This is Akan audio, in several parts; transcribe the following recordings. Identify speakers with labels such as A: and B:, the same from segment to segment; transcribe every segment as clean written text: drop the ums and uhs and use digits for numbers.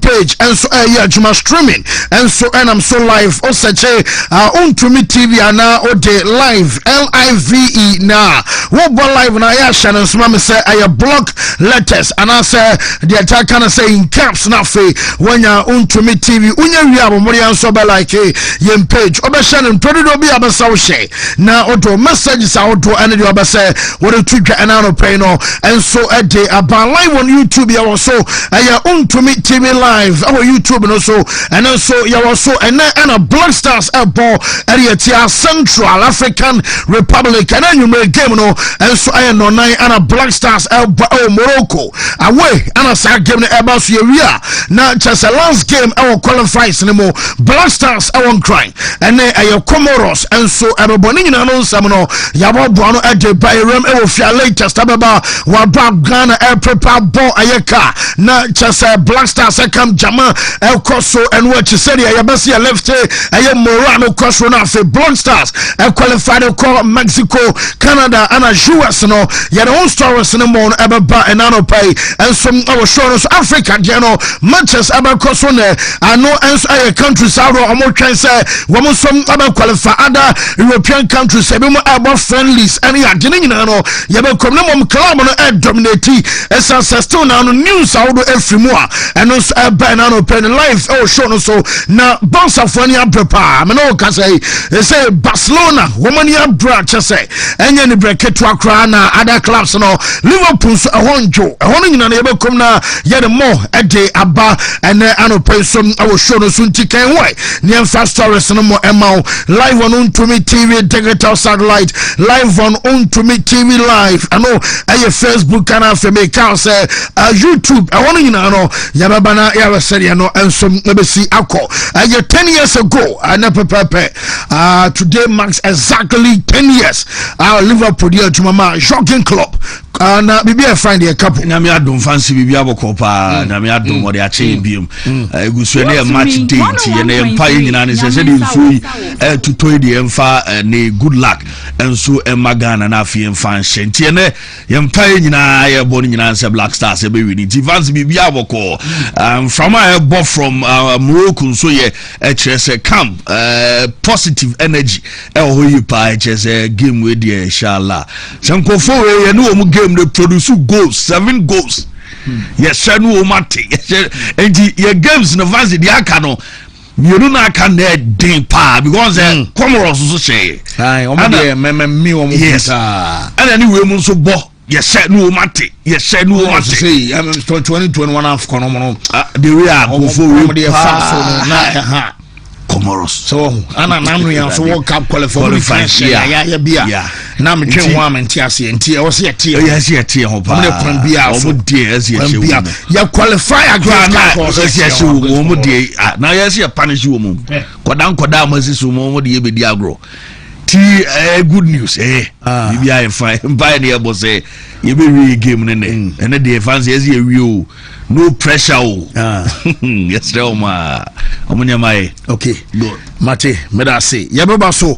A: page and so Juma streaming and so and I'm so live o search Wontumi TV ana o de live live na wo bo live na ya channel so me say block letters and I say the attack can say in caps na fe when ya Wontumi TV unya wi abomori anso be like yem page obe channel product obi abasa wo share na odo messages odo and the obasa what to twitter and no pay no and so a day about live on YouTube ya so Wontumi TV live our YouTube and also and also ya so and a Black Stars ball area Central African Republic and then you make game no and so I no nine and a Black Stars Morocco away and a side game about Syria now just a last game our qualifies anymore Black Stars I won't cry and then Comoros and so everybody in no samno yabo bono at the Bayram Fia latest ababa wa Ghana prepare ball ayeka na just Black Stars come jama el Koso and what you said ya basi left Morano Koso na fe Black Stars qualified call Mexico Canada and US no ya the own stories in the morning ababa and ano pay and some our shows Africa you matches about Koso ne I know and countries out or more can say woman some other qualify other European countries about friendlies and ya didn't know ya be come no club no dominate as still now news out every more and also no pen live show no so now bounce of one prepare me no can say Barcelona woman ya branch say enya ni break to akra na other clubs no Liverpool so honjo na e be come na ya the more e dey aba and ano pen so our show no so ntikan why near fast stories no more emma live on Wontumi TV digital satellite live on Wontumi TV live I know Facebook canal for me can say YouTube I want to know yababa na ya said you know and some maybe see akọ 10 years ago I never prepare today marks exactly 10 years Liverpool dear to mama jogging club na bibi I find a couple
B: na me adom fancy bibi aboko pa na me adom mo de a chain biom egusu na match date ye na empa nyina ne se de nsu to toy de emfa ne good luck enso emagana na afie emfa nhyenti ne empa nyina ye bo nyina se Black Stars e be win it fancy bibi aboko from I bought from Morocco so ye e kire se come positive energy e ho yi pa e kire se game we de inshallah sankofo we ye no game they produce goals 7 goals yes no mate and your games in advance the akano you do not can dey pa because Comoros so say yes and anyway mun so bo yes no mate yes no mate say
A: 2021 afcon no
B: the way I go for we na Comoros
A: so ana nanu ya so World Cup qualification ya bia na me twen ho amenti ase enti e wo se tie
B: yes ye tie ho pa
A: me kwan bia
B: o mo die yes ye che
A: ya qualify against
B: yes ye che wo mo die na yes ye punish wo mo koda amasisu mo die be di agro ti good news bibia e fine buy na ebo say ye be wi game ne ne de fans yes ye wi o no pressure yes tell ma omunyamai
A: okay good mate me da say ye beba so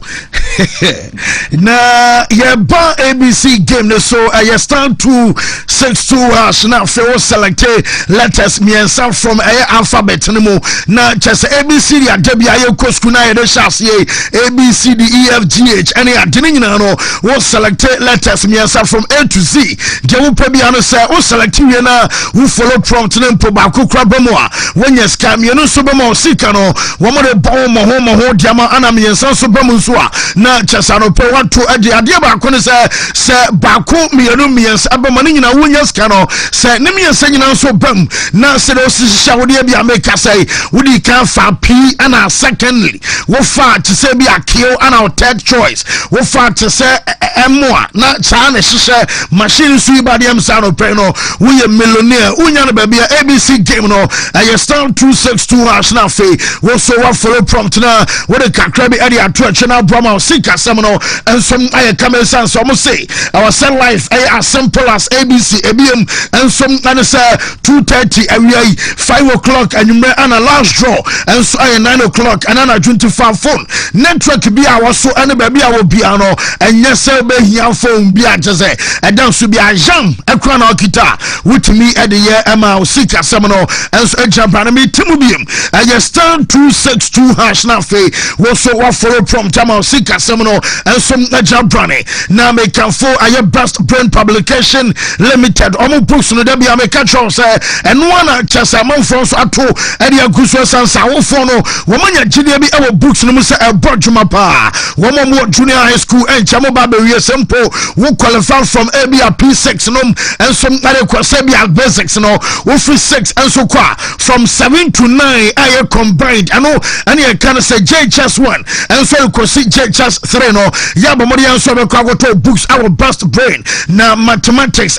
A: na ye ba ABC game ne so ye stand 262 now fe select letters me and from alphabet ne mo na just ABC ya debia ye ko school na ye de chance ye ABC D E F G H any adini nyina no wo select letters me and from A to Z je wo pa bia no say wo select we na wo follow prompt ne mpo ba ko kra ba mo a when ye scam ye no so ba mo sika no wo mo de ba mo ho diama ana me yensa so ba mo so a na chesa no pe wato ade ba ko ne se ba ko mienu miensa ba mo nyina wo nya sika no se ne miensa nyina so bam na se do sisha wo de bia make say wo di kan fa p ana secondly wo fa to say bia kill ana third choice wo fa to say emoa na cha na shisha machine su ba dem sa no pe no wo ye millionaire wo nya no ba bia ABC game no you stand 262 now fe wo so wa follow prompt na wo de kakra bi ade ato channel broma sika semino and some I come and so say our send life as simple as ABC ABM and some and say 2:30 every 5 o'clock and you may an a last draw and so I 9 o'clock and an 25 phone network be our so and baby I will be ano and yes sir be here phone be a just and then should be a jam a crown guitar with me at the year Emma sika semino and so jump and me Timubium and you stand 262 hash na fe was so what for from Tamal sika semino and some jump running now make can for a best brain publication limited almost books no debi make control say and one just a month from so ato and ya guso sansa wo for no woman ya gide bi e books no say e bodjuma pa woman mo junior high school and chamo ba be simple wo qualify from ABA P6 no and some other course ABA basics no wo free 6 and so kwa from 7 to 9 I combined I know and you can say JHS 1 and so you could see JHS 3 no ya bo mo ya so be kwa go books our best brain na mathematics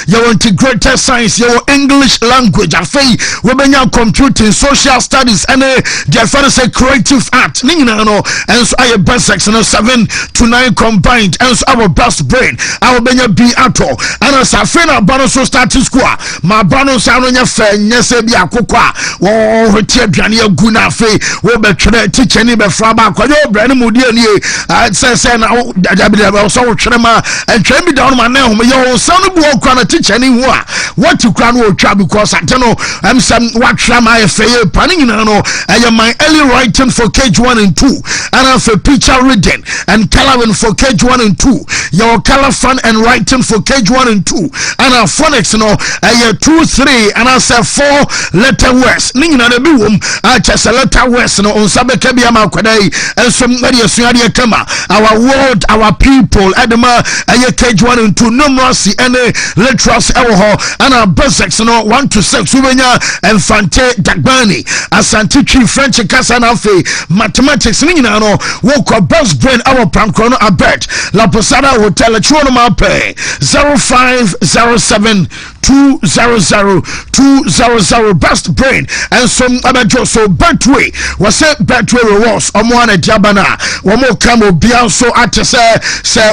A: your integrated science your English language afei we benya computing social studies and the first say creative art nina no and so our best section 7 to 9 combined and so our best brain our benya be ato and as afena bano so start school ma bano sa no nya fa nya se bi akokwa wo hotie aduane agu na afei we be twere teacher ni be fra ba kwa yo brand mu die ni say na so wo twere ma and twere mi down ma na ho yo son bu okwa na teacher ni hu a what to crown wo twa because I don't know I'm some what try my fair panning no my early writing for KG1 and 2 and I for picture reading and coloring for KG1 and 2 your color fun and writing for KG1 and 2 and our phonics no 2 3 and I say 4 letter words ning na be wom I just a letter words no on sabeka bia ma kwadai and some media suade kama our world our people adama KG1 and 2 numeracy and literacy and our basics no 1 to 6 ubenya infante dagbani asante tree French kasana fe mathematics ni na no wo ko best brain our prankro no abet la posada hotel chuno ma pay 0507 200 best brain and some other so betway was say betway rewards omwana diabana wo mo come obia so at say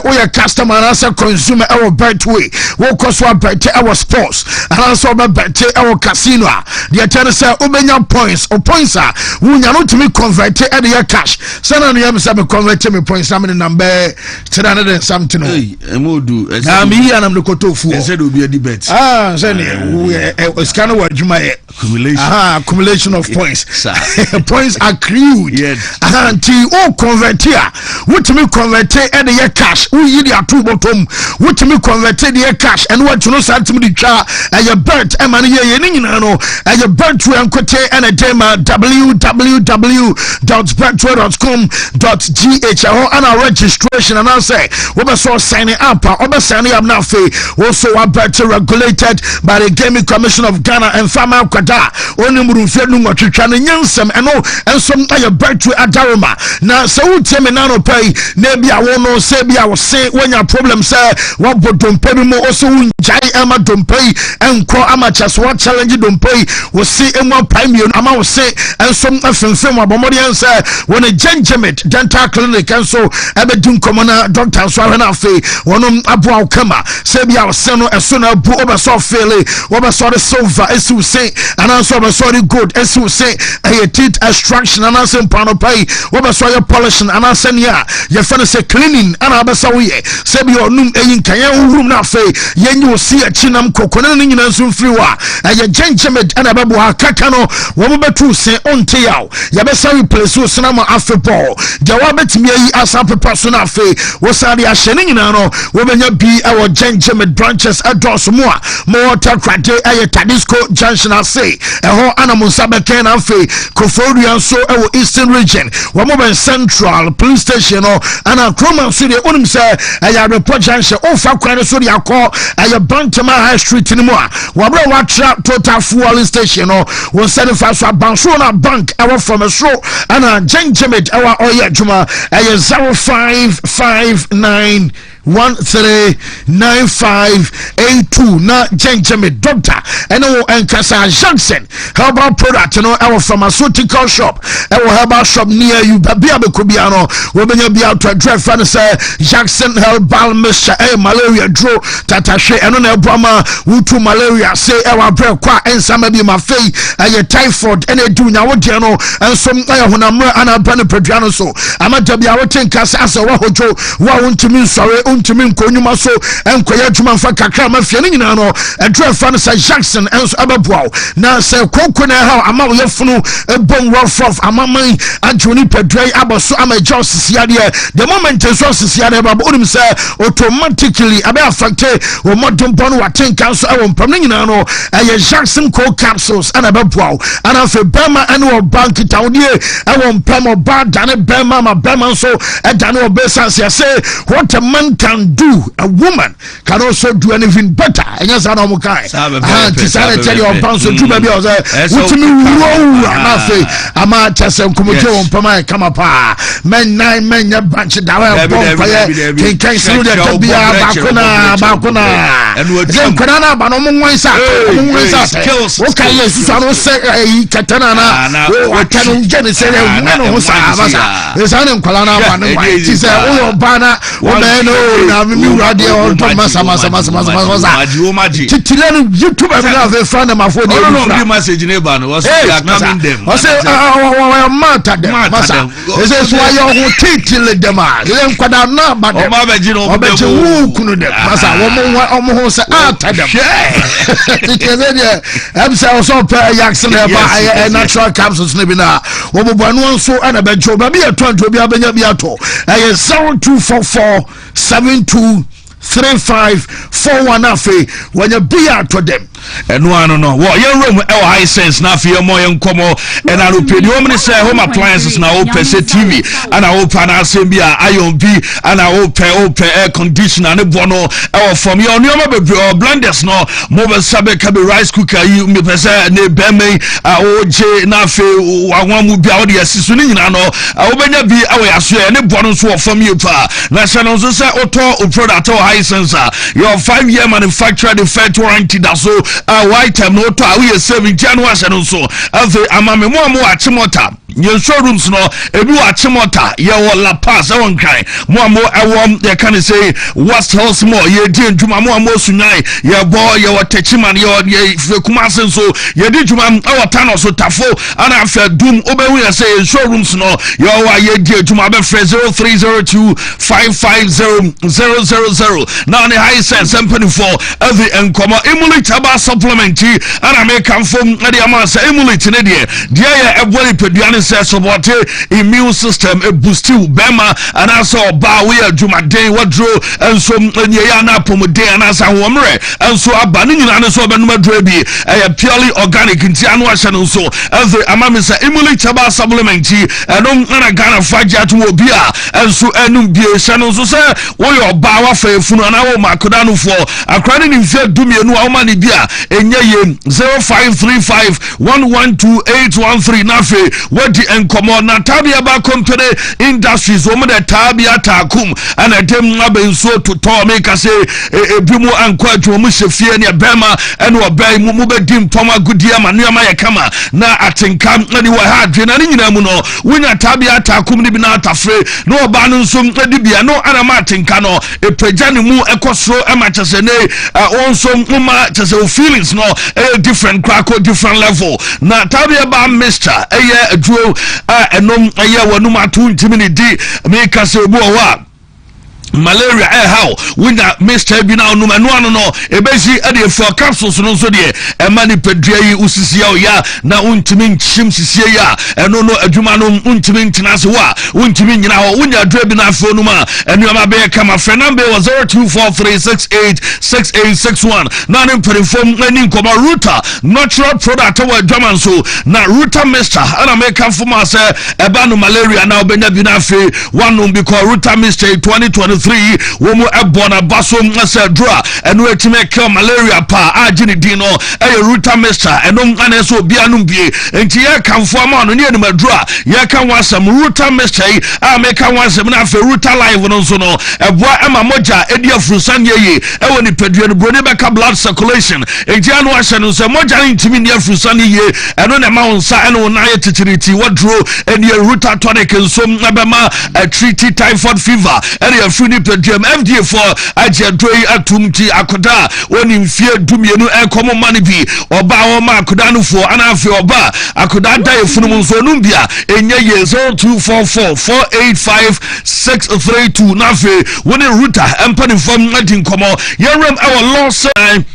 A: we a customer as a consumer our betway wo cost wa bet our sports and also bet our casino the attend say obenya points or points are wunya no to me convert at the cash sana no yam say me convert me points na me number 300 something
B: hey emodu
A: na me and am the kotofu
B: e said obi a debate
A: scan what you my accumulation of points points accrued until convert here what me convert at the cash we yi the two bottom what me convert the cash and what you know start me the try your bet e man ye ni no your bet to enkote and a dema www.betway.com.gh and our registration and I say we be so signing up or be signing up now for also a bet regulated by the Gaming Commission of Ghana and Farmer Kwada only murumfia nu twetwa no nyansam eno ensom aye betwe adaroma na se wuteme na no pai na bia wo no se bia wo se wonya problem se wo bodompe bi mo oso unjai ama dompai enko ama chase wo challenge dompai wo se emu pai mi ama wo se ensom afemfem abomori ense wo ne Gengemet dental clinic enso ebedun komona doctor so ahwe na afi wonom aboa kama se bia wo se no eso na bu obeso fele obeso de silver esu se and also sorry good esu say a teeth extraction and also pano pay obeso your polishing and also ya your friend say cleaning and abesa we say be your num eyin kan ya room na fe yenyu see a chinam kokona ni nyina nso free wa a Gengemet and abebo akaka no wo betu say onte yaw ya besa we place so sinama afeball de wa betimi yi asampepa so na fe wo sare a hye ni nyina no wo benya bi e wo Gengemet branches ados mo a mo takrade aye Tadisco Junction say eho anamunsabe ken afi Koforia so ewo Eastern Region wo mo Central Police Station no ana Kroma so de onim say aya report junction ofa kwan so de akọ aya Bantama High Street ni mo a wo bro wa tra total fuel station no wo send fa so abanso na bank ewo from a so ana Gengemet ewa oya juma aya 0559 139582 na Jenjeme doctor eno enkasa Jackson herbal product no our pharmaceutical shop our herbal shop near you babia bekobia no we benya bia to address fan say Jackson herbal mixture malaria dro tatahwe eno na ebuama wutu malaria say our break kwa ensama bi mafei typhoid ene dunya wode no enso honamra anaba no padua no so amada bia wotenka asa wa hojo wa wontumi nsore wontumi nkonyuma so enkoya adwuma mfa kakra mafia no nyina no address fan say Jackson enso ababuaw na say kokko na ha ama wo yefunu ebon rough amaman ajoni padua abaso amajo sisiade the moment so sisiade baba onim say automatically abe affect o modern bon watenka so e wompam no nyina no Jackson cold capsules and ababuaw and afa bema ene bank tawdie e wompam oba dane bema ma bema so e dane obesa say what a man can do a woman can also do anything better enya sa na mo kai tisane tell your bounce to baby o say wutimi wo na fe ama chese nkomoje wompam ai kama pa men nine men ya branch dawa bon paye ken sinu de tabia bakuna zen kwana ba no mo nwansa okay yes so no say katana na o kanu jeni say no ho sa basa esane nkwala na ba no ti say o bana o me no na mi radio on to masa titile no YouTube e na ve fan ma fo dey no be message ne ba no say acknowledging them o say mata dem masa say so ayo ho titile dem a le nkwada na ba dem o ma beji no o beji wu kunu dem masa wo mo ho say ata dem titile dey am say so per Jackson e ba natural capsules ne bi na wo bobuanu nso ana bejo ba bi eto bi abenya bi ato 0244 723541 afi when you be out to them and one no what your room high sense na fi mo yen komo and I repeat you me say home appliances na open say TV and I open assembly iron B and I open air conditioner ne bono from your new blenders no mo be sabe ka be rice cooker you me pese ne be me oje na fi wa mu bia o de asisu ni nyina no obenya bi aso ne bono so from you pa na channel so say auto product high sense your 5-year manufacturer defect warranty da so white time no to we 7 January so amame mo achimota your showrooms no ebi wa achimota ye wo La Paz won kan mo ye can say West Hills mo ye di ndwuma mo sunai ye bo ye wo techiman ye kuma senso ye di ndwuma awota no so tafo ana afa dum obewu ye say showrooms no ye wa ye di ndwuma be 0302 550 now the high sense company for every enkomo emulate aba supplement ana make come from the amount say emulate ne de ye ebori peduane say support immune system e boost you bema and also ba we adwumaden wadro enso nye ya na pomoden and asa womre enso aba ne nyina ne so benuma dro bi purely organic nti anu ahye no so every amame say emulate aba supplement eno na Ghana faja to obi a enso enum bi ehye no so say wo yo ba wa fa efunu na wo makoda no for akrani ni mfe dumienu a wo ma ne bi a enye ye 0535112813 na fe wadi enkomo na tabia ba company industries wo de tabia takum ana dem abenso to to make say ebimu anko adwo mu hyefie ne bema ene obai mu be dim poma gudia ma nuama ye kama na atenka ne wa ha adwe na nyina mu no wonya tabia takum ne bi na atafre no oba no nso edi bia no ana ma atenka no epeja ne mu ekosro ema chese ne onso uma chese feelings no different crack different level na tabia ba mixture adwo enom wonum atu ntimi ne di me ka se bu wa malaria how when Mr. Bina no ebesi ade for capsules no so de mani pedua yi usisia ya na untimi nchim sisie ya eno no adwuma no untimi ntina se wa untimi nyina ho wonya adwa bi na afo no ma enuama be kama friend number was 0243686861 na ne perform ani nkoma router natural product wa adwama so na router mister ana make for ma say eba no malaria na obenya bi na afi one because router mister 2023
B: 2023 womo ebona basom asa dura eno etime kill malaria pa agini dino ruta mixture eno ane so bia no bie enti ye kanfo ama no ne enuma dura ye kan wasam ruta mixture a me kan wasam na afa ruta live no so no eboa ema moja edi afrusan ye woni pedua no broni be ka blood circulation enti anu ahye no so moja ntimi ne afrusan ye eno na ma wonsa eno na ye titiriti wadro eni ruta tonic nso abema treaty typhoid fever eni afuni pedua FDA for agedoi atumti akoda woni mfie dumienu enkomo mani bi oba wo ma akoda no fo ana afi oba akoda da efunu nso no bia enye ye 0244485632 na afi woni ruta empani fam adin komo yerem our loss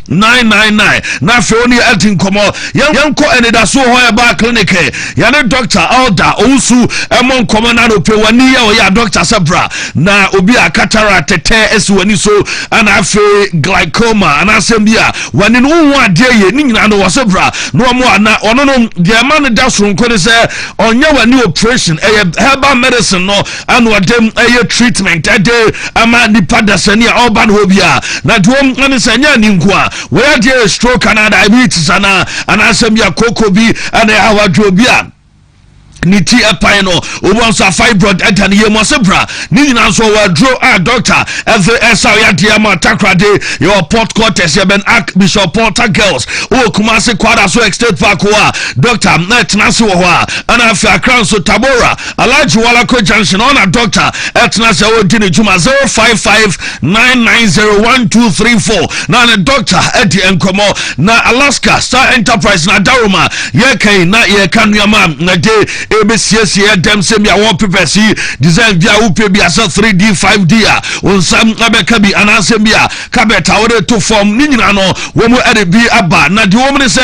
B: 999 na afi woni adin komo yanko enida so ho eba clinic ya ne doctor Alda onsu emon komo na no pe wani ya o ya doctor Sabra na obi akatara tete esi wani so ana afi glaucoma ana asembia wani no hu ade ye ni nyina no wasebra no mo ana ono no de man da so nko se onya wani operation herbal medicine no anu adem treatment ade ama nipa da sani oba no bia na duom ani sanya ni nko a we ade stroke ana diabetes ana asembia kokobi ana awadwo bia niti epine no obonso fibroid atan ye mo sebra ni nyina so wa draw a doctor esa ya dia ma takrade your port quarters ye ben Bishop Porter girls o kuma se kwada so extend park wa doctor na tenase wo ho a ana afa crown so tabora alaji wala ko junction on doctor tenase o di ne juma 0559901234 na ne doctor edi enkomo na Alaska Star Enterprise na Daruma ye kai na ye kanuama na de ebesiesie dem sem ya won pepesi design bia upe bia 3D 5D a onsam abeka bi anasem bia kabeta wore to form ni nyina no wo mu ade bi aba na de wo mu se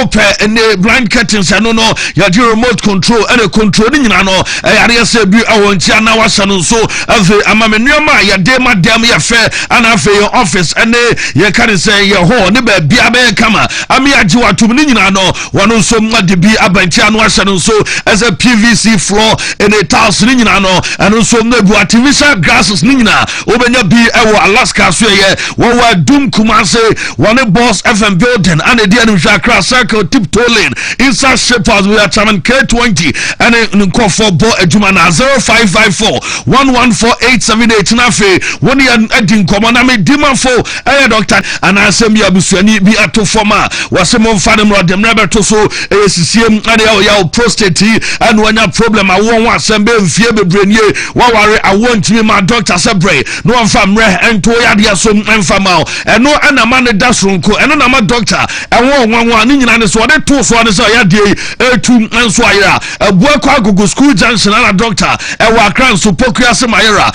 B: ope ne blind curtains no no ya di remote control ene control ni nyina no yare se bi awonchi na wasa no so ave amamenuama ya de madam ya fe ana fe your office ene ye kan se ye ho ne ba bia be kama ami agi watum ni nyina no wono so made bi abanchi anu wasa no so as a PVC floor in a tiles ni nyina no eno so na bu artificial grasses ni nyina obenya bi ewo Alaska so ye wo wa dum kumase one boss FM building and the Anusha Cross Circle tip tolling inside Shepherds we are chairman K20 and nko for bo adwuma na 0554114878 na fe woni adin komo na me dimafo doctor and asem ya busuani bi ato forma wasem fadem ro dem na to so esisiem ade ya prostate and when a problem I won assemble mfie bebrenie waware I want me my doctor sebre no amfamre ento ya dia so mfama eno ana man da sonko eno na ma doctor enwo ni nyina ne so de to so ne so ya die etu enso ayira abua kwa agogo school junction ana doctor ewa akran so pokua se mayira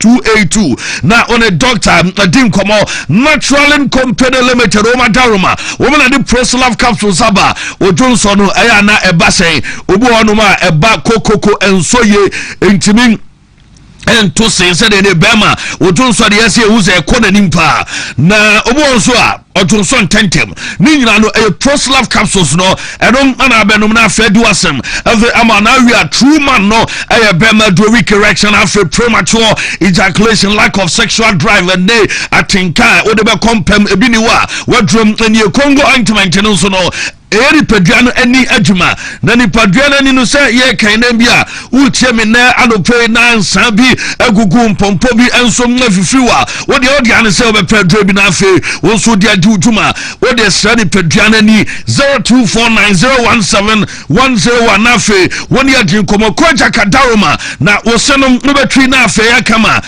B: 0244774282 na on a doctor dim komo natural company limited o madaruma woman na the Proslove capsule saba o Johnson aya na eba sen obu onu ma eba kokoko ensoye entimin ento se de bema o Johnson de yesi ewuze ekona nimpa na obu onso a Johnson tentem ni nyina no Proslove capsules no enom ana benum na afedi wasem every ama na we are true man no bema do weak erection after premature ejaculation lack of sexual drive and they atinka o de be compem ebi ni wa wadrom eni Congo ointment no so no eri paduano eni adwuma na ni paduano ni no se ye kan na bia utie me na anope na nsa bi agugu mpompo bi enso mna fifiwa wo de ane se obe padua bi na afi wo so de adi udwuma wo de srani paduano ni 0249017101 na afi wo ni adi nkomo koja kadaroma na wo senom no betwi na afi ya kama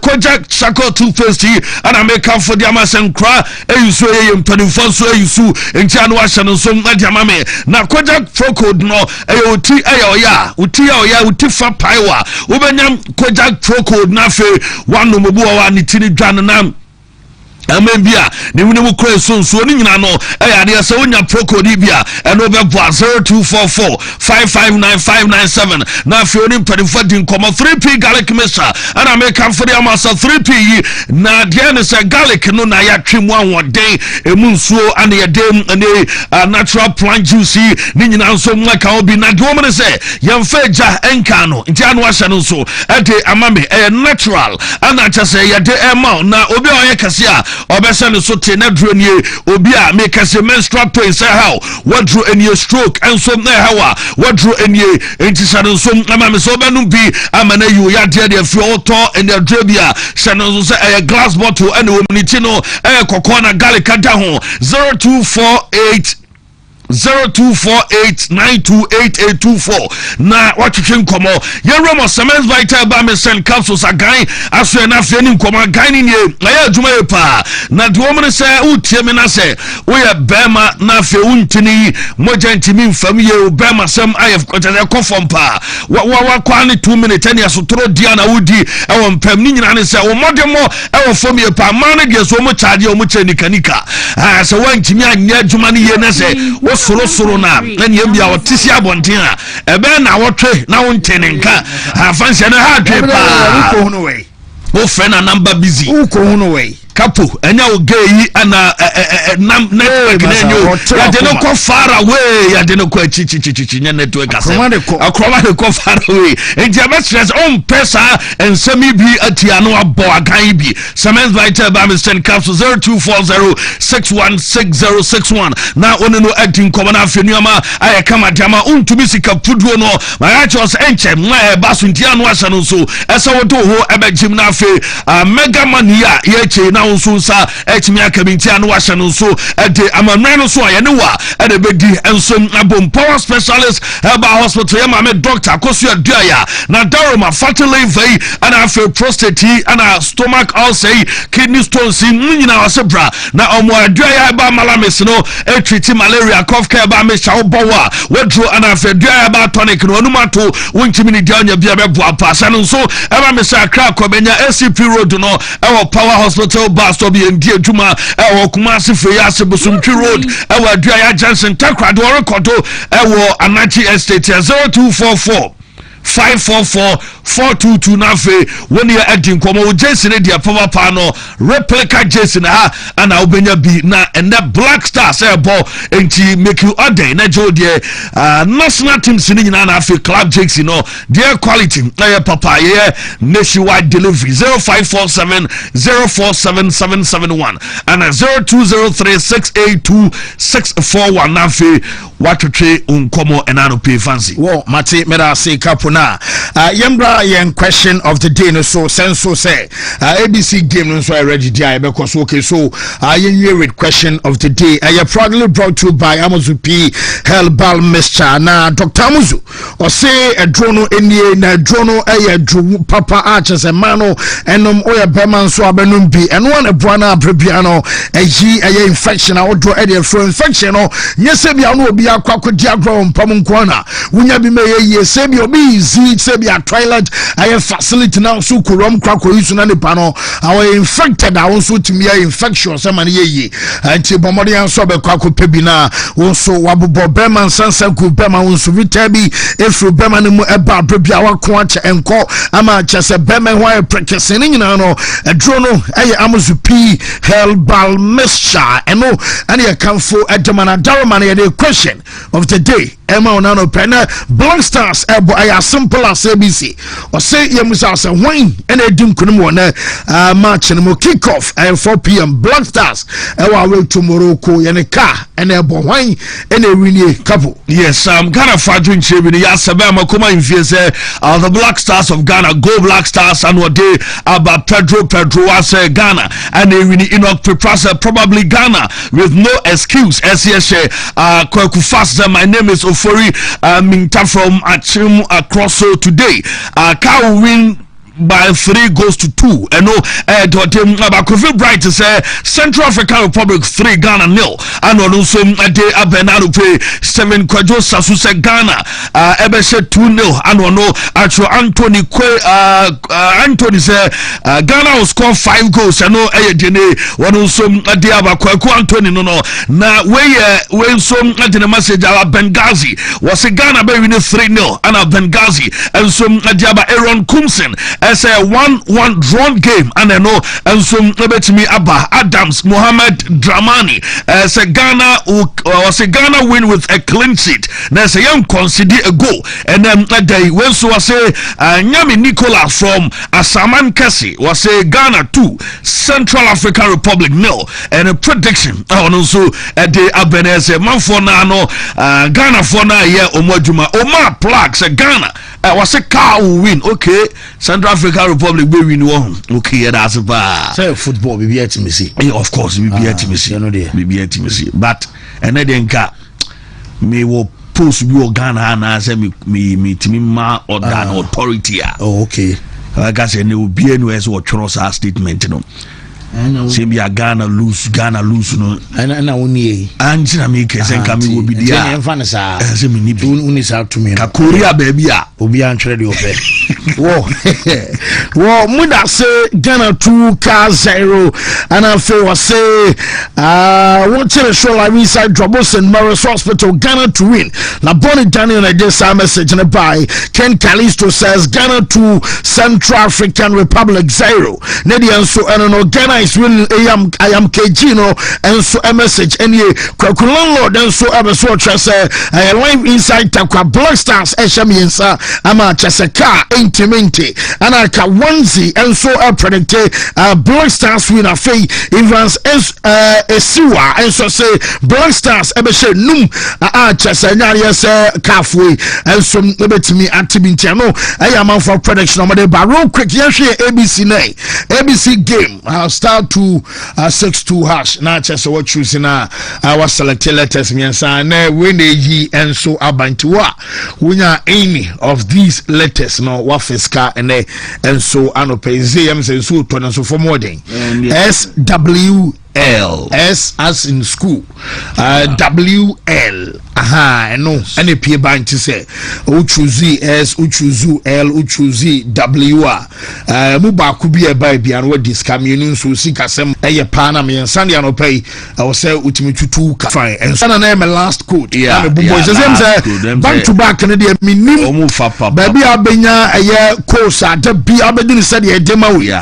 B: koja chako toothpaste ana make for the amasen kra eyuso ye mpanifo so eyusu entia no ahye no so diamame na koja procode no uti uti fa paiwa ubenya koja procode na fe wanu mobu wa ni tini dwan na Amebia, the minimum question, so no, I had so in your procodibia and over 0244 559 Now, if you're in 3P garlic mesa, and I make come for the amasa 3P. Now, Diana said garlic, no, I trim one day, a moonso, and a dame, and a natural plant juicy, Nina, so like I'll be not woman say, young Feja Encano, in January, so at the Amami, a natural, and I just say, a day amount, now, Obia Cassia. Obesani so tena drone obia make us a menstrual pain say how what drew in your stroke and so na how what drew in ye enti sano so ama me so benum bi amana you ya de fuel to in the drabia sano so say a glass bottle and womanity no kokona garlic da ho 0248 0248928824 na watching komo ye remo semens vital ba me send capsules again aso na afeni komo again ni na ya adwuma ye pa na de wo say utie me na say wo ye bema na afi untini moja ntimi mfam ye bema sem ayef kwatele kofom pa wa kwa ni 2 minutes ani asotoro dia na wudi e wo mpam ni nyina ne say wo modemo e wo fom ye pa ma na de so mo charge o mo chanika so wantimi anya adwuma ni ye na say soro na yembia otisi abonten a ebe na wotwe na wontene nka afanse na ha dwe pa
A: uko hono we
B: wo friend na number busy
A: uko hono we
B: kapo enya ogeyi ana network na enyo ya de no ko far away ya de no ko chichichichi nya network ase akroma de ko far away enja be stress on pesa ensemi bi atiano abo agan bi semens vital ba Mr. Capsule 0240616061 na onu no acting common afenuama aye kama jama untumi sika puduo no ma achos enche ma basu ntiano asa no so esa wodo ho ebe jim na afe mega mania ye che na unso sa etimi akabinti anu wahye no so ede amamre no so aye ne wa ede bedi enso abom power specialist eba hospital ya ma me doctor kosu aduaya na daroma fatally vai ana afi prostate ana stomach ulcer kidney stones nyina wasebra na omo aduaya eba malamis no treat malaria cough care ba me shawo bowa wadro ana afi aduaya ba tonic no onumato wontimi ni dia nya bia bebo apasa no so eba me sa kra kobenya ACP road no ewo power hospital bus stop ye ndie djuma ewo Kumasi Feyase Bosumtwi road ewo Aduaya Johnson Takrado rekodo ewo Anachi estate 0244 544-422 nafe when you adding komo Jason dia power pano replica Jason ha ana obenya bi na and that Black Stars ball enti make you order na jo de national team sini na afi club Jason no their quality na papa ye nationwide delivery 0547047771 and 0203682641 nafe watwe unkomo enano pay fancy
A: wo mate mera say kapo na yembra yen question of the day no so senso say ABC game no so already dia because okay so yen with question of the day proudly brought to you by Amuzu P Herbal Mixture na Dr. Amuzu or say a drone enie na drone dru papa arches e mano enom oya beman so abenum bi eno an ebuana abrebiano eyi infection a odro e dey for infection no nyese bia no obi akwa diagro mpam nkwana wunya bi me ye se bi obi zi se bi a toilet facility now so kurom kwako yisu na nipa no awe infected a won so timi infectious e man ye anti bomode yan so be kwako pebi na won so wabobo beman sansa ku bema won so vitabi efru bema ne mu eba abrebia wako ache enko ama chese bema ho e prekese ni nyina no edro no Amuzu P Herbal Mixture eno ani e kanfo edemana darman ye the question of the day Emma Onano Penna Black Stars ebo aya simple as ABC or say yemusa say wine and edim kunum wona match no kick off at 4 p.m. Black Stars ewa way to Morocco yene car and ebo wine and a really couple.
B: Yes, Ghana Fadrin Chibini Yasabe Makoma in Fiese the Black Stars of Ghana go Black Stars and what day about Pedro say Ghana and they really Enoch Prepasa probably Ghana with no excuse SSA Kweku Fast my name is Ofori Minta from Achim across so today Cow win by 3-2. And no, Kofi Bright say Central African Republic 3 Ghana 0. And also de Abenado play 7 Kwajo Sasu say Ghana Ebeshe 2-0. And no actual Anthony Anthony say Ghana will score 5 goals. And no Jene one also de Abakwaku Anthony no na we some the message about Benghazi was a Ghana by winning 3-0 and a Benghazi and some Diaba Aaron Kumsen as a 1-1 drawn game and I know and some me Abba Adams Mohammed Dramani as a Ghana was a Ghana win with a clean sheet. There's a young consider a goal and then that day when so was a Nyami Nicola from Asaman Kasi was a Ghana 2 Central African Republic 0 and a prediction and also at the Abenese man for no Ghana for na ye omojuma Omar Plak say Ghana was a car win. Okay, Central African Republic we win one. Okay, that's bad.
A: Say football we be at me see.
B: Of course we be at me see. We be at me see. But and then me will post you Ghana and say me ma or than authority.
A: Oh okay.
B: Like I said, there will be anywhere so trust our statement, you know. Say me a Ghana lose no.
A: And only
B: Angela make say come will be there. Say me ni
A: unisa to me.
B: Ka Korea baby a
A: obi antwere de ope. Wo muda say Ghana 2-0 and I feel was say what tell show like inside Drobos and Morris Hospital Ghana to win. Na Bonnie Daniel I just a message and by Ken Callisto says Ghana 2 Central African Republic 0. Nedian so I don't know Ghana is winning. I am Kejino and so a message and ye Kwakulan Lord and so ever so say I live inside Takwa Black Stars Eshamiensa ama Chaseka intimate and I can onesie and so I predict Black Stars winner Faye Evans Esiwa and so say Black Stars ebeshe num Chasenya yes Kafwe and so let me antibintiano I am for prediction on the bar real quick yes ABC game start to 6-2 hash na chese what choosing our selected letters miensa na we na yi and so abantiwa wunya any of these letters no wa fiska and so anope zem say so to so for more than SWL S as in school WL no any pay bank to say uchuzi S uchuzu L uchuzi W mu ba ku bi e ba bia no dis kamenu so sika sem eye pa na me nsan ya no pay I will say utimi tutu ka fine and so na me last code na me bobo say back to back na dey minim
B: omu fa papa
A: ba bia benya eye course ada bia abedini say dey dema we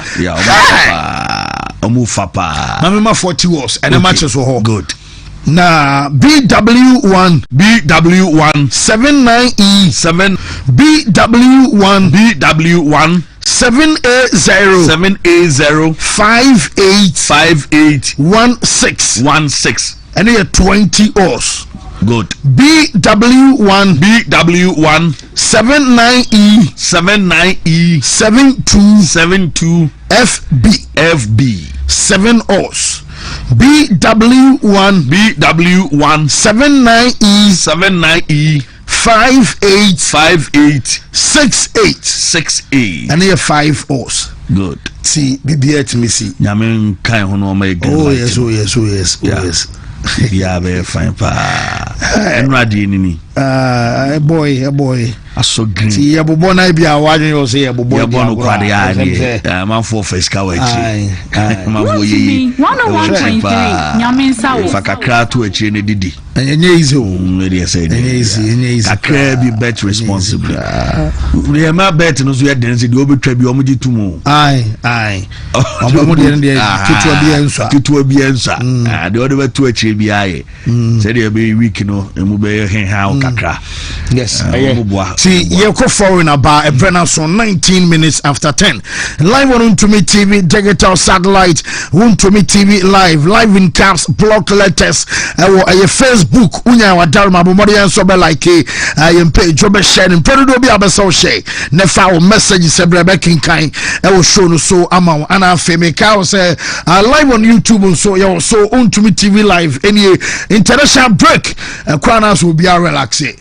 B: omu fa pa
A: na me ma 40 was and the matches were all
B: good.
A: Nah, BW1 79E
B: 7
A: BW1
B: 7A0 58 16
A: and here 20 O's.
B: Good.
A: BW1 79E 72 FB 7 O's. BW1 79E 58 68 and here 5 O's.
B: Good.
A: See, BBH me see.
B: Yamin kai hono make.
A: Oh yes.
B: Yeah, very fine pa. And ready nini.
A: Boy.
B: Aso green.
A: See, ya bobo na bia wadwen yo say ya bobo.
B: Ya bono kwade ya ni. Man for face ka wachi. Man for yi.
C: 101.3 Nyaminsa wo.
B: Fakakra to achi ne didi.
A: Enye easy o.
B: Eri say.
A: Enye easy.
B: Akra bi bet responsibly. We ma bet no so ya dense de obetwa bi omo gitu mu.
A: Aye. Omo de ne tutua bi ensa. De ode betu achi bi aye. Say de be week no emu be hen ha kakra. Yes. See, you go foreign about a brand so 19 minutes after 10. Live on Wontumi TV, digital satellite, Wontumi TV live in caps, block letters, your Facebook, unya wa darma bomori and so be like a page job sharing, product be abeso share. Nefa message sebrebe kinkai, will show no so amount and I fame cow say live on YouTube so you so Wontumi TV live any international break, Kwanas will be a relax. say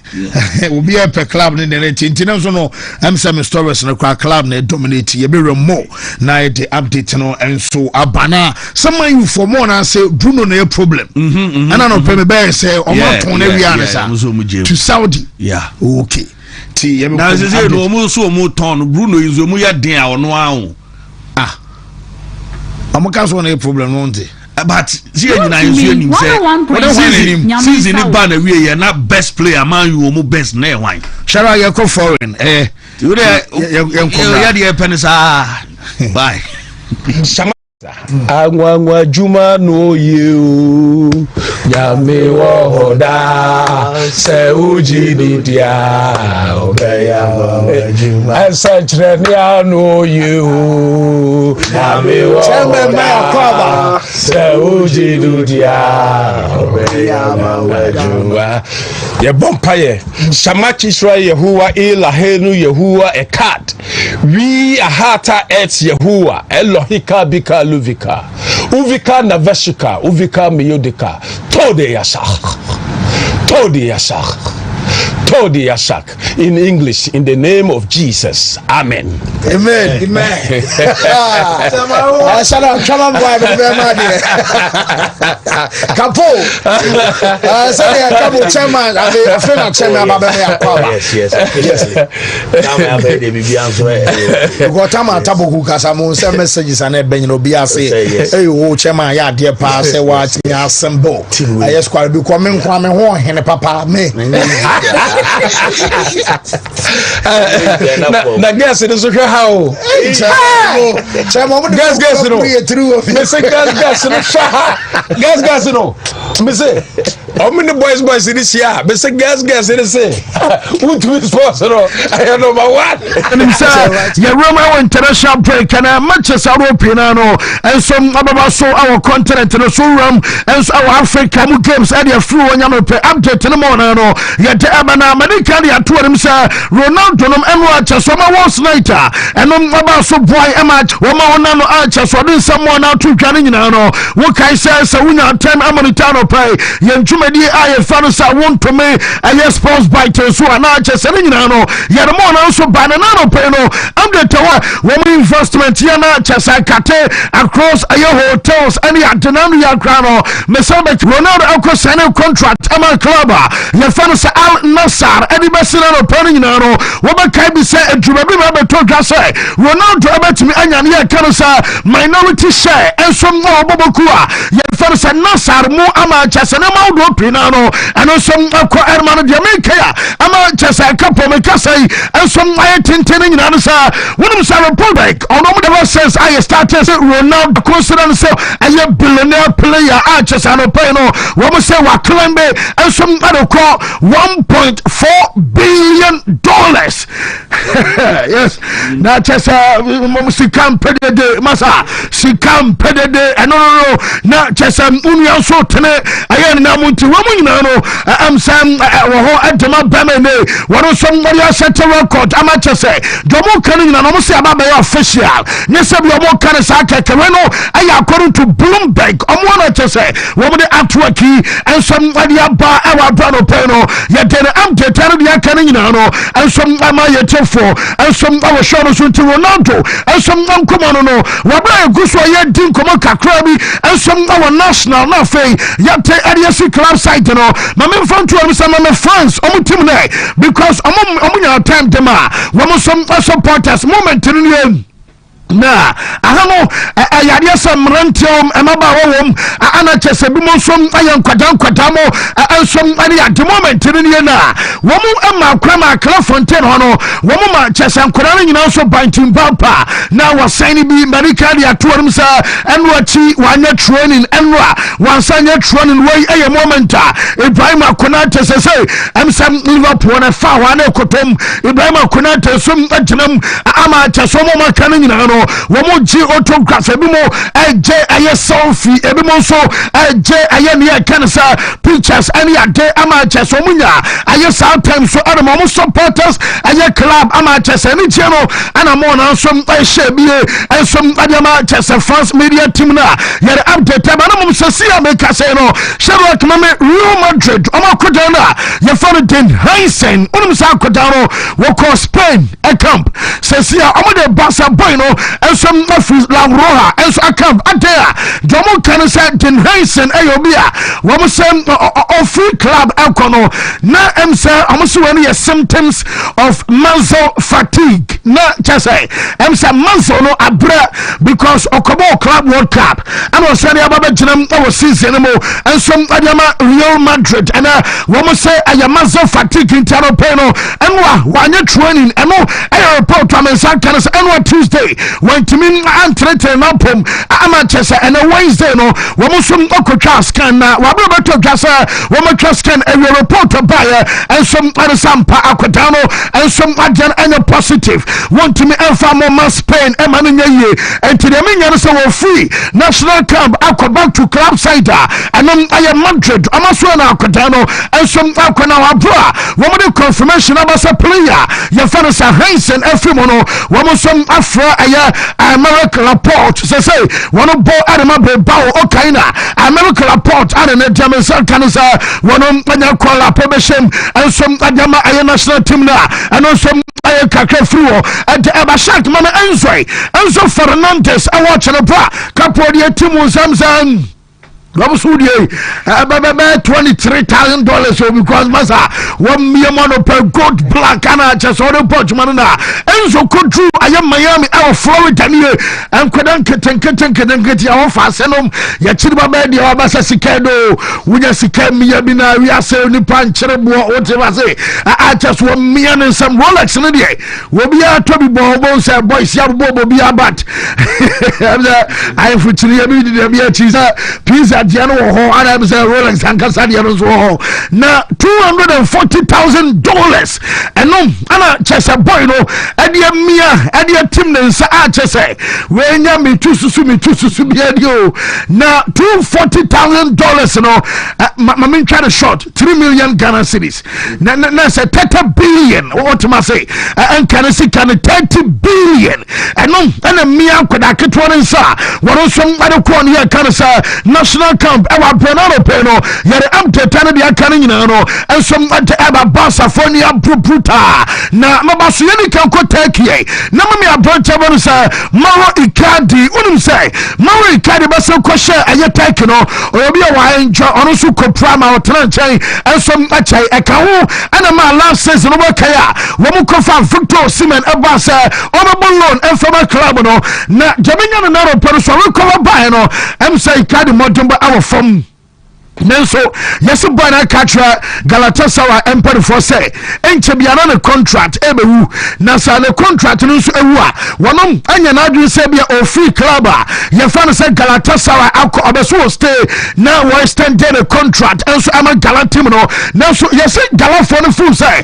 A: obi e per club ne ne tintin so no am say me stories no club na dominate ye be more na the update no enso abana someone you for more na say Bruno na problem and I no pay me be say o mo ton na wi anasa to Saudi okay ti ye me
B: na say no mo so mo ton Bruno is mo ya den a ono ahun
A: amaka so na problem no nti
B: but see you na you nim say season ban na we na best player man you mo best na wan
A: shara ye ko foreign
B: you dey penisa bye
D: Angwa juma no you Yame wohoda Se uji didia Obeya juma Asa chirenia no you Yame wohoda Se uji didia Obeya juma Ye bompaye Shamachi shra Yehuwa ila henu Yehuwa ekat We ahata et Yehuwa Elohika bika luvika uvika na veshika uvika miyodika tode yasak in English in the name of Jesus amen
A: Salam come boy kapo say kapo chairman I feel chairman baba me akwa yes now I have the bibian so go tama taboku kasa mo say messages and ben no bia say hey wo chairman ya de pa say wa assemble yes kwa bi ko me nkwa me ho hene papa me
D: na guess it is okay how guess no me say guess no me say how many boys this year me say guess it is say Wontumi sports no I know my what
A: and say ya Roma international break and Manchester European no and some ababa so our continent no so ram and so our Africa games and your flu on your update no more no yet na America ya to them say Ronaldo no enwa chesoma once nighter and no about so boy match wo ma no so din someone out to twane nyina no wo kai say wunya time Americano pay ye ntwumadi aye fa no sa Wontumi aye sports bite so na chese nyina no ye no mo na so ba na no pay no update wo investment ye na chese kate across aye hotels any adenanu ya kra no me say Ronaldo akọ sign contract ama club ye fa no sa Al Nassr edi besina no pay nyina no wo ba kai bi say adwuma bi ba beto dwa say Ronaldo abetimi anya ne ye kano sa minority share enso mo oboboku a ye fa no sa Nassr mu ama chese na ma do pina no eno so akọ erma no de make ya ama chese kapo me kasai enso aye tenten nyina no sa wonum sa republic ono mo de sense aye started Ronaldo consider say aye billionaire player a chese no pay no wo mo say wa climb enso adoko 1.4 billion dollars yes na chese mo sikam pedede masa sikam pedede no na chese unya so tene aye na munti wo nyina no am sam wo ho adema bamene wo somebody set a record ama chese domo kan nyina no mo se aba be official ne se bi omo kan sa kekere no aye according to Bloomberg omo na chese wo mo de atwaki and somebody aba awa brano peno ye de am tetare de kan nyina no and some ama ye tefo and some our show no so to Ronaldo and some komo no wa ba guso ye din komo kakra bi and some our national na fe yate RDC club site no ma me front to am some my fans omo team there because omo nya time dem a wo some supporters moment ni na ahano ayade asem rantiom emaba wowom ana chese bi monsom ayan kwadan mo ansom ani at the moment ni na womu ama kwama kla fontaine hono womu ma chese nkora nyina so bantim papa na wasani bi America dia torum sa enwachi wanya training enwa wansanya training way aye moment Ibrahim Konate say emsam Liverpool na fa wa na kotom Ibrahim Konate sum atinam ama chese mo maka nyina no womo ji autograph ebi mo eje aye selfie ebi mo so eje aye ne kansa pictures ani ade ama chese munya aye sa national time so adam mo supporters aye club ama chese ni cheno ana mo na som ehye bie ensom adama chese France media team na yere update ba na mo sesia me ka say no Sherlock mame Real Madrid omo kodana ye for den Heinsen unum sa kodano wo ko Spain a camp sesia omo de Barca boy no ensom afri la roha enso a camp adea domo kan say den Heinsen ayobia wo mo say free club alcohol na say almost when your symptoms of muscle fatigue na just say say muscle no abra because okobo club World Cup and was say about jinam our season mo and some adama Real Madrid and we say a muscle fatigue internal pain and when you training and no I report am say can say and Tuesday when to me entreten up am just and Wednesday no we mo some okotwa scan na we be to just we mo scan and report by and some other sampa akwadano and some again and positive want to me more Spain and mananye and to the mean so free national camp akwa back to club side and I am Madrid amaswana akwadano and some akwana abra woman confirmation about a player your father sa Heinsen efimono woman some afra American report say one of ball adama bao okaina American report and the German kanisa one of kola probation and some adama national team na and also kakra fruo and abashak mama Enzo Fernandez I watch the bra couple of team Samsung $23,000 because masa 1 million per gold black and just order bunch manana Enzo could do I am Miami our Florida near and couldn't get your fasenum yachiba bedi or basa sikedo unya sikemi yabina we are saying the pancherebo whatever say I just 1 million and some Rolex in the day will be a Toby Bobo say boys yabobo be a bat I am for pizza Jano ho Adam say Rolex and Casadianos ho na $240,000 and no ana chese boy no edia mia edia team ne nsa a chese we nya me tususu bia dio na $240,000 no ma try to short 3 million Ghana cedis na say 30 billion what ma say and can see can 30 billion and no ana mia kwada ketwo nsa woro so ade ko ne ya kan sa national camp ewa Bernardo Peno yere update na dia kan nyina no ensom ante eba Barca fonia bruta na mabaso yeni kan ko take na mami abroncha bonu sa Mauro Icardi unim say Mauro Icardi ba se ko share aye take no obi a wa enjoy ono su ko prama o tranchen ensom achai ekawo ana ma last season no kaya wo mu ko fa Victor Osimhen eba se honorable loan enfama club no na jamenya na ro pero so we ko ba no em say Icardi modern ba our from Nenso yes boy na katra Galatasaray empire for say enche biana ne contract ebewu na sa ne contract no so ewu a wonom anya na adwin say bia o free club a ye fa no say Galatasaray akọ obeso stay na western day contract enso ama Galatim no na so yes Galafo no full say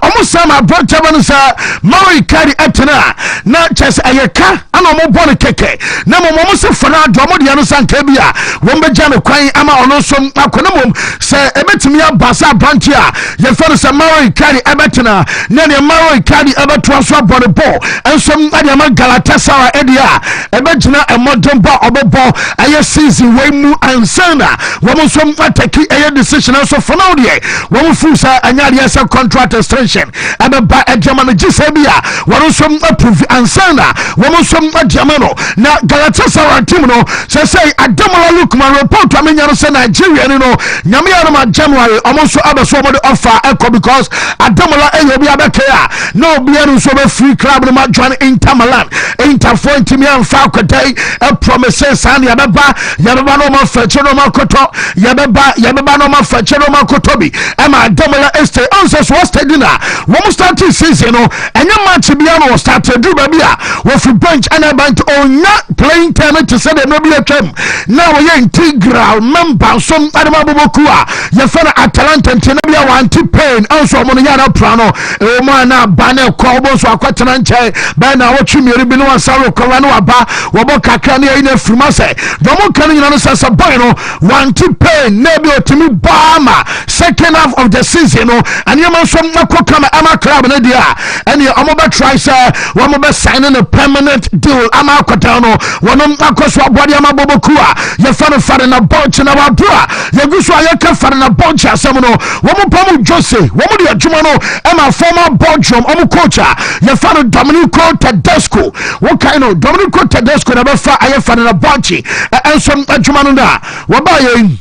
A: almost sama brocha no say Mauro Icardi etena na chese ayeka ana mo bone keke na mo se fana do mo dia no sanka bia wo mbeja ne kwan ama ono akonamom se ebetimi abasa branchia ye fere se Mauro Icardi ebetena na ne Mauro Icardi ebeto aso abone ball ensom ade ma Galatasaray edia ebegina emodon ba obebo aye season we mu ansana wo mo som ataki aye decision so for now de wo mo fu sa anyade asa contract extension ebeba German gisebia wo som approve ansana wo mo som Germano na Galatasaray team no say Adamola Lookman report amenya no say Nigeria no nyame ya no January almost abeso mo de offer echo because Adamola eyobi abekaya no bia no so be free club no ma join Inter Milan Inter for intimi amfa kwadai e promises and yabeba no ma fache no ma koto yabeba no ma fache no ma koto bi e ma Adamola este answers was tedina wo mo start season no enya match bia no start do ba bia wo free bench and about onya playing time to say no be a term now we integral member so some adama bobokua ye fana Atalanta ntena bia wanti pain enso omo no yara prano e mo na bana ko bo so akwatena nche ba na wotwe mieri bi no ansaro ko wa no aba wo bo kakra ne ina frima se do mo kan nyina no sasa boy no wanti pain na bi otimi bama second half of the season no anyama so makọ kama ama club na dia ene omo ba try say wo mo be sign a permanent deal ama akota no wono akoso abode ama bobokua ye fare na bunch na wabua ye guso ayeka fare na bunch asem no wo mo pam Jose wo mo de adwuma no ama former Belgium omo coach ye fare Dominico Tedesco wo kind no Dominico Tedesco na be fa aye fare na bunch enso adwuma no da wo ba ye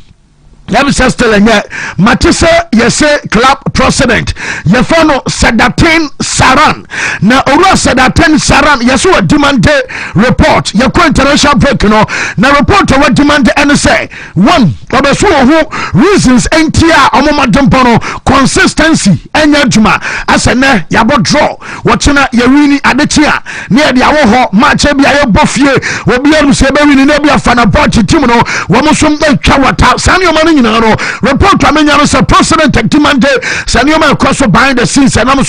A: let me just tell you, Matisse, yes, club president. Yefano Sedatin Saran. Na Ura Sedatin Saran, yes, what demand report. Yako international break, no. Na report what demand and say one. Obesu who reasons NTR Omoma Dempono consistency Enyajuma as a ne yabo draw. Watchina Yerini Adetia near the Awo match be a buffie. Will be able to say Berini Nebia Fanabochi Timono. Wamusum de Kawata Sanyo Mani. Report to me as a president demand Sanyoma cross behind the scenes and I'm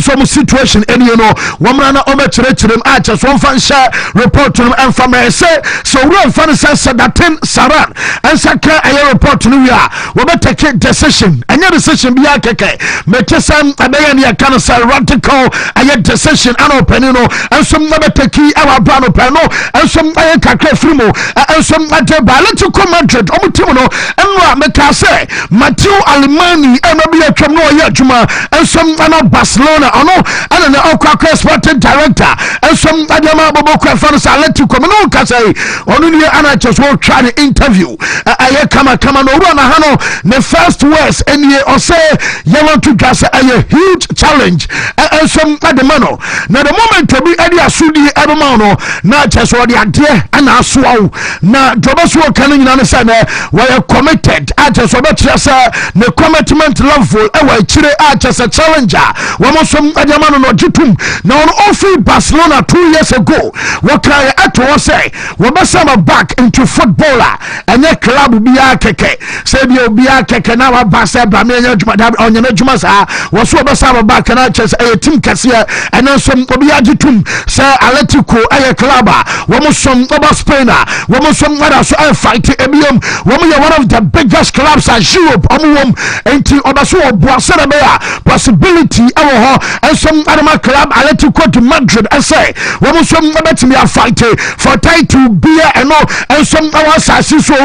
A: some situation and you know woman over to them I just one fan share report to them and from say so real fan says that Saran and Saka a report to New York we better take decision and your decision be keke make some abayan ya can say radical a decision and open you know and some never take our brand open no and some kakre frimo and some biological Madrid omutimo Enra meka say Matthew Alemani maybe a twam no ye adwuma ensom ana Barcelona ono ana ne okwa sporting director ensom adama bobokwa fans Atletico no ka say ono ne ana just wo try the interview aye kama no ru na hano the first words enie o say you want to gas a huge challenge ensom adama no na the moment to be ade asudi adama no na just wo de ade ana asoa na doboso kan nyina ne say na we committed as a the commitment level ewa chire as a challenger wamosom adamano no jitum na on ofi Barcelona 2 years ago what cry at was say we besama back into footballer and your club biya keke say biya keke na wa basa ba me onyana juma sa was so besama back na chess a team kasia and some biya jitum say Atletico ay club wamosom oba Spain wamosom wada so fight ebiom wamo one of the biggest clubs at Europe enti obaso oboasere be possibility ewo and some other club Atletico to Madrid I say we some betimi a fight for title beer and all and some our sassi so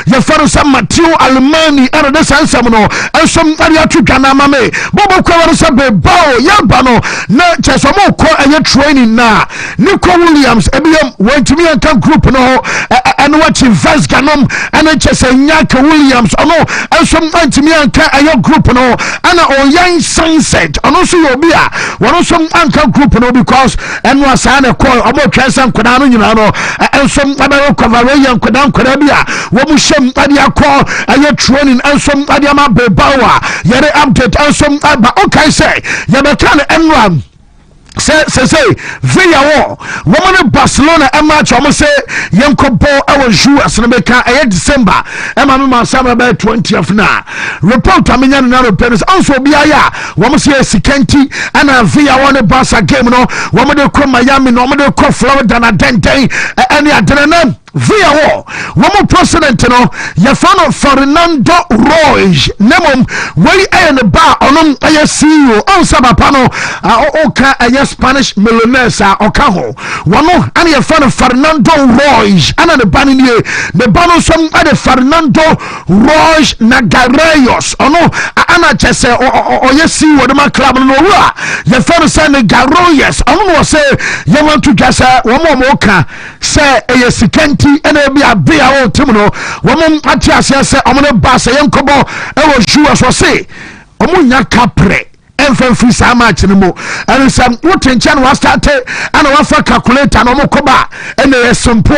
A: you follow some Matthew Alemani and the sansam no and some area to Ghana mame bobo kwa so be bao yabano na cheso mo ko eye training na Nico Williams ebiam Wontumi and group no and watch Vaz Ganom and chese Nyaka Williams ono some antimi anka ayo group no ana on young sunset ono so obi a wono some anka group no because and was ana call omo twesa nkoda no nyina no and some abero cover yan nkoda bia wo mu shem ade akọ ayo training and some ade ma bebawa yere update and some aba okay say ye bekan enram say via war woman Barcelona and match almost say yanko ball our shoe as no beka December ema me masama be 20th na report amenya na repairs also biaya woman say Sikenti and via one Barca game no woman de come Miami no woman de come Florida na den any adrenaline via war woman president no yafano Fernando Roig nemom we and ba onom aye CEO on sabapano oka aye Spanish millionaires okaho wono and yafano Fernando Roig ana the banini the bano some ade Fernando Roig Nagareyos ono ana chese oye CEO de ma club no wa yafano say Nagareyos ono say you want to just woman oka say aye Sikenti ene bi a o tim no womom atiase se omone ba se yenkobo e wo shuwa so se omunya kapre free sama chinimo and some what tension was started and one for calculator no mokoba and a simple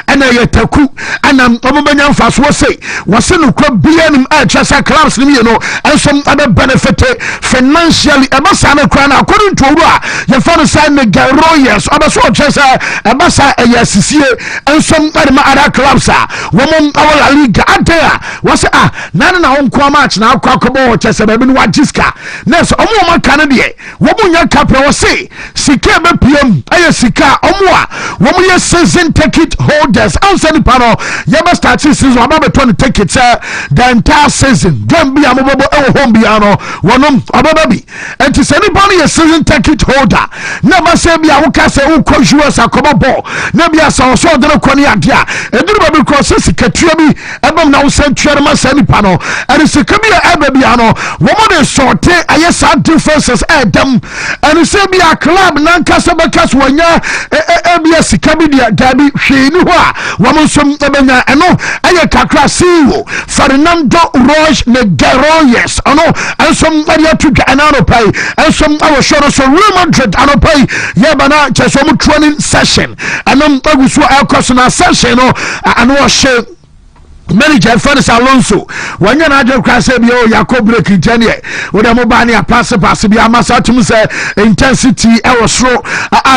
A: and a taku and omobanya fast was say was no ko bianim a chasa class ni you know and some other benefit for financially ebasa na kra na according to owura ye fa no say ne Royals obaso chese ebasa eyasisie ensom ma other clubs womon awala liga adea wase nana na onko match na akwakobo chese ba bi no wajiska nes omo maka ne de womunya kapra wase sika be pm sika omo a womu ye season ticket holders answer pano ye be start season aba be turn tickets the entire season dem bia mobobo home bia no wonom ababa bi enti se ni pano ye season ticket holder na ba se bia wo ka se wo US akobo ball na bia so so de ko ni ade a eduru ba bi cross sika tua bi ebam na wo se tua ma se ni pano eri sika bia eba bia no womo de sorte ayesa differences dem eri se bia club na nkasa be kas wonya ebia sika bi dia dabi hwenu ho a womonsom ebenya eno aye kakra siwo Fernando Roche ne Royals ono ensom adia tuka enano pai ensom awo shoro so Real Madrid anopai ye bana chesom training session anom agusu alcohol na session no ano she manager Fernando Alonso wanya na ajo kwa se bi o Yakob break intene wo dem ba ne pass bi amasa tum se intensity e wo soro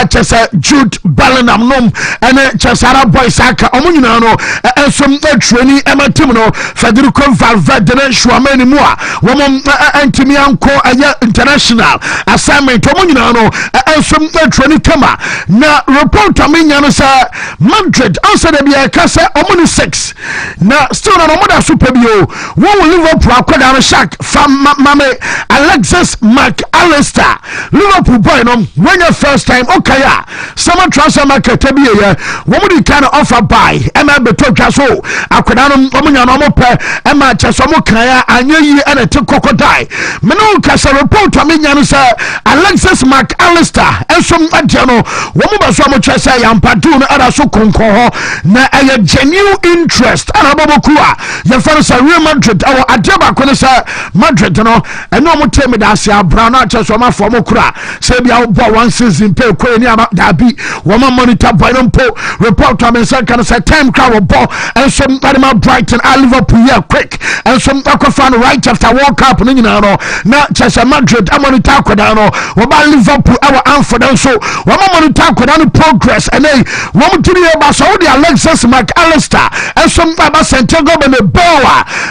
A: chese Jude Bellingham nom ene chesara boys aka omunyina no ensom training ematim no Federico Valverde ne Schuameni mu a wo mom antimi anko aya international assignment omunyina no ensom training kama na report amenya no sa Madrid also de bi aka se omuni 6 na still na moda super bio wo Liverpool akoda no shark from mame Alexis McAllister Liverpool boy no when your first time okay ya some transfer market bi ye wo mudi kind of offer buy e ma beto twa so akoda no omunya no mo pe e ma cheso mo kan ya anya yi e na te kokodai me no ka se report amenya no say Alexis McAllister ensom adia no wo mo ba so mo chese ya mpadu no ada so konko ho na e genuine interest ana kuwa ya farisa Real Madrid awo adeba ko ne sa Madrid no eno mo temi da sia brown na cheso ma fo mo kura se bia bo one season pay ko ni ama da bi wo ma monitor boy no po report am say kan say time crowd wo bo and some animal Brighton and Liverpool here quick and some fan right after World Cup no nyina no na cheso Madrid monitor ko da no wo ba Liverpool awo amford so wo ma monitor ko da no progress and wo mo tiri e ba so the Alexis McAllister and some Santiago Bernabeu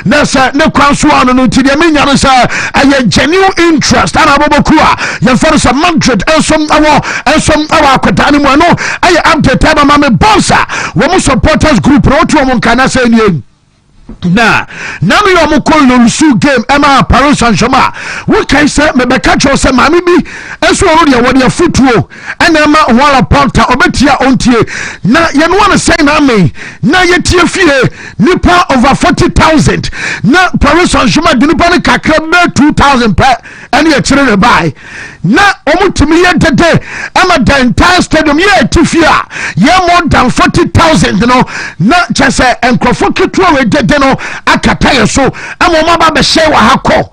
A: nasa ne kwanso anu no ti de menya no sa aye genuine interest ana bobokua ye for some Madrid ensom awo akwata ni mu no aye update ba me bonsa wo mo supporters group ro to mo kana sa ni na me yo call no su game ema Paris Saint-Germain we can say me be catch us mami bi enso ro de wo de futuo ena ma wala porta obetia ontie na ye no wan say na me na ye tie fie nipa over 40,000 na Paris Saint-Germain de nipa ne kakra be 2,000 per ene ye kire ne buy na omutumi ye dede ama the entire stadium ye tifia ye more than 40,000 no na chese enkrofo ketuo we dede no akata ye so ama ma ba be share wa hakọ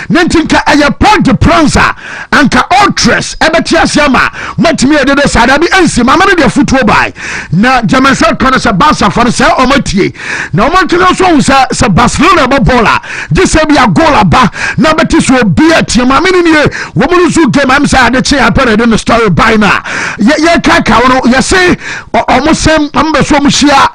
A: nentinka aya point de pranza anka ultras ebetia siama matimi edede sadabi ansi mama ne de futuo bai na Jameson kono se Barca for se omatie na omankino so se Barcelona bobola gise bia goal ba na beti so bia tie mama ne nie wo mu so game am say ade che apere de story bai na ye kaka wono ye say omosem ambe so muhia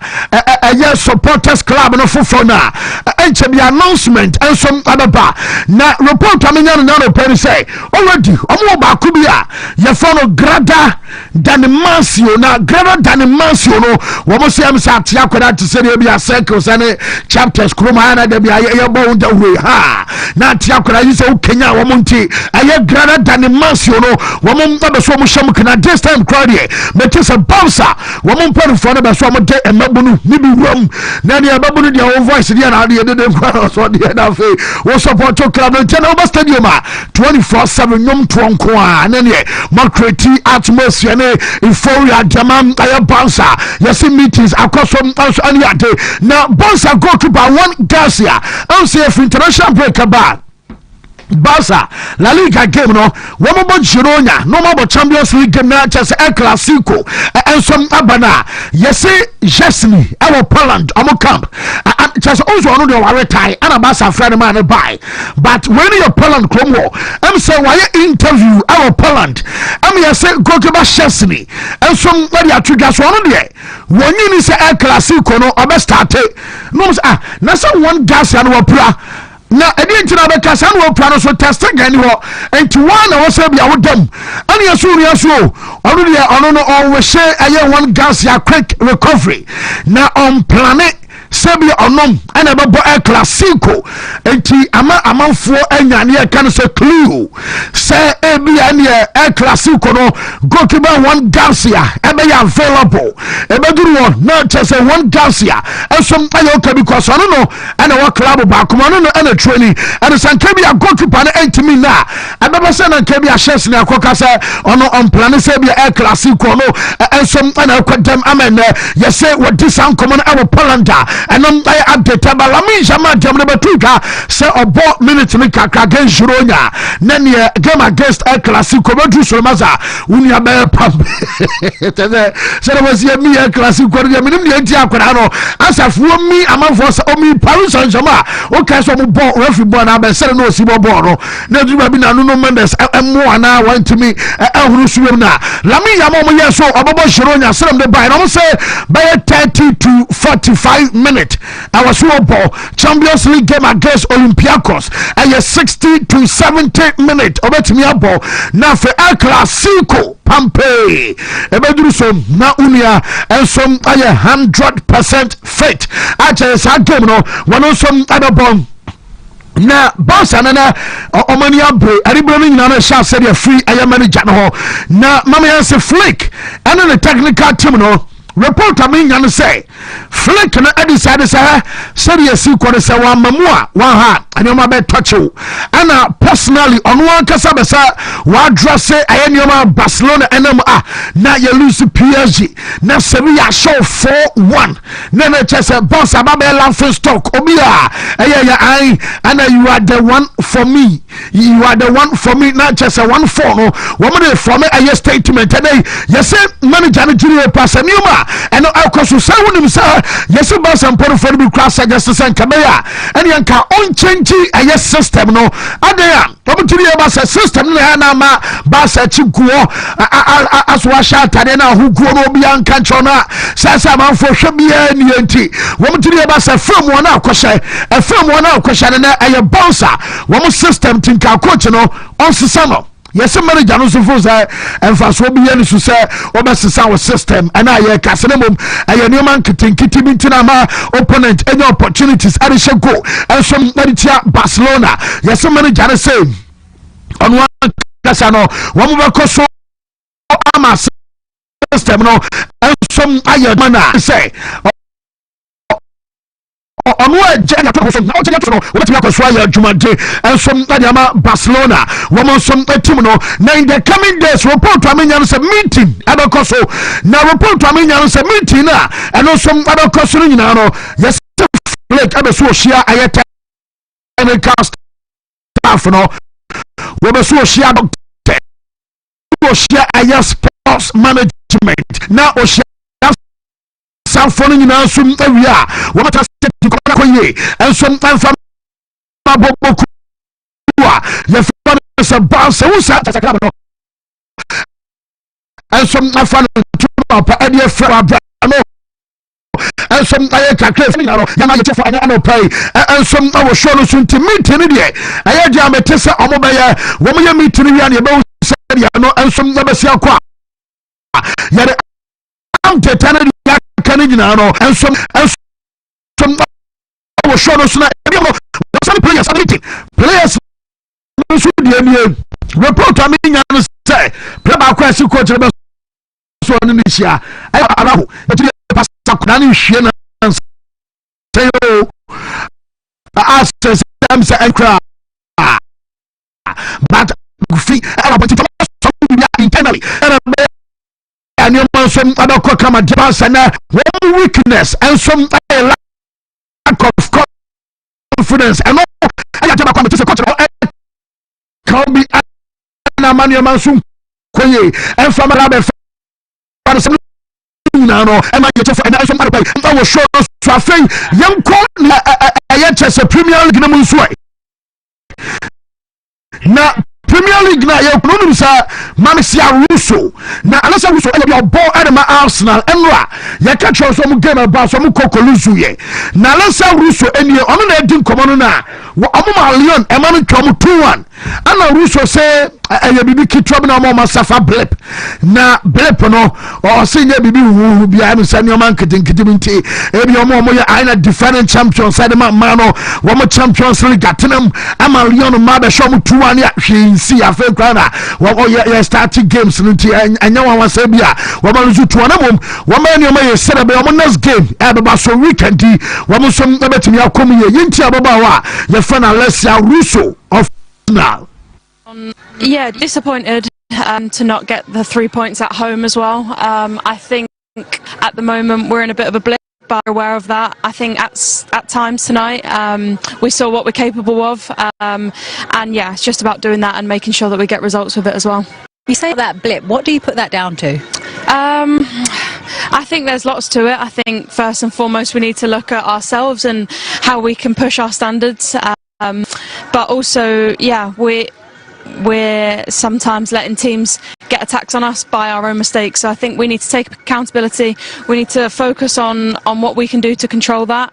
A: ye supporters club no fofo na enche bia announcement ensom ababa na report amenya no pen say already omo ba ku bia ye follow Grada Danimasio na Grada Danimasio no wo mo say am say atia kwada to say bia circles and chapters kroma na de bia ye bo unda we ha na atia kwada yi say Kenya wo mo nti aye Grada Danimasio no wo mo ba so mo hyam kana this time crowd here but it's a bouncer wo mo pen for na ba so mo de emabunu ni bi wom na de emabunu de wo voice de na de de kwa so de na fe wo support club no General Stadium 24/7 nyom tronko a na ne makreti atmosphere ne euphoria jamam aye bouncer yes meetings akosom also ani ade na bouncer go to by one Garcia and say international break about Barca La Liga game no womo bo Girona no mo bo Champions League game na chance El Clasico and some abana yesi Jesny our Poland omo camp chance also ono de ware tie and Barca friend man buy but when you Poland kromo am say why interview our Poland am yesi goalkeeper Jesny and some where ya trigger so ono de woni ni say El Clasico no obe start no na say one gas and wapra na edi ntina be kasa no opra so test gan ho enti one na wose bia wodam ani aso onu de onu no on we share aye one gas ya quick recovery na on planet sebi onom ana bebo El Clasico enti amanfo anyane e kan so clue say ebi ane El Clasico no goalkeeper one Garcia ebe ya available ebe duru won na chese one Garcia esom ayo ka because ono no ana wa club ba kuma no ana training and sankebi ya goalkeeper na entimi na abeba se na kebi ya shares na akoka say ono on plan sebi El Clasico no esom ana kwadam amen yese wodi san common our Polanda and I'm update but lami jama jam number 2 ka say obo minute ni kakra against Girona na ne game against El Clasico bedu so maza uni abe pam say there was me El Clasico dia minim ne enti akora no asafuo mi amanfo say omi Paris Saint-Germain o ka so mo ball referee ball na be say no si ball no na du ba bi na no Mendes emo ana Wontumi ehuru suwem na lami jama mo yeso obobo Girona say dem buy no say by 30 to 45 minutes our Super Bowl Champions League game against Olympiacos at 60 to 70 minutes obetimi abo na for El Clasico Pampe ebeduru so na unia ensom aye 100% fit acha sa game no wono som adabon na Barca na omani abre aribro ni nyina na sha say the free aye manager no na mama yanse flick and the technical team no report amenya say flick na decide say serious ko say one mamua one ha anyoma be touch you ana personally on one kasa be say wa dress anyoma Barcelona enam na you lose PSG na sebi ya show 4-1 na chese boss ababe laughing stock obia ya I and you are the one for me na chese 1-4 no woman from a statement today you say manager Nigeria pass anyoma and alkoso say wonim say yes boss and for be class just say kabaya and yanka on change a system no adaya Nigeria pass system na ma bass chiguo aswa shatade na huguo no bia nka chona sasa manfo hwebia ni enti Nigeria pass firm one akoshe a firm one akoshe na aye bouncer wo system tinka coach no on sesano yes manager no so for say emfaso bi yani so say obesesa wo system and aye kasene mom aye new man kitinkiti bintina ma opponent any opportunities are she go and some manager Barcelona yes manager say on one kasano wo mo be so ama system no and some aye man say onu agenda to so now agenda to no we tell us why Jumade and some Adama Barcelona woman some team no now in the coming days report to amenya say meeting abakoso na report to amenya say meeting na and some abakoso nyina no yes like abeso share ayeta and cast staff no we be so share doctor we share ayes sports management now o share Sanfoni nyina sum awia wo mata set koye and some time from boboku ya fa se bounce wo sa ta club no and some afan to pa ade fra no and some aye kakre fini no ya ma yete for no pay and some awo show no sun to meet ni de aye dia metese omo be ya wo mo ya meet ni ya ne be se ya no and some na be sia kwa ya de am tetana no and some our show no some players players so the report I mean say play back question coach so on isia I araho but pass na ni hwie na say ask them say enkra but free internally and you want some other come and one weakness and some lack of confidence and all I got to come to the bi na manu manso koye emfa mara be fa so na no e ma yeto fa na so mara ba wo show so afei yenko na aye chese Premier League na munso na Premier League na ye kunum sa Mamisia Russo na alasa Russo e be ball adema Arsenal enra ye ka tro so mu game ba so mu kokoluzu ye na alasa Russo enie ono na edi nkomo no na omo ma Lyon e ma no twom 2-1 ana Russo say eye bibi kitwa na omo safa blip na blip no o se nye bibi hu bia no sa nyoma nkitinkitinti e bi omo ye aina defending champions side ma no wo mo Champions League atenam ama Lyon ma be show mu 2-1 ya hwinsi afa krana wo ye start games nti anya wa wasa bia wo ma nzu to na mom wo ma ne ma ye sere be omo next game e be ba so weekend wo mo so betimi akom ye yinti ababa wa ye fa na Alessia Russo of now.
E: Yeah, disappointed to not get the 3 points at home as well. I think at the moment we're in a bit of a blip, but we're aware of that. I think at times tonight we saw what we're capable of, and yeah, it's just about doing that and making sure that we get results with it as well.
F: You say that blip, what do you put that down to?
E: I think there's lots to it. I think first and foremost we need to look at ourselves and how we can push our standards, but also, yeah, we're sometimes letting teams get attacks on us by our own mistakes. So I think we need to take accountability. We need to focus on what we can do to control that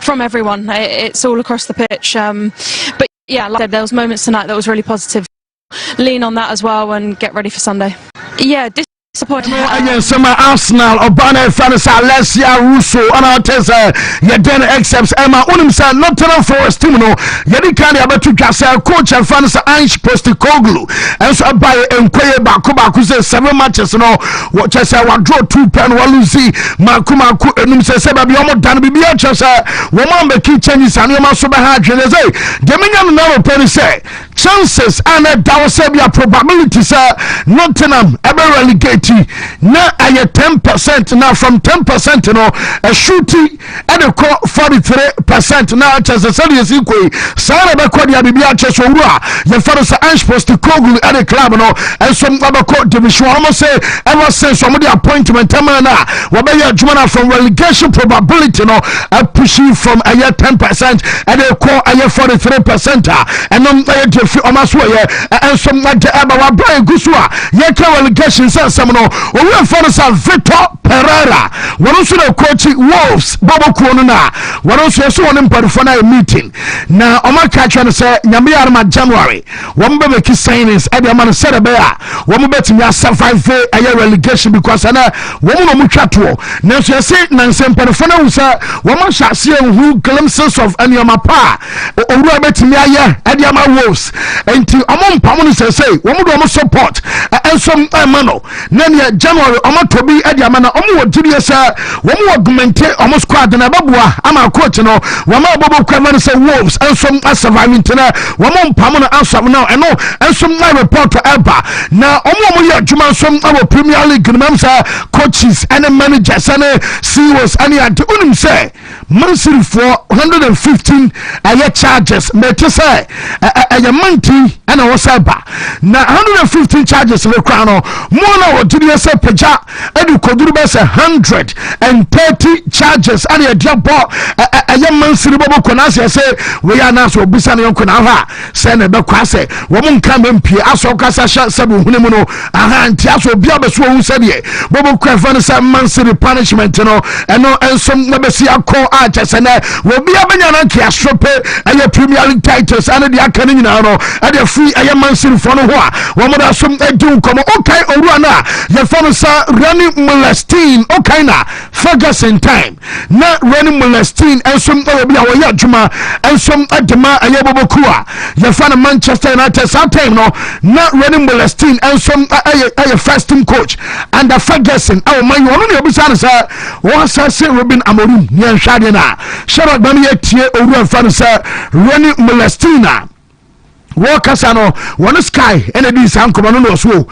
E: from everyone. It's all across the pitch. But yeah, like I said, there was moments tonight that was really positive. Lean on that as well and get ready for Sunday. Yeah, disappointed.
A: Some Arsenal Obana fans Alessia Russo and our tesa Yeden accepts Emma Unimsa Nottingham Forest team no Yedi Kani Abatu Kasa coach and fans Ange Postecoglou and so by Enquire Bakuba Kuse 7 matches no what I say what draw 2 pen Walusi Makuma Numse Seba Biomo Dan Bibia Chasa woman be key changes and Yama Soba Hadri say Dominion no penny say chances and a Dawsabia probability sir Nottingham ever relegate na aye 10% now from 10% you know a shooting and a 43% now as a serious equal Sarah Bakodia Bibia Chesura the father Ange Postecoglou at the club no and some other court division almost say ever since some of the appointment temana wabaya jumana from relegation probability no pushing from a 10% and a core a 43% and almost and some like the Aba Brian Gusua yeka relegation says some no we for us Victor Pereira one also the coach Wolves Bobo Kuonuna one also so on in meeting now Oma catch and say nyame arma January one be make signings e be man said be one bet me survive a relegation because na one no mu twato now so say nansem perifona wo say one sha see who glimpses of anyama pa owura bet me aye e dey ma Wolves enti omon pam no say one do support and some mano na January omo tobi e dia mana omo wodiri sa womo augmente omo squad na babua ama coach no womo bobo kwama say Wolves and some surviving tena womo mpam no answer now and no and some my report eba na omo ye adwuma some our Premier League no say coaches and managers and CEOs and unim say Man City for 115 aye charges me to say aye monthly and osaba na 115 charges le kwa no mo na wodiri say peja edu koduru be say 130 charges and a job aye Man City bobo konase say we are now so bisa na yonko na ha say na be kwa say wo mo nka mempie aso kasa sha sabu hunemu no aha nti aso bia be so hu say de bobo kwa fa say Man City punishment no eno ensom na be si akọ achese na wo bia benya na kia strope aye Premier League titles and the akani nyina no e de free aye Man City for no ho a wo mo da som edu komo okay owura na ye fa no sa Rani Molestine okay na Ferguson time na Rani Molestine ensom e bia wo ya adwuma ensom adema aye bobokua ye fa no Manchester United that time no na Rani Molestine ensom aye first team coach and the Ferguson oh man you no dey bisa na sa wo sa say Ruben Amorim ni anhwade na Sherrod bani etie owura fa no sa Rani Molestine Wakasa no one sky ene di sankomo no so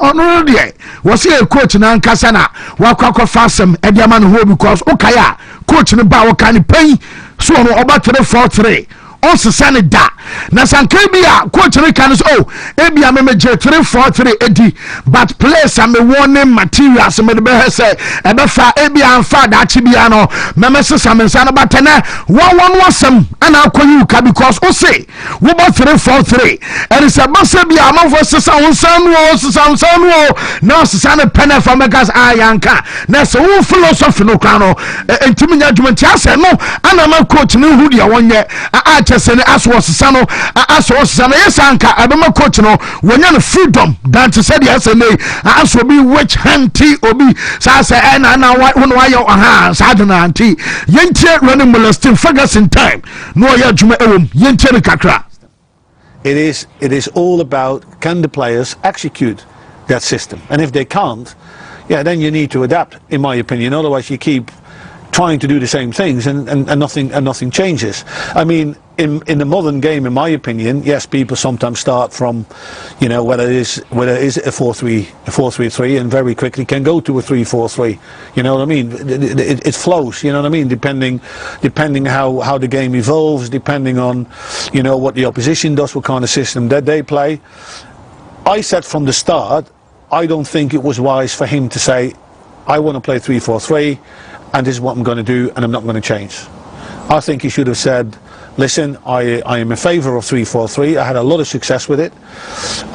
A: ono de wo se coach na nkasa na wakwa fasem e dia man ho because okaya coach ne ba wo kan pen so no oba 3-4-3 on sesane da na sanka bia coach no kan so oh ebia me 3-4-3 edi but players am warning materials me be say e be fa ebia anfa da chi bia no me mesesa me nsa no batene one wasem ana akoyi ka because o say wo bo 3-4-3 and it's a massive bia amafo sesa wonsan no sesane pene for megas ayanka na so wo philosophy no kan no entimi nya dwuma ti ase no ana ma coach no hu dia wonye a chese ne aso sesa no aso sesa no yesanka abema coach no wonya no freedom dan to say dia ase nei aso bi which hanti obi sa say na wono ayo aha sa dona anti yentie running molesting Ferguson time no ya dwuma ewom yentie ne kakra.
G: It is all about, can the players execute that system, and if they can't, yeah, then you need to adapt, in my opinion. Otherwise you keep trying to do the same things and nothing changes. I mean, in the modern game, in my opinion, yes, people sometimes start from, you know, whether it is a 4-3-3 and very quickly can go to a 3-4-3. You know what I mean? It flows. You know what I mean? Depending how the game evolves, depending on, you know, what the opposition does, what kind of system that they play. I said from the start, I don't think it was wise for him to say, I want to play 3-4-3 and this is what I'm going to do and I'm not going to change. I think he should have said, listen, I am in favour of 3-4-3. I had a lot of success with it.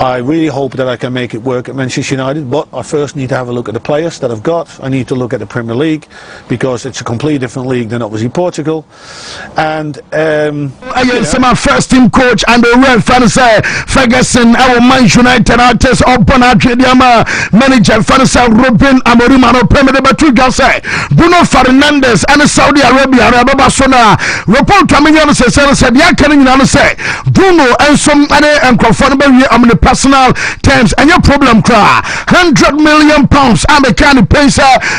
G: I really hope that I can make it work at Manchester United, but I first need to have a look at the players that I've got. I need to look at the Premier League because it's a completely different league than obviously Portugal. And
A: my first team coach and the real fan say Ferguson, our Manchester United artist, open manager fan say Ruben Amorim and Premier League say Bruno Fernandes and Saudi Arabia report coming on said ya kan nyina no say Bruno and some other enkrofo no be am the personal terms and your problem cry £100 million am the kind of pay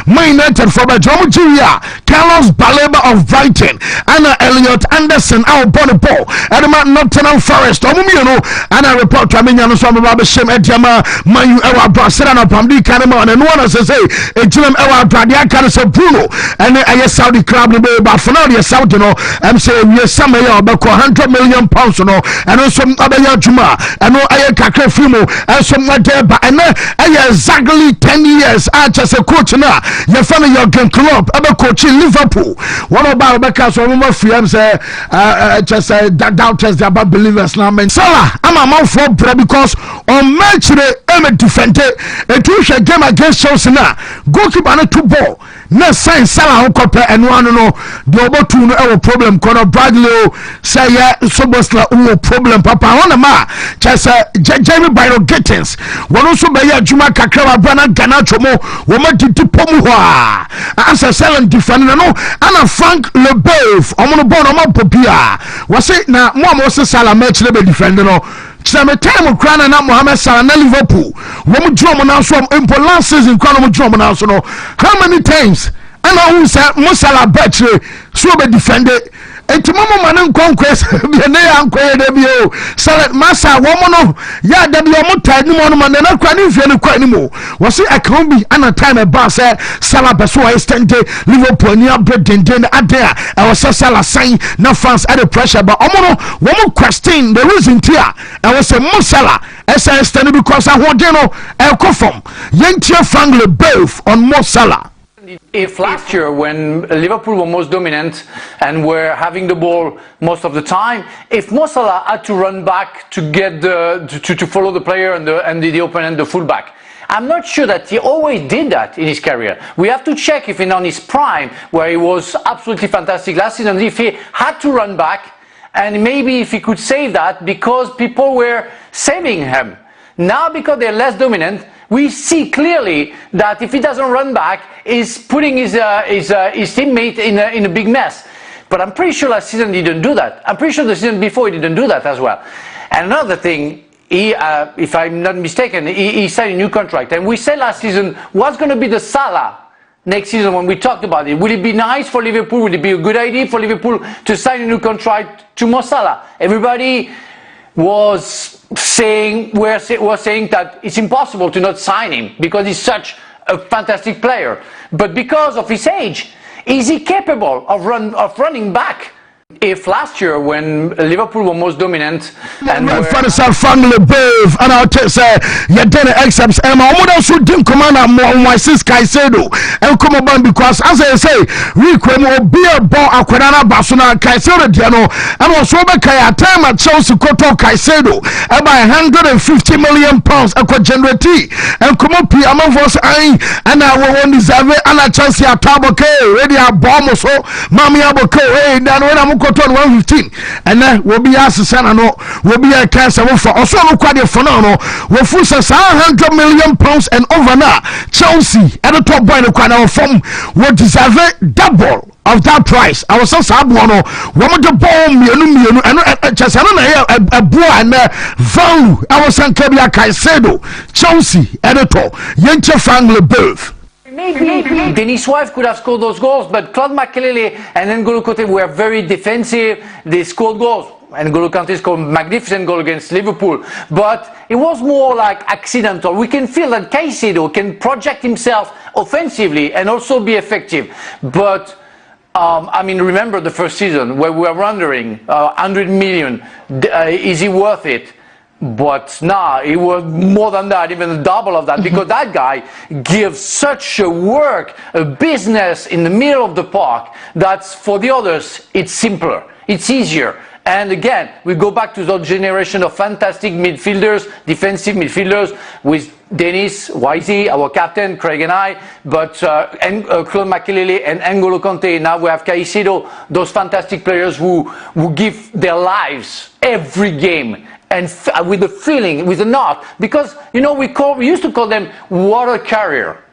A: Man United for Nigeria Carlos Baleba of Brighton and Elliot Anderson our body ball and Nottingham Forest you know and I report to me no so be shem ediama man you ewa brasera na pamdi kan man and one say ejinem ewa brade kan say Bruno and I Saudi club no be but for now the Saudi no am say we some £100 million no and also abaya juma and no aye kakra filmo and some there but and exactly 10 years as a coach na your family your game club aba coaching Liverpool one about because one more free am say just doubters they about believers now man Salah I'm a man for because on match they am defender a two game against Chelsea na goalkeeper na two ball na sign Salah ho kope and one no the obotu no e problem Conor Bradley say yeah so much la problem papa on ma just Jamie Byron Gittins one also be ya juma kakra bana Ganacho mo wo ma didi pomu ho as a selling defender no ana Frank Leboeuf omo no no ma popia we say na mo se Salah match le be defender no Chame time krana na Mohamed Salah na Liverpool wo mo drum na so impo last season krana mo drum na so no how many times and I who say Mo Salah battery so be defender enti mama manen conquest be na yankoye de bio Salah masa wo mo no ya da bi mo tide ni mo no man na kwa ni mfie ni kwa ni mo wo say I can be an time ba say Salah be so extend Liverpool ni abredende adea I was Salah sign na fans at the pressure but omo no wo mo question the reason here I was say Mo Salah extend because I want you know e ko from yentie Frank Leboeuf on Mo Salah.
H: If last year when Liverpool were most dominant and were having the ball most of the time, if Mo Salah had to run back to get to follow the player and the opponent, the fullback, I'm not sure that he always did that in his career. We have to check if in on his prime, where he was absolutely fantastic last season, if he had to run back and maybe if he could save that because people were saving him. Now because they're less dominant, we see clearly that if he doesn't run back, he's putting his teammate in a big mess. But I'm pretty sure last season he didn't do that. I'm pretty sure the season before he didn't do that as well. And another thing, he, if I'm not mistaken, he signed a new contract. And we said last season, what's going to be the Salah next season when we talked about it? Would it be nice for Liverpool? Would it be a good idea for Liverpool to sign a new contract to Mo Salah? Everybody was saying that it's impossible to not sign him because he's such a fantastic player. But because of his age, is he capable of running back? if last year when Liverpool were most dominant and
A: family brave and I'll say you didn't accept and my mother should didn't command my sis Caicedo and come about because as I say we will be a ball Aquadana Basuna Caicedo Diano and also a time at Chelsea Koto Caicedo about £150 million a generate and come up here among us and I will deserve it and a Chelsea at Taboke ready a bomb so Mammy Aboko hey then when I'm got on 115 and then we'll be asked to no will be a cancer for also look at the phenomenal will force us £100 million and over now Chelsea at the top boy the form will deserve it double of that price. I was so sad one the ball and just a boy and value I was on Kebia Caicedo Chelsea at the top Yenche family birth.
H: Maybe Denis Suarez could have scored those goals, but Claude Makelele and N'Golo Kante were very defensive. They scored goals. And N'Golo Kante scored a magnificent goal against Liverpool. But it was more like accidental. We can feel that Caicedo can project himself offensively and also be effective. But I mean, remember the first season where we were wondering, 100 million, is he worth it? But now it was more than that, even double of that, because that guy gives such a work, a business in the middle of the park that for the others it's simpler, it's easier. And again, we go back to that generation of fantastic midfielders, defensive midfielders, with Denis, YZ, our captain, Craig and I, but Claude Makelele and N'Golo Kante. Now we have Caicedo, those fantastic players who give their lives every game. And with the feeling, with the knot, because we used to call them water carrier.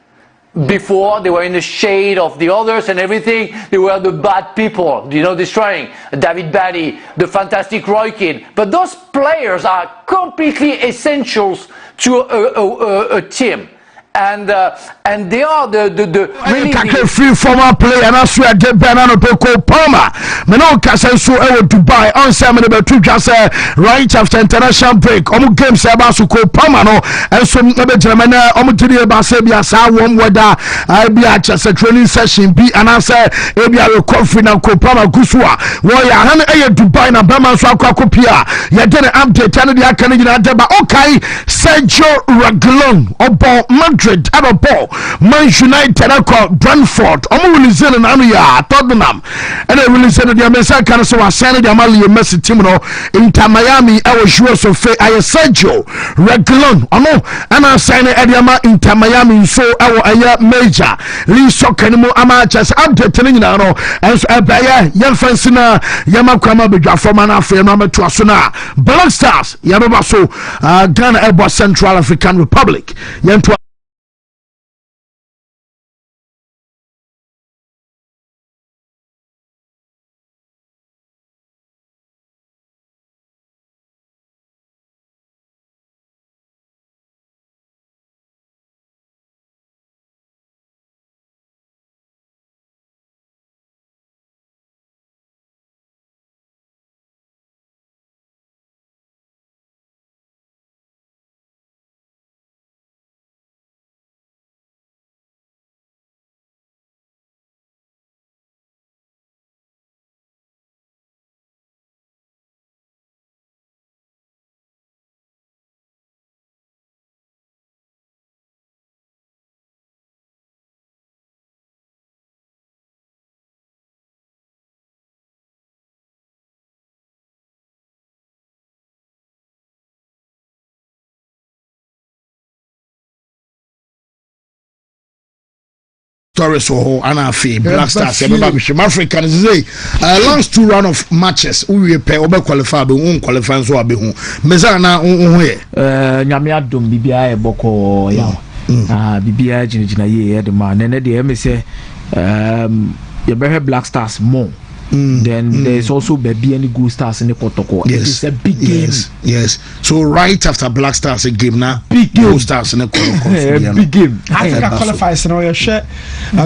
H: Before they were in the shade of the others and everything, they were the bad people, destroying David Batty, the fantastic Roy Keane. But those players are completely essentials to a team. And they are the really
A: free former player and I swear get banana Boko Palma. Meno Casa so Dubai on Salmon about 2 just right after international break. Games about Suko Palma no and so German Basabia sa warm weather I be at a training session be and I say maybe I will coffee now Kopama Gusua. Warrior Han Dubai na Bama Swaka Kopia. You didn't update and the Canadian Deba. Okay, Sergio Reguilon or Madrid at a ball. Manchester United called Brentford. Release in Tottenham. And they release in the American so I signed the Amali Messi team in Miami. I was sure so fair. I Sergio Reguilon. And I signed Ediama in Miami. So our major Lee Soccer amateurs updating now. And so Abaya Yanfansina Yamakwama Bija from an African to Asuna Black Stars Yabaso Ghana Ebo Central African Republic. Yantua Torres or Anafi, Black Stars, African is last 2 round of matches. We pay over qualify, but won't qualify so be home. Mezana
I: Nyamia dum Bibia Boko Bibia Jina ye the man, and the MSA you better Black Stars more. Then there's also Baby and Good Stars in the protocol.
A: Yes.
I: It's a big game.
A: Yes. So right after Black Stars a game now,
I: big game.
A: Good Stars in the protocol.
I: Big game.
J: Africa qualifies you share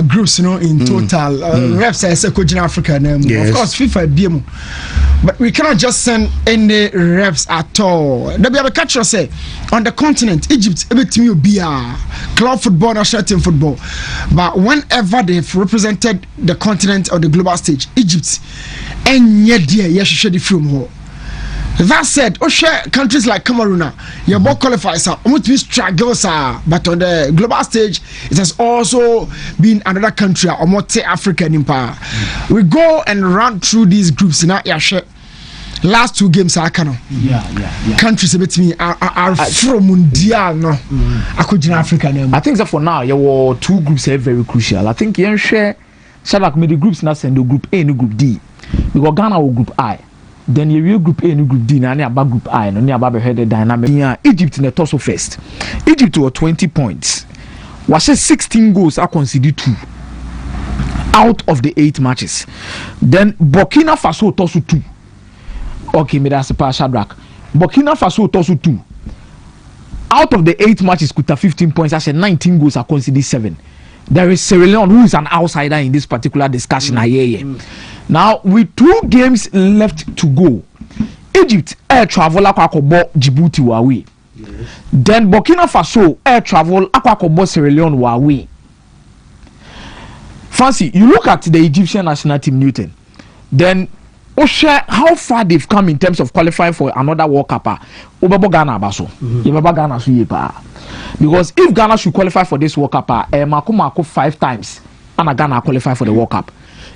J: groups in total. Reps as a coach in Africa. Of course FIFA BM. But we cannot just send any reps at all. There be a catcher say on the continent, Egypt everything will be club football, national team football. But whenever they've represented the continent or the global stage, Egypt Egypt enye dia yehwehwe the film ho. That said, countries like Cameroon, your ball qualifiers are almost struggles, but on the global stage, it has also been another country, or more African empire. We go and run through these groups now. Last 2 games are countries about me are from Mundial no. I could in Africa.
I: I think that for now, there were 2 groups are very crucial. I think you share Shadak made the groups now send the group A and group D. We got Ghana or group I. Then you will group A and group D now about group I no near about the dynamic. Yeah, Egypt in the torso first. Egypt were 20 points. Was 16 goals are conceded 2 out of the 8 matches. Then Burkina Faso torso 2. Okay, me that's a Shadrach. Burkina Faso torso 2. Out of the 8 matches could have 15 points. I said 19 goals are conceded 7. There is Sierra Leone who is an outsider in this particular discussion. Now, with 2 games left to go, Egypt air travel akwakobo Djibouti wawe. Then Burkina Faso air travel akwakobo Sierra Leone wawe. Fancy, you look at the Egyptian national team, Newton. Then, how far they've come in terms of qualifying for another World Cup. Ghana baso. Ghana so yepa. Because if Ghana should qualify for this World Cup, Mako 5 times, and Ghana qualify for the World Cup.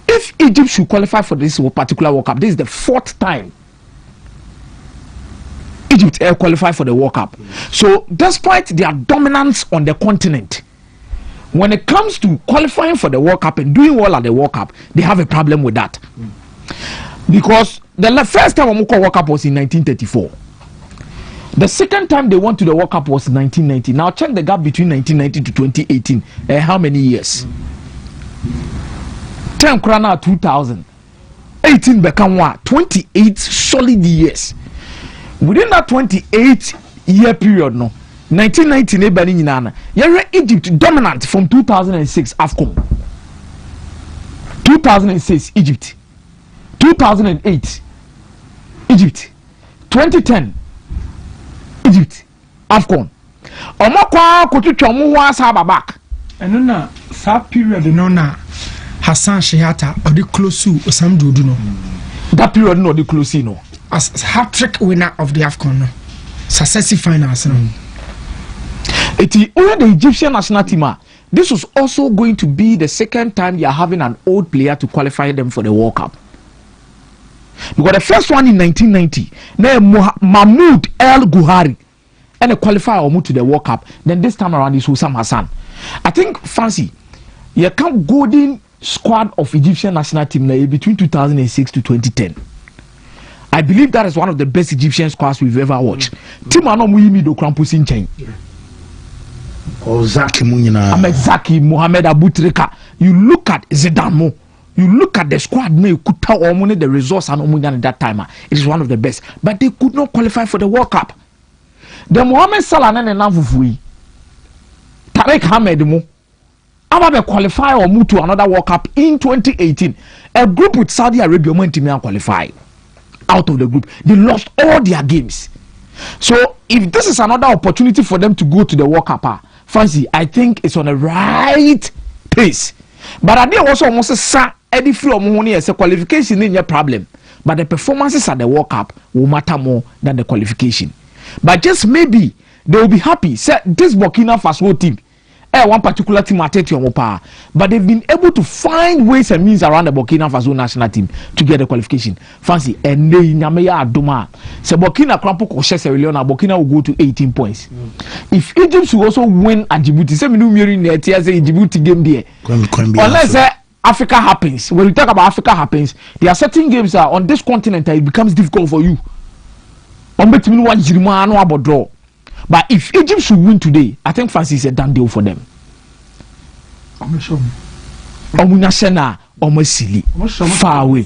I: If Egypt should qualify for this particular World Cup, this is the 4th time Egypt qualify for the World Cup. So, despite their dominance on the continent, when it comes to qualifying for the World Cup and doing well at the World Cup, they have a problem with that. Because the first time World Cup was in 1934. The second time they went to the World Cup was 1990. Now check the gap between 1990 to 2018. How many years? 10 krana 2000. 18 become 28 solid years. Within that 28-year period, no, 1990 Egypt dominant from 2006 AFCON. 2006 Egypt. 2008 Egypt. 2010 Egypt AFCON. Omokwa kotutwa mu wa saba back.
J: Eno na that period no na Hassan Shehata or the close to Osam Dudu no.
I: That period no the close no.
J: As hat-trick winner of the AFCON no. Successive finals no.
I: The Egyptian national team, this was also going to be the second time you are having an old player to qualify them for the World Cup. Because the first one in 1990, Mahmoud El Guhari, and a qualifier to the World Cup. Then this time around is Hussam Hassan. I think, Fancy, you can't golden squad of Egyptian national team between 2006 to 2010. I believe that is one of the best Egyptian squads we've ever watched. Team ano muhimi do krampus in chain.
A: Zaki Munyina.
I: Ahmed Zaki, Mohamed Abutrika. You look at Zidane. You look at the squad, you could tell the resource and at that time. It is one of the best. But they could not qualify for the World Cup. The Mohamed Salah and Navufui, Tarek Hamed Mo, Ababe qualify or move to another World Cup in 2018. A group with Saudi Arabia went to qualify out of the group. They lost all their games. So if this is another opportunity for them to go to the World Cup, Fancy, I think it's on the right pace. But I did also almost say Eddie Flo Mohoni as a qualification in your problem. But the performances at the World Cup will matter more than the qualification. But just maybe they will be happy. Say this Burkina Faso team, one particular team at your power, but they've been able to find ways and means around the Burkina Faso national team to get the qualification. Fancy and they Nameya Doma. So Burkina Crampo Sierra Leone, Burkina will go to 18 points. If Egypt should also win at Djibouti, say we do in the Djibouti game there. Unless Africa happens, when we talk about Africa happens, there are certain games on this continent it becomes difficult for you. But if Egypt should win today, I think Fancy is a done deal for them. Almost silly, far away.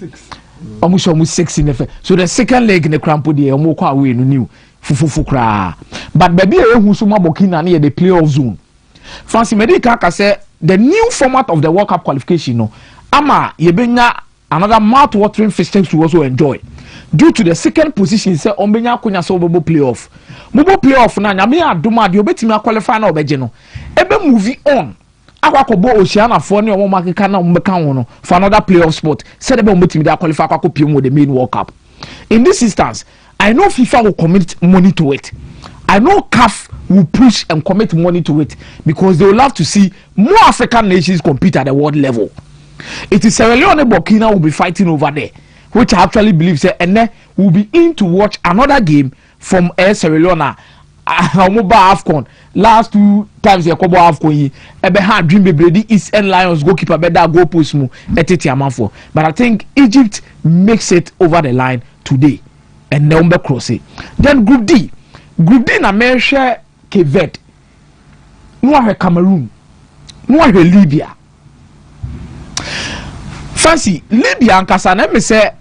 I: Almost 6 in the face. So the second leg in the crampo there, almost away no new. But baby, who's Burkina near the playoff zone. Fancy Medica say the new format of the World Cup qualification, no, Ama Yebenya another mouth-watering fixtures to also enjoy. Due to the second position, say Ombenya Kunya so bobo playoff. Bobo playoff na nyame adoma de obetimi qualify na obegye no. Ebe movie on akwakobo Oceana for ne omo makeka na omo beka ho no for another playoff spot said be omo team dey qualify akwakopo pm with the main World Cup. In this instance, I know FIFA will commit money to it. I know CAF will push and commit money to it because they will love to see more African nations compete at the world level. It is Sierra Leone and Burkina will be fighting over there, which I actually believe and will be in to watch another game from Sierra Leone. AFCON last 2 times they come AFCON ebe ha dream baby East End Lions goalkeeper be that goal post mu eteti amanfo, but I think Egypt makes it over the line today and now be cross it. Then Group D na me share Cape no have Cameroon, no have Libya. Fancy Libya ankasa na me say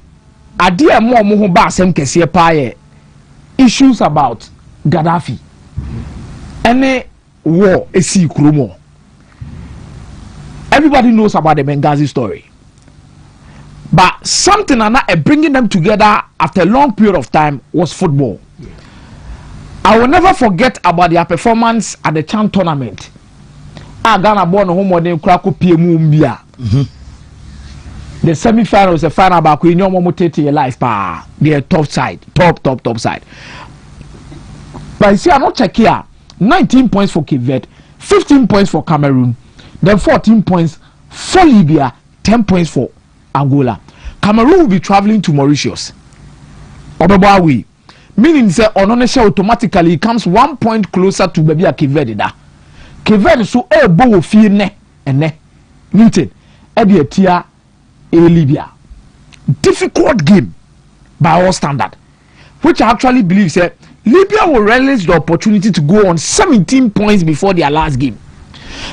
I: ade e mo ho ba asem kese pa ye issues about Gaddafi. Any war is Kurumo. Everybody knows about the Benghazi story. But something bringing them together after a long period of time was football. Yeah. I will never forget about their performance at the Chan tournament. Ghana born home on the Krakow PMU. The semi-finals, the final back we know Momotete your life pa. Their top side. Top side. But you see, I'm not check here. 19 points for Cape Verde, 15 points for Cameroon, then 14 points for Libya, 10 points for Angola. Cameroon will be traveling to Mauritius. Obebawi, meaning say Ononesha automatically comes 1 point closer to baby Cape Verde da. Cape Verde so bo fie ne ene. Newton, Ebietia Libya. Difficult game by all standard, which I actually believe say Libya will relish the opportunity to go on 17 points before their last game,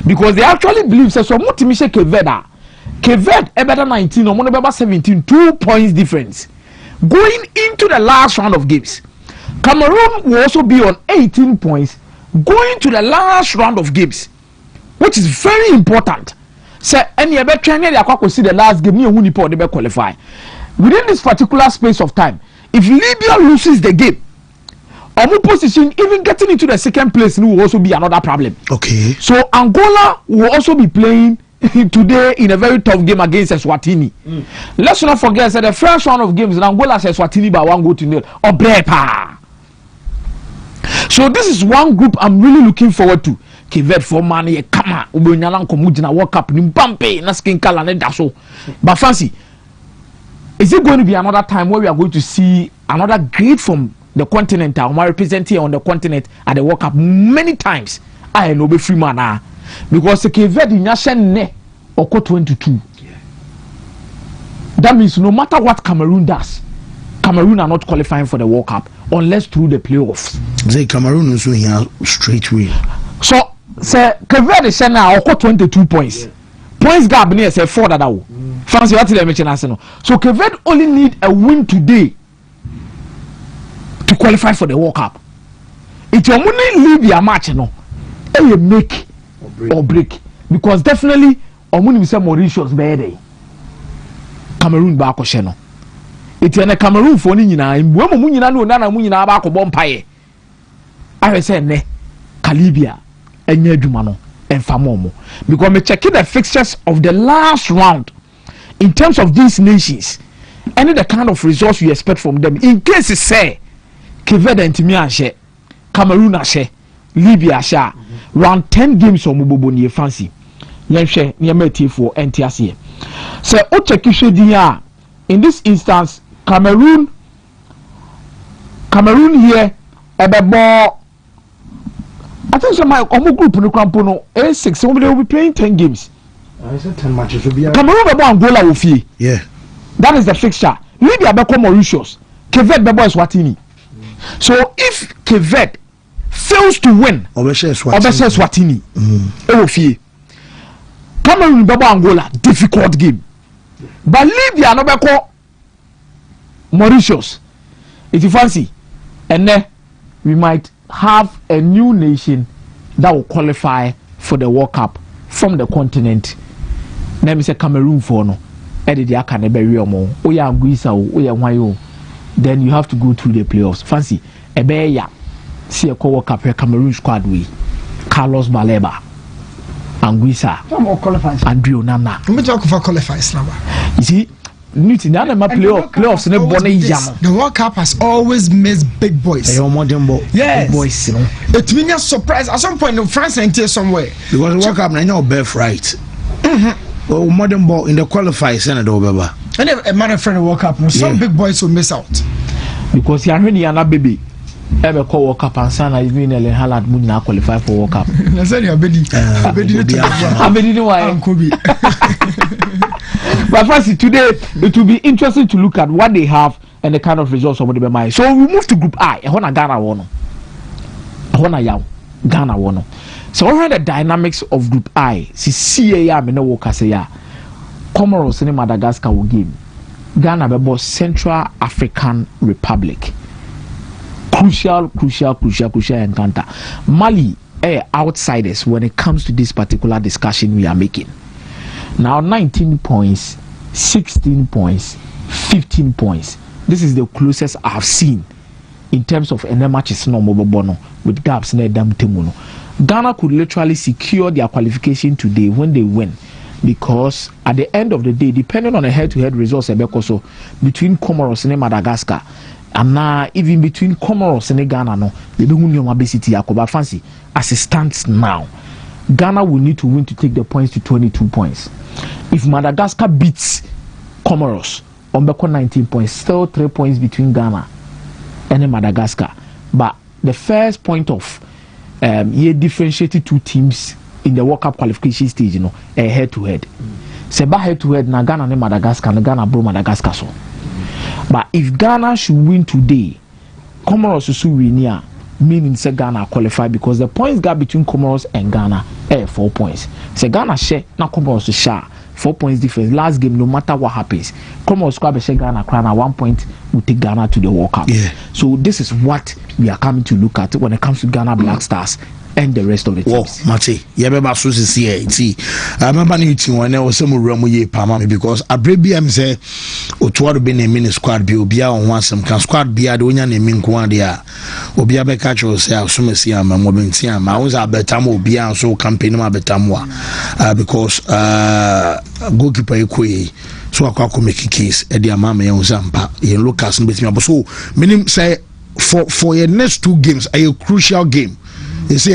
I: because they actually believe so much Cape Verde better 19 or more 17, 2 points difference going into the last round of games. Cameroon will also be on 18 points going to the last round of games, which is very important. So any better training they see the last game you qualify within this particular space of time. If Libya loses the game, our position, even getting into the second place, will also be another problem. Okay. So Angola will also be playing today in a very tough game against Eswatini. Let's not forget that the first round of games in Angola says Eswatini by 1-0 or Brepa. So this is one group I'm really looking forward to. Cape for money, kama ubonyalan komujina World Cup ni Mbampe na skin kala ne daso. But fancy, is it going to be another time where we are going to see another great from the continent? I'm representing on the continent at the World Cup many times. I know be free man because the Cape Verde ne oko 22. That means no matter what Cameroon does, Cameroon are not qualifying for the World Cup unless through the playoffs. They Cameroon also here straight way. So say Cape Verde say now oko 22 points. Yeah. Points gap near say 4 that out. Fancy what they mention as no. So Cape Verde only need a win today to qualify for the World Cup. It's your money Libya match no. You make or break because definitely Omuni say Mauritius be Cameroon ba ko no. It's na Cameroon for ni nyina mbuo mu nyina no na mu nyina ba ko bompaye. I say ne Libya enye adwuma no enfamo because me check the fixtures of the last round in terms of these nations and the kind of results you expect from them in case it say Cape Verde ntimi ahye Cameroon ahye Libya ahye round 10 games on mubobo ni fancy yenhwe ne matifo entiase say o check hwedi a in this instance Cameroon here ebebo I think so my group no crampo no A6 so they will be playing 10 games. I said 10 matches will be Cameroon bebo Angola ofie. Yeah. That is the fixture. Libya beko Mauritius. Cape Verde bebo Eswatini. So if Cape Verde fails to win, Obese Eswatini. Ofie. Cameroon bebo Angola, difficult game. But Libya no beko Mauritius. If you fancy, and then we might have a new nation that will qualify for the World Cup from the continent. Let me say Cameroon for no. Then you have to go through the playoffs. Fancy see a World Cup here Cameroon squad way. Carlos Baleba. Anguissa, Andrew Nana. You see, playoffs
J: the World Cup has always missed big boys. Yes, big boys. It means a surprise at some point in France and somewhere.
A: Because the World Cup now birthright. Well, modern ball in the qualifiers and over.
J: And a man of friend World Cup, some big boys will miss out.
I: Because you're really a baby. Ever call World Cup and Sana is being a Halad Moon now qualify for World Cup.
J: I said, I bet
I: But Francis, today it will be interesting to look at what they have and the kind of results of the mind. So we move to Group I. Ghana won. So what are the dynamics of Group I? See, I mean, no Comoros and Madagascar will game. Ghana be Central African Republic. Crucial encounter. Mali are outsiders when it comes to this particular discussion we are making. Now 19 points, 16 points, 15 points. This is the closest I have seen in terms of any matches no bono with gaps near Dam Temuno. Ghana could literally secure their qualification today when they win, because at the end of the day, depending on the head-to-head results between Comoros and Madagascar, and now even between Comoros and Ghana, no, they don't know obesity. Yakoba fancy as it stands now. Ghana will need to win to take the points to 22 points. If Madagascar beats Comoros, Ombeko 19 points, still 3 points between Ghana and Madagascar. But the first point of he differentiated two teams in the World Cup qualification stage, a head-to-head. Seba head-to-head na Ghana and Madagascar, na Ghana bro Madagascar so. But if Ghana should win today, Comoros should win here, meaning say Ghana qualify, because the points gap between Comoros and Ghana 4 points. Say Ghana share, now Comoros to share 4 points difference. Last game, no matter what happens, Comoros grab share Ghana crown at 1 point will take Ghana to the World Cup. Yeah. So this is what we are coming to look at when it comes to Ghana Black Stars and the rest of the teams.
A: Mate, you remember so see. I remember you when I was some room ye pamami, because a brebiam say Otuado be naming squad be obia on one some can squad be adonia naming Kwandia obia be catch yourself sumasia ma mobentia ma was a betamo obia so campaign ma betamwa because goalkeeper ekwe so akwa make case e dia mama yan zampa ye Lucas betimi so meaning say for your next two games are a crucial game. You see,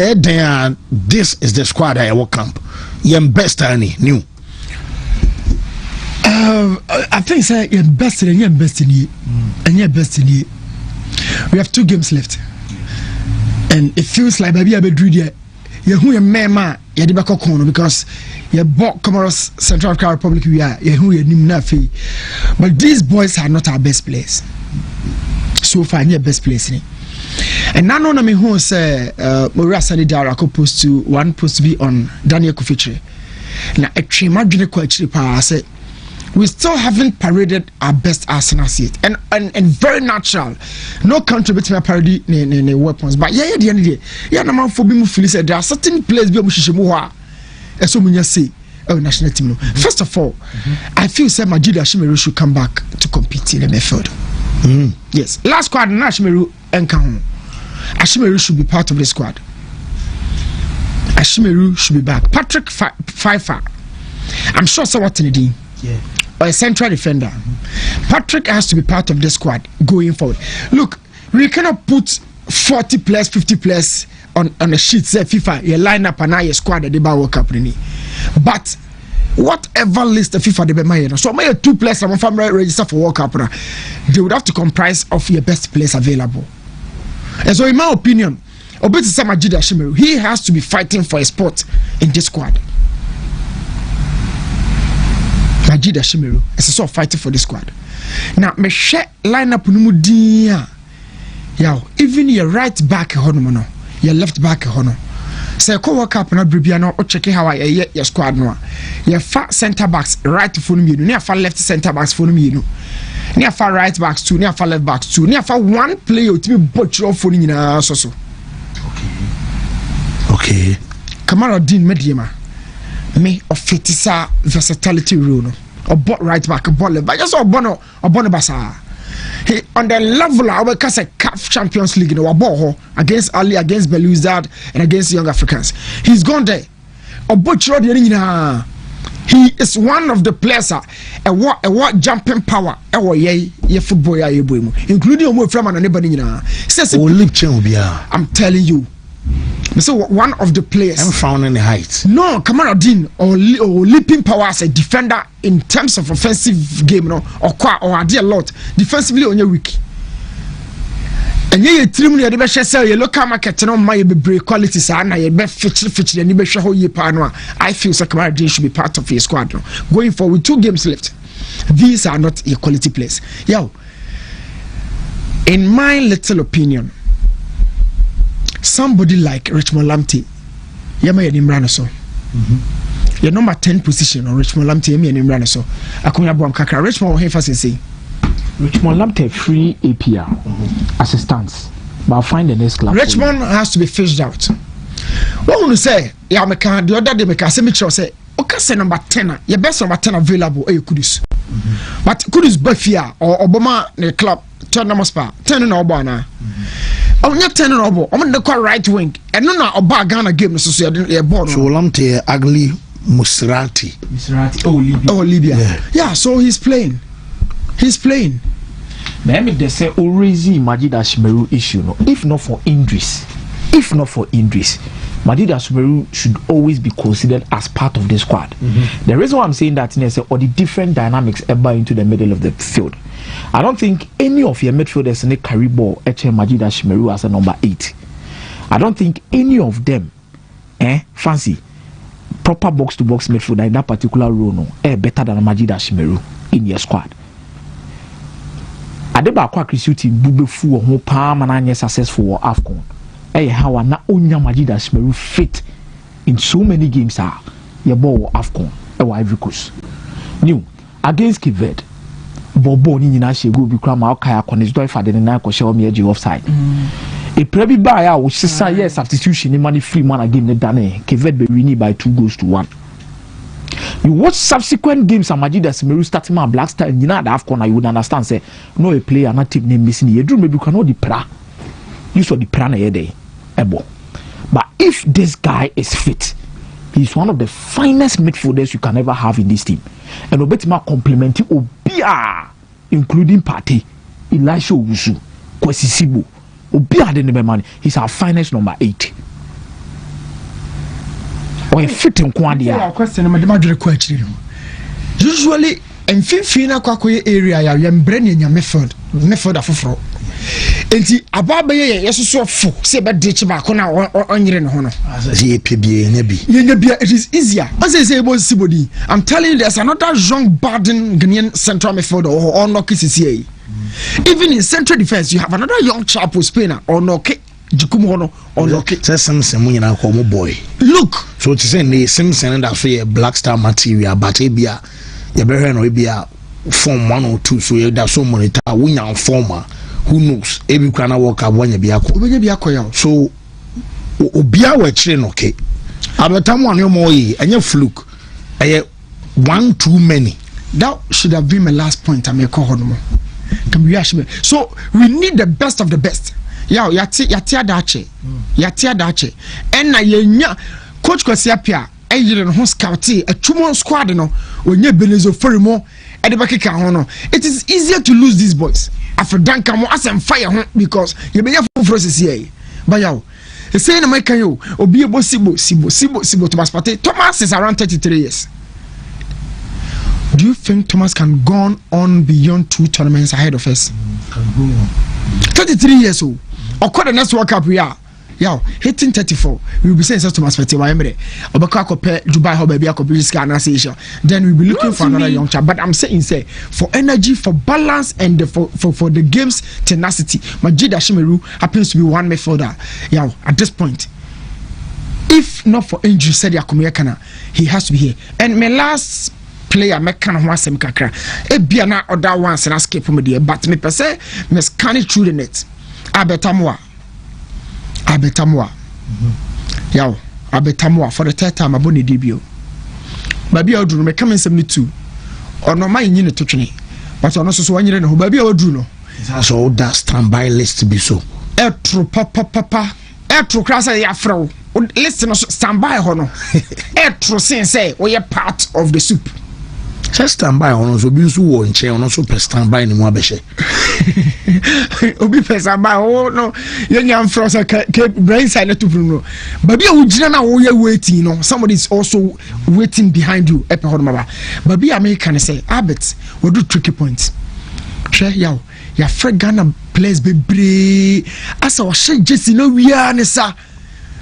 A: this is the squad I will camp. You're best any new.
J: I think say you're best in you're best in you, and you're best in you. We have 2 games left, and it feels like maybe I be dread yet. You're who you mema you're the back of corner because you bought Comoros Central African Republic. We are you're who you nimnafi, but these boys are not our best players. So far, you're best place in. And now on me who say Maria Sani Dara post to one post to be on Daniel Kufitre. Now a tremendous question say we still haven't paraded our best arsenals yet, and very natural. No country between parody ne weapons, but yeah the end of the day, yeah no man for be feel say there are certain players be mushishemu so many say national team. First of all, I feel say Majid Ashimeru should come back to compete in the midfield. Yes, last squad Ashimeru Enkahu. Ashimeru should be part of the squad. Ashimeru should be back. Patrick Pfeiffer, I'm sure someone in the or a central defender. Patrick has to be part of the squad going forward. Look, we cannot put 40 players, 50 players on the sheet. Say FIFA, you line up and now your squad at the World Cup. But whatever list the FIFA they be so my 2 players I'm family register for World Cup. They would have to comprise of your best players available. And so in my opinion, Obeti Majid Ashimeru, he has to be fighting for a spot in this squad. Majid Ashimeru is also fighting for this squad. Now, me share lineup numudia. Yo, even your right back hono, your left back hono. Say ko World Cup na bribiano o check how your squad no. Your far center backs right for me, near far left center backs for me, near far right backs 2, near far left backs 2, near far one player to be butcher for you so. Okay. Kamara Dean Mediama. Me of fitisa versatility rule. Or bot right back, a ball left back. Just a bono basa. He on the level of a CAF Champions League in our ball against Ali, against Belouizdad, and against Young Africans. He's gone there. Obochiro de nyina. He is one of the players a what jumping power ye football ya boy including omo from anybody nyina. Says I'm telling you. So one of the players
A: I'm found in the heights.
J: No, Kamaradin or leaping power as a defender in terms of offensive game, no, or I did a lot defensively on your week. And ye trim near the best sell your local market no my be qualities and I be feature and you be show ye panwa. I feel so Kamaradin should be part of your squad. No? Going forward, 2 games left. These are not your quality players. Yo, in my little opinion, somebody like Richmond Lamptey, yama ya nimrano so. Your number 10 position on Richmond Lamptey yama ya nimrano so. Akunya buam kakra Richmond ohefa sisi.
I: Richmond Lamptey free APR assistance, but I'll find the next club.
J: Richmond has to be fished out. What would you say? Yeah, meka the other day meka say me say okay say number 10 your best number 10 available Kudus. But Kudus Bafia or Obama the club Tottenham Hotspur 10 na Obana. I'm not telling you, I'm the right wing. And no, about Ghana game, so you're born.
A: So Lamptey ugly Musrati.
J: Libya. Yeah, so he's playing.
I: Maybe they say already Majid Ashmeru issue, no. If not for injuries, Majid Ashmeru should always be considered as part of the squad. The reason why I'm saying that is or the different dynamics ever into the middle of the field. I don't think any of your midfielders in the carry ball Majid Ashmeru as a number 8. I don't think any of them fancy proper box to box midfielder in that particular role no better than Majid Ashmeru in your squad. Adeba kwa Krisuti bubefu ho pa mananye successful for AFCON. How na onya Majid Ashmeru fit in so many games your ball AFCON Ivory Coast. New against Cape Verde. Bobo ni nyina she go bi kra ma akaya connect do fa de na ko show me edge offside. E prebi ba ya wo sisa yes substitution ni money free man game ne dane Cape Verde be winning by 2-1. You watch subsequent games and Majid Ashmeru starting my Black Star you know that AFCON you would understand say no a player na team name missing you do maybe you cannot the pra you saw the pra na here there ebo. But if this guy is fit, he's one of the finest midfielders you can ever have in this team. And Obetima complementing Obia, including Partey, Elisha Owusu, Kwesi Sibo. Obia the number man, he's our finest number 8. Or a fit in Quadia.
J: Usually, in Fina Kwakwe area, you are bringing your method of fro. And see, Ababe, yes, so full, say about ditch back on our onion honor. It is easier. As I say about Sibodi, I'm telling you, there's another young Baden Ghanaian central midfielder or no KCCA. Even in central defense, you have another young chap who's Spain or no Jukumuno or no
A: Simpson when you call boy.
J: Look,
A: so to say, the Simpson and that's a Black Star material, but Abia, you better know Abia form 1 or 2, so there's so many winner former. Who knows? Every can walk up when you be a so Obia were train okay. About time one your more and your fluke. I 1 too many.
J: That should have been my last point. I may call home. So we need the best of the best. Yatia dache. And na yenya coach Kwesiapia. Ayire no scouty a two-month squad no when you Benezo Ferimo at the back hono. It is easier to lose these boys. After Duncan as and fire because you be for process here. But yo, the same American you or be a Sibo Thomas Partey. Thomas is around 33 years. Do you think Thomas can go on beyond 2 tournaments ahead of us? 33 years old. Or quite the next World Cup we are. Yo, hitting 34, we will be saying Thomas Partey. Why am I? Dubai, how baby, then we'll be looking for another young child. But I'm saying, for energy, for balance, and for the game's tenacity, Majid Ashmeru happens to be one midfielder. Yo, at this point, if not for injury, said Yakumia, he has to be here. And my last player, me kind of want some kakra. It be an other ones and escape from the but me per se, me scan it through the net. Abetamwa. Yow, Abetamwa for the third time about the debut. Baby, I'll do me come in 72. Or no, my unit to train. But on also 1 year and baby, I'll do no.
A: So that standby list to be so.
J: Etro papa. Etro crassa ya fro. listen stand by ho no etro say we are part of the soup.
A: Just stand by on so be so wo nche on so stand by ni mu abehye
J: obi pesa by oh no yenya mfrosa brain side to no baby a wugina na wo ye waiting no somebody is also waiting behind you epe ho maba baby American say Albert we do tricky points hwe yaw ya Ghana players bebre asa wo hye Jesse no wia ne sa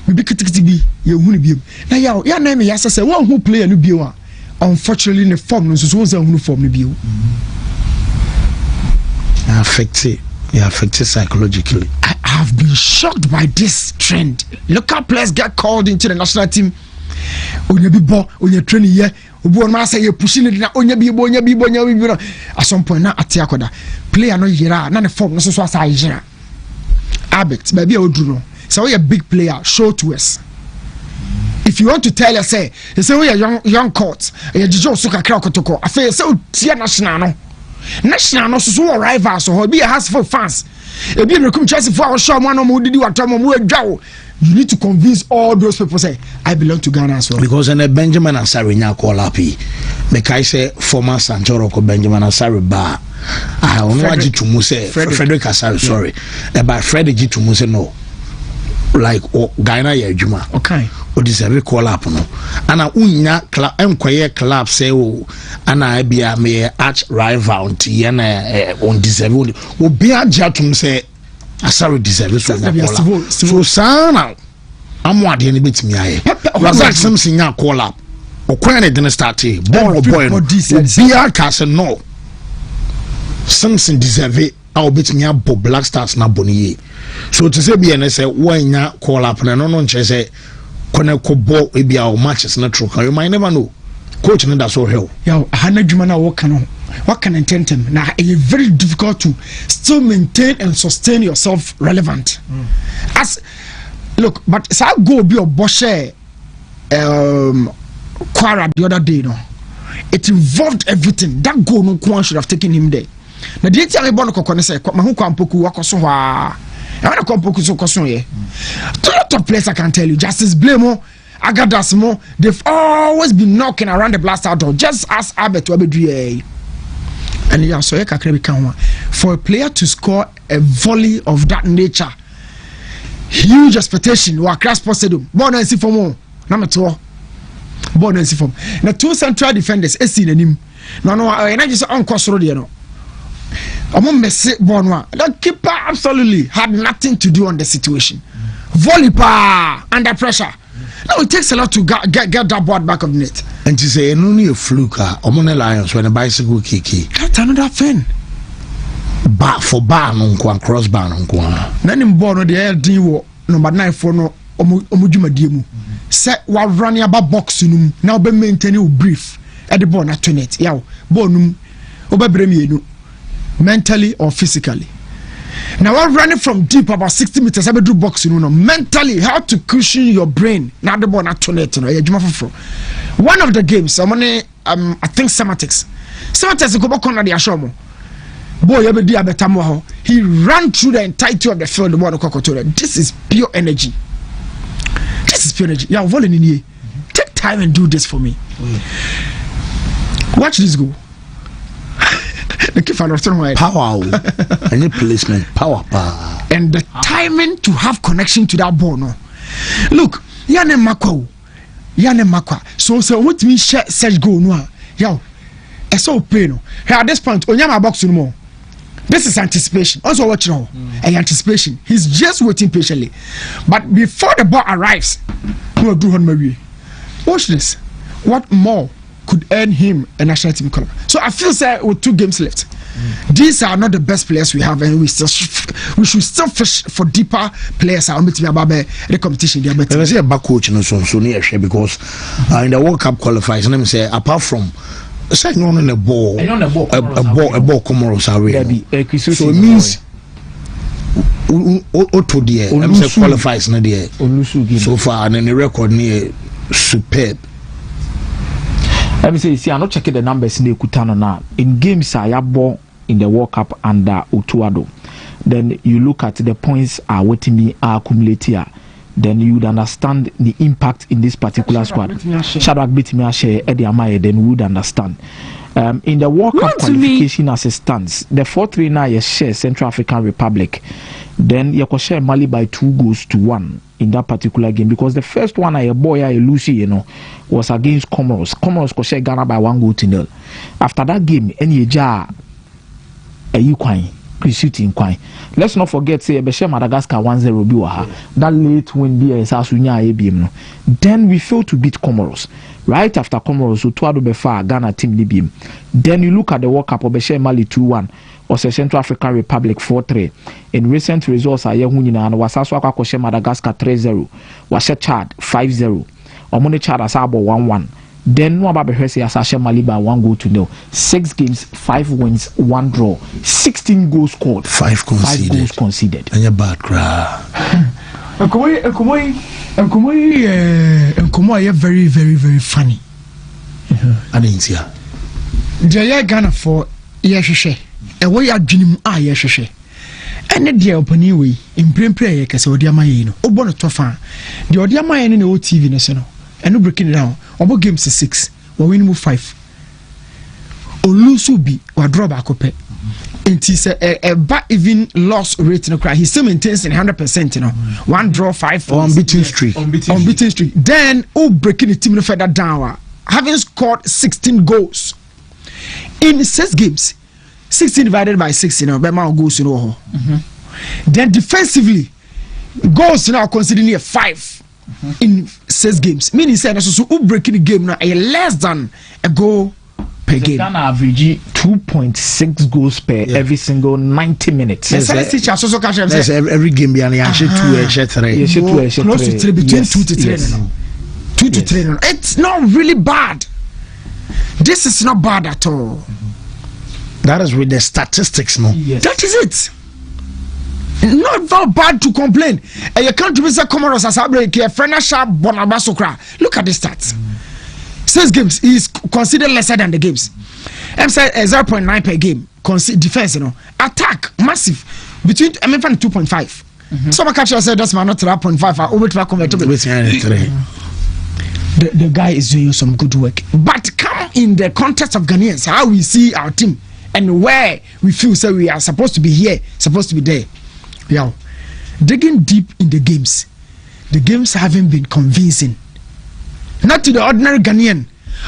J: bibi kitikiti bi ye hunu bi na yaw ya na me ya say wo hu player no bi wa unfortunately in the form no so so hu form no bi
A: affected psychologically.
J: I have been shocked by this trend. Local players get called into the national team. Onya bi bo onya training here obi on ma say you pushing it na onya bi at some point na ate akoda player no yira na the form no so asa yira Albert baby oduru no so we a big player show to us. If you want to tell us say we are young court e jijo so kakra kotoko afa say tie national no so rivals so be has for fans e be rekum Chelsea for our show man mo didi watam mo adwawo. You need to convince all those people say I belong to Ghana as well. Because
A: in Benjamin Asare nya call up make I say former Sanchoro ko Benjamin Asare ba onu aji tumu say Frederick Asare sorry by Frederick tumu say no like Ghana ya adwuma
J: okay
A: o deserve call up no ana unya enkoye club say o ana bia me arch rival ti na on deserve o bia jatum say Asare deserve so sana amwade ne betimi aye Razak Simpson nya call up okwan ne den start ball boy no bia ka say no Simpson deserve a betimi abo Black Stars na boniye so to say be na say wanya call up na no nche say kone ko ball e bia o matches na true you might never know coach no da so hell
J: yo hana dwuma na wo kan intentem na it's very difficult to still maintain and sustain yourself relevant as look but sa go be oboshe Kwara the other day no it involved everything that goal no one should have taken him there na the enti abon kokone say mahu kwampoku wakoso hwa I want to come so question here. To lot of players I can tell you, Justice Blamo, Agadasmo, they've always been knocking around the blast out door, just as Albert Wabedrie. And yeah, so for a player to score a volley of that nature, huge expectation. We are class posted. Born and see for more. Number 2. Born and see for. Now 2 central defenders. Seen him. No. I just on cross road. You know. The keeper absolutely had nothing to do on the situation. Volley under pressure. Now it takes a lot to get that ball back of the net.
A: And to say only a fluke Omone Lions when a bicycle kiki.
J: That's another thing.
A: Bar for bar no cross bar no
J: Then in born the LD number 9 for no omujuma diemu. Set while running about box now be maintaining brief at the ball at 20. Yaw bonum obebremi mentally or physically. Now I'm running from deep about 60 meters. I do boxing. Mentally, how to cushion your brain. Now the ball not turn it. One of the games, I think semantics. Semantics go back on the Ashomo. Boy, he ran through the entirety of the field. This is pure energy. Yeah, volunteer. Take time and do this for me. Watch this go.
A: Power any placement power
J: and the timing to have connection to that ball no look yane makwa so what me search goal no yo e so pay no at this point onyama box no more. This is anticipation also watch now anticipation he's just waiting patiently but before the ball arrives no do hon mawie watch this what more could earn him a national team color. So I feel say with 2 games left, these are not the best players we have, and we should still fish for deeper players. I'm meeting about the competition. They are better.
A: Say a back coach no so near because in the World Cup qualifiers, let me say apart from second on the ball, a ball Comoros are so it means auto there. Let me say qualifies no there so far, and then the record near superb.
I: Let me say, I'm not checking the numbers in the Kutano now. In games I born in the World Cup under Otuado, then you look at the points are waiting me are accumulated here. then you would understand the impact in this particular squad. Shadrach Bitimi share Eddie Amaye, then we would understand. In the World Cup qualification as it stands, the 4-3 now you share Central African Republic. Then you could share Mali by 2-1 in that particular game, because the first one I Lucy, was against Comoros. Comoros could share Ghana by 1-0. After that game, any jar a Ukraine. Let's not forget, say, Madagascar 1-0 biwaha. That late win there is Asunya. Then we failed to beat Comoros. Right after Comoros, so Tuado Befa, Ghana team Libim. Then you look at the World Cup, Obeshe Mali 2-1, or Central African Republic 4-3. In recent results, Ayahunina and Wasaswaka Koshe Madagascar 3-0, Washe Chad 5-0, Omone Chad Asabo 1-1. Then no about Behesi Asasha Maliba 1-0. 6 games, 5 wins, 1 draw, 16 goals scored, 5 conceded. And you're bad cry.
J: Nkomo are very, very, very funny.
A: I didn't see her.
J: They Ghana for Yashe. A way I dream Yashe. And the dear open way in Prempre Yakas or Diamayino, or Bonatofa. The Odiamayan in the old TV national. And no breaking it down. Obo games is 6, or win 5. Or lose be or draw back up. And he said a back even loss rate in a cry. He still maintains 100%, 1 draw 5
A: unbeaten streak.
J: Unbeaten streak. Then breaking the team further down. Having scored 16 goals in 6 games. 16 divided by 6, Bema goals Then defensively, goals now considering 5. In 6 games, meaning said so breaking the game now a less than a goal per game.
I: Ghana average 2.6 goals per every single 90 minutes.
A: Every game be 2
J: close to 3, between 2 to 3. 2 to 3. It's not really bad. This is not bad at all.
A: That is with the statistics, no.
J: Yes. That is it. Not that bad to complain. And you can't be say Comoros as a break here. Look at the stats. 6 games is considered lesser than the games. I'm saying 0.9 per game. Defense, attack massive between 2.5. Some catcher said that's not 3.5. Over to convertible. The guy is doing some good work, but come in the context of Ghanaians, how we see our team and where we feel so we are supposed to be here, supposed to be there. Yeah, digging deep in the games haven't been convincing. Not to the ordinary Ghanaian,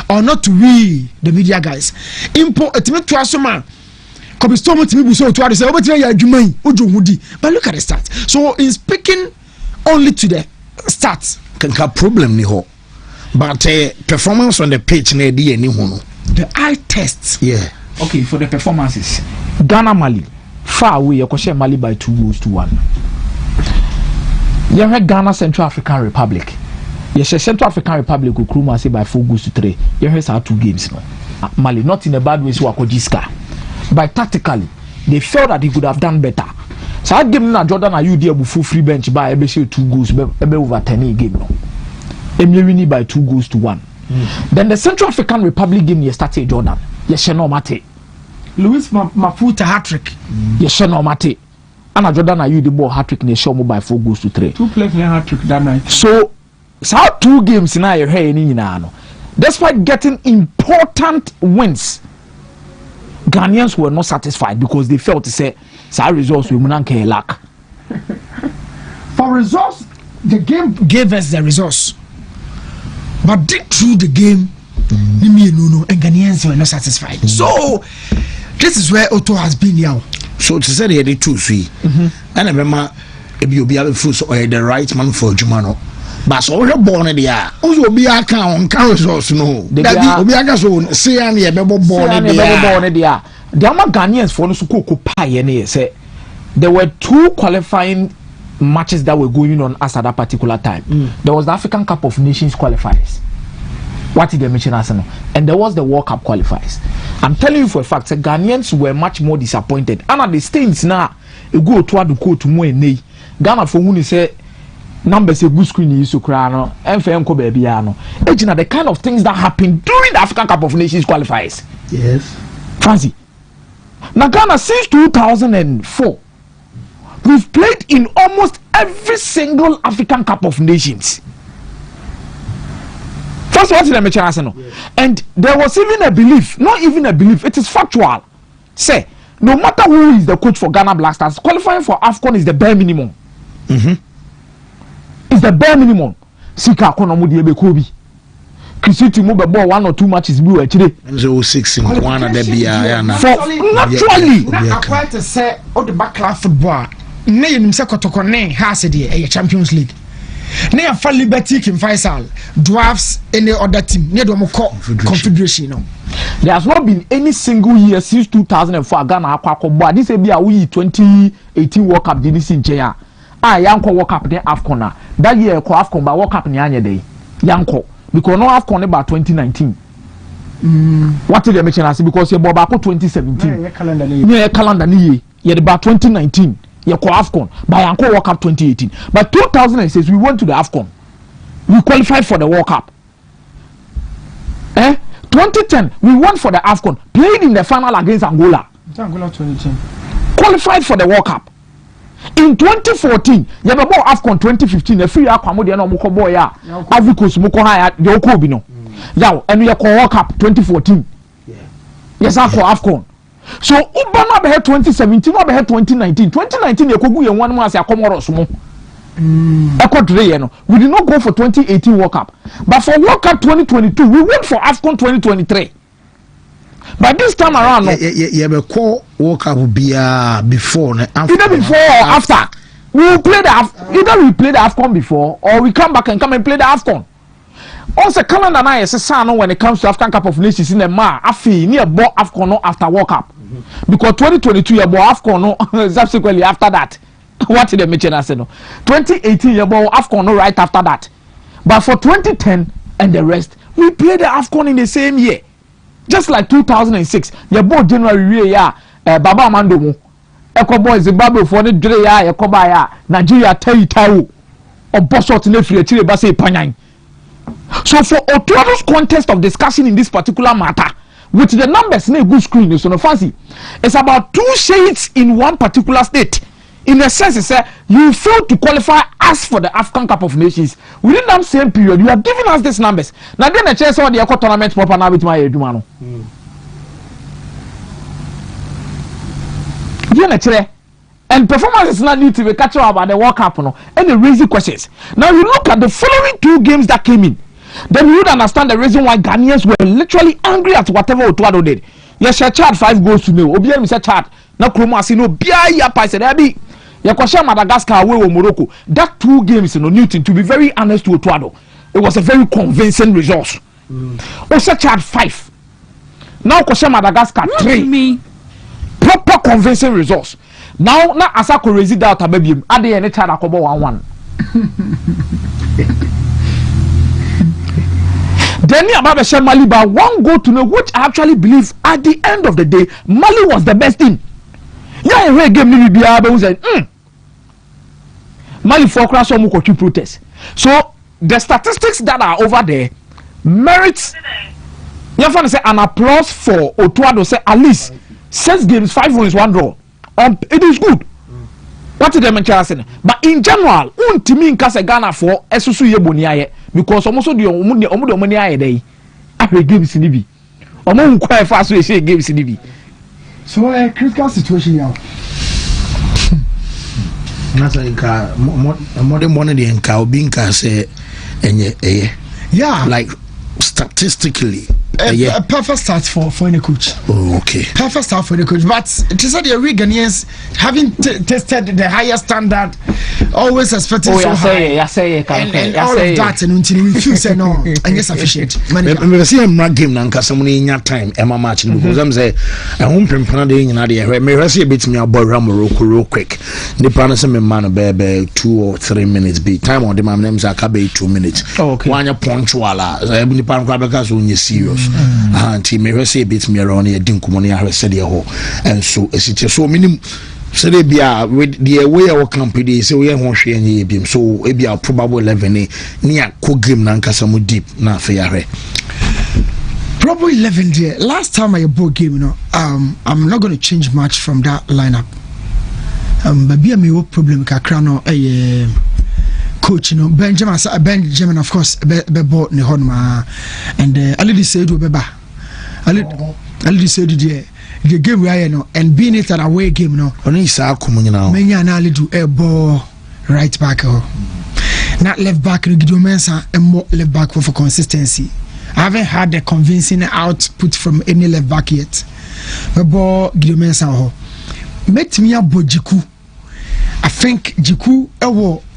J: or not to we, the media guys. But look at the stats. So in speaking only to the stats,
A: problem ni ho. But performance on the pitch na di any ho.
J: The eye tests.
A: Yeah.
I: Okay, for the performances, Ghana Mali. Far away, you can Mali by 2-1. You have Ghana Central African Republic. You say Central African Republic will crew Mali by 4-3. You have 2 games now. Mali, not in a bad way, so Wakojiska. But tactically, they felt that he could have done better. So I give them Jordan a UD full free bench by 2 goals, over 10 game now. Emily by 2-1. Then the Central African Republic game you started Jordan. Yes, no mate.
J: Louis Mafuta hat-trick.
I: Yes, no mate. And Jordan you the ball hat-trick in the show by 4-3.
J: 2 players in hat-trick that night.
I: So 2 games now you're here no. Despite getting important wins, Ghanaians were not satisfied because they felt to say our results we not lack.
J: For results, the game gave us the results. But through the game, and Ghanaians were not satisfied. So this is where Otto has been now.
A: So to say they 2-3, and I remember if you be able to the right man for Jumano. But so you're born in the air. Also be a count results no. That be a so say and the born in
I: the air. The Ghanaians for us to pioneer say there were 2 qualifying matches that were going on as at that particular time. There was the African Cup of Nations qualifiers. What did they mention as no? And there was the World Cup qualifiers. I'm telling you for a fact, the Ghanaians were much more disappointed. And at the states now, you go to the court to more Ghana for who say numbers a good screen is so crano, FM ko baby ano. The kind of things that happened during the African Cup of Nations qualifiers.
A: Yes.
I: Francie. Now Ghana since 2004. we've played in almost every single African Cup of Nations. First of all, and there was even a belief, not even a belief, it is factual. Say, no matter who is the coach for Ghana Black Stars, qualifying for AFCON is the bare minimum. It's the bare minimum. Sika kono di ebekobi. Kisiti mo bebo 1 or 2 matches bi actually.
A: So 6 in one of the bia na.
I: Naturally,
J: na quite to say all the backline football. Na yenim se kotoko ne ha se de e Champions League. Na ya fa Liberty King Faisal, Dwarfs any other team. Ne do mo confederation no.
I: There has not been any single year since 2004 Ghana akwa this be a we 2018 World Cup this in China. Yanko World Cup then AFCON. That year ko AFCON ba World Cup ni anye dey. Yanko because no AFCON about 2019. What did they mention as because you boba 2017. Yeah, calendar ni ye about 2019. Ye ko AFCON by Yanko World Cup 2018. But 2006 we went to the AFCON. We qualified for the World Cup. 2010 we went for the AFCON, played in the final against Angola.
J: Angola 2010.
I: Qualified for the World Cup. In 2014, you have about AFCON 2015. A free AFCON, no moko boy ya. Africos moko haya the okobino. Now, and we have World Cup 2014. Yes, AFCON. So Obama be 2017, Obama be 2019. 2019 yekogu ye one month ya Comoros mo. We did not go for 2018 World Cup, but for World Cup 2022, we went for AFCON 2023. But this time around,
A: be call World Cup before,
I: either before or after. We will play either we play the AFCON before or we come back and come play the AFCON. Also, calendar now is a when it comes to African Cup of Nations in the afi near bought AFCON no after World Cup because 2022 you bought AFCON no subsequently after that. What did they mention? I said no. 2018 you bought AFCON no right after that, but for 2010 and the rest we played the AFCON in the same year, just like 2006. You bought January Baba Amando mo. Eko boy Zimbabwe for the dre ya Ekoba ya Nigeria tell Taiwo or boss out in the free chile base panyan. So for Otuado's contest of discussion in this particular matter, with the numbers in a good screen, so no fancy, it's about 2 shades in one particular state. In a sense, it's you failed to qualify us for the African Cup of Nations within that same period. You have given us these numbers. Now then, the chance of the Eco tournament proper now with my Edumano. And performance is not need to be catch up about the World Cup, no, and the raising questions. Now you look at the following 2 games that came in, then you would understand the reason why Ghanaians were literally angry at whatever Otuado did. Yes, your child 5 goals to nil. Obiya Mr. Chad. Now Kroma say no. Bia ya pa said Abi. Ya kwasha Madagascar away with Morocco. That 2 games, you know, Newton. To be very honest to Otuado, it was a very convincing result. Also Chad 5. Now kwasha Madagascar 3. Proper convincing results. Now Asako raise it out baby. Ade any Chad akobo 1-1. Then Ababa Mali by 1 goal to 0, which I actually believe at the end of the day, Mali was the best team. Yeah, a game maybe was said, Mali for crash or Mukochi protest. So the statistics that are over there merits say an applause for Otuado. Say at least 6 games, 5 wins, 1 draw. It is good. What did they mention? But in general, Wontumi nkase Ghana for esusu ye boniaye because almost the omudo money aye dey. Ahwe games ni bi. Omo nkwa fa so e games ni bi.
J: So a critical situation now.
A: Nasanka modern money the nka obi nka say enye
J: yeah,
A: like statistically
J: a perfect start for any coach.
A: Oh, okay.
J: Perfect start for the coach. But it is that the Ghanaians having tested the higher standard, always expecting so high. And all of that, and until we feel say no, and yes, sufficient.
A: Me see a game na nka someone in your time Emma match because I'm say I won't prepare the in the me see a bit me about Morocco real quick. The plan is me man be 2 or 3 minutes be time on the man names are 2 minutes.
I: Okay.
A: One punctual. The pan because when you serious. Auntie me say a bit me around here didn't come on here said ho and so it's so minimum so they be with the way our company so we won't share any beam so it be our probable 11 near Kogrim Nankasamu deep na fair.
J: Probably 11 there. Last time I bought game, I'm not going to change much from that lineup. baby me wo problem kakra no coach no Benjamin of course be bought ne honma and already said we beba already said the game we are no and being it an away game no
A: oni isa akomunyi na
J: menya na ali do ball right back not left back no Gideon Mensah and more left back for consistency. I haven't had a convincing output from any left back yet. The ball Gideon Mensah met me a Jiku. I think Jiku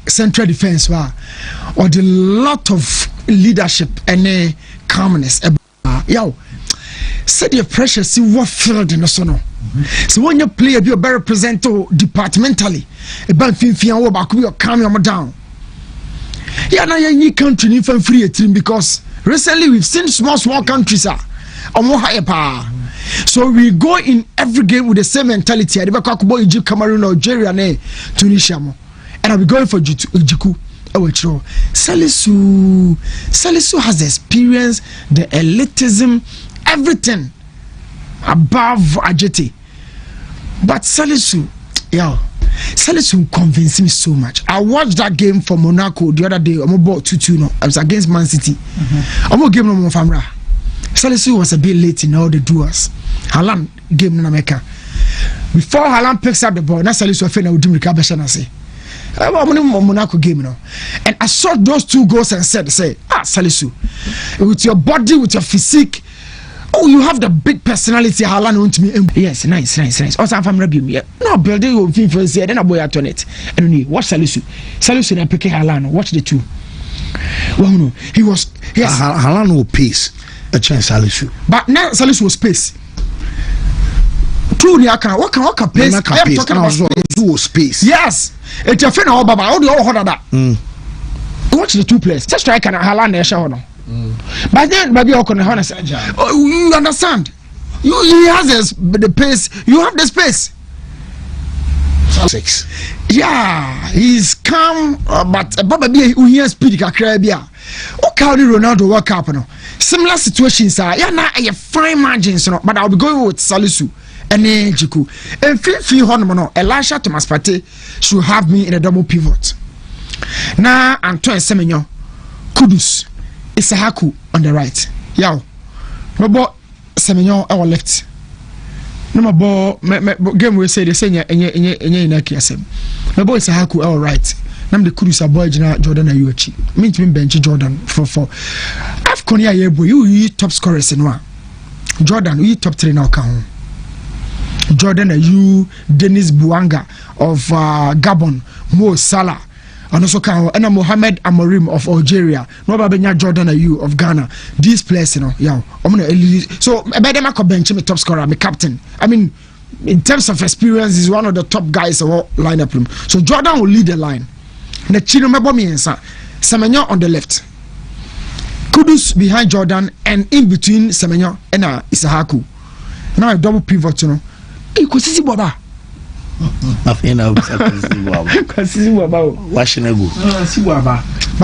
J: central defense or the lot of leadership and calmness. Yo, set the pressure, see what field in the sono. So when you play, you better represent departmentally. About 50 hours back, we are calming down. Yeah, now you country if I'm free a team because recently we've seen small countries are more higher power. So we go in every game with the same mentality. I never talk about Egypt, Cameroon, Algeria, and Tunisia. And I'll be going for Jiku. Salisu has the experience, the elitism, everything above Ajeti. But Salisu convinced me so much. I watched that game for Monaco the other day. I'm about 2-2 no. I was against Man City. I'm a game no Famra. Salisu was a bit late in all the doers. Haaland game in America. Before Haaland picks up the ball, now Salisu after now do recover and say, Monaco game no. And I saw those 2 goals and said, Salisu, with your body, with your physique. Oh, you have the big personality. Haaland want me. Yes, nice. Also, I'm from Rabbi. No, building your influence here. Then I boy at on it. And watch Salisu and pick Haaland. Watch the 2. Well, no, he was. Yes,
A: Haaland will pace a chance Salisu.
J: But now Salisu was pace. True, what can pace? I am talking about
A: space.
J: Yes, it's your friend. Oh, Baba, how do you hold that? Watch the 2 players. Just strike and Haaland and Shahono. But then, baby, you understand? He has the pace. You have the space.
A: 6.
J: Yeah, he's calm, but baby, who has speed? Kakrebia. Okay, Ronaldo World Cup. No, similar situations are. Yeah, now I have fine margins. No, but I'll be going with Salisu and Jiku. And feel no. Elisha Thomas Partey should have me in a double pivot. Now, Antoine Semenyo, Kudus. Isahaku on the right. Yow. My boy Semenyo our left. No my boy game we say they say enye na kiasem. My boy Isahaku our right. Nam the Kudus boy Jordan Ayuchi. Me to bench Jordan for AFCON ya boy you top scorers in one. Jordan you top 3 now count. Jordan Ayu, Dennis Buanga of Gabon, Mo Salah. And also and Mohamed Amorim of Algeria, no Babenya Jordan Ayu of Ghana. These players, so by them I could bench me top scorer, me captain. I mean, in terms of experience, he's one of the top guys of our lineup. So Jordan will lead the line. The Chino Mebomi and Semenyo on the left. Kudus behind Jordan and in between Semenyo and Isahaku. Now a double pivot, you know. Hey, Kosisi Baba.
A: But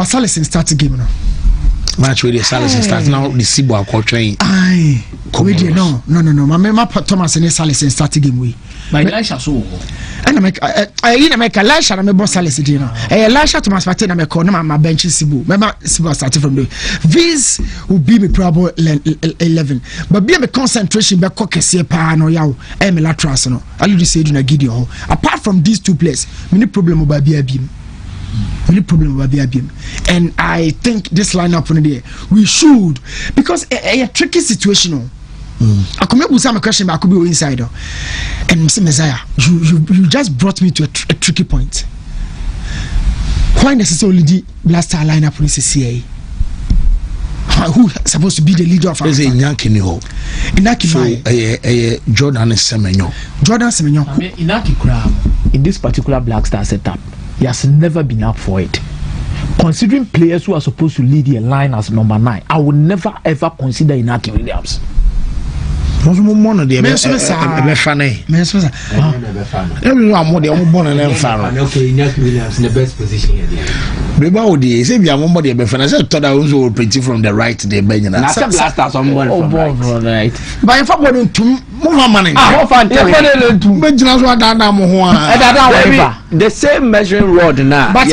J: Salison starts the game now.
A: Match with the Salison starts now. The Sibo are train.
J: Aye, no. My Thomas and Salison start the game.
I: By Elisha so.
J: And I make Elisha and I boss Salison. Elisha Thomas Partey and I call my bench Sibo. Remember Sibo started from there. This will be my probable 11. But be a concentration by Kokesi Pano Yao. I'm a latras no. I will say you na Gideon. Apart from these 2 players, many problem about BIBM. And I think this lineup on there we should, because a tricky situation. I come up with some question, but I could be inside. And Mr. Messiah, you just brought me to a tricky point. Why necessarily the blaster lineup in CCA? Who supposed to be the leader of our team?
A: Jordan Semenyo.
I: In this particular Black Star setup, he has never been up for it. Considering players who are supposed to lead the line as number 9, I would never ever consider Inaki Williams.
A: Because more the Befane. Everyone more the born and fan.
K: Okay, Iñaki Williams in the best position here.
A: Bebody, say we are more the Befane. I thought I was all pretty from the right, the Benjamin.
K: That's a blaster someone from right.
A: But if I want to move money,
K: the same measuring rod now. But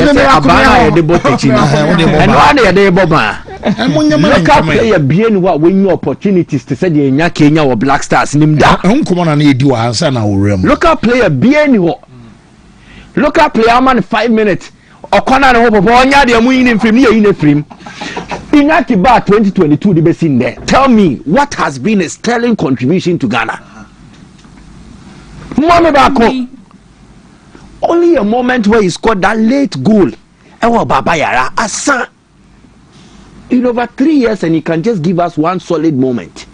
K: local player being what win your opportunities to say the Kenya or Black Stars named that. Local player being what? Local player man 5 minutes. Or corner hope of one yard you're winning from here in a frame. In Akiba 2022, the best in there. Tell me what has been a sterling contribution to Ghana. Only a moment where he scored that late goal. Ewa Babayara Asa. In over 3 years, and he can just give us one solid moment.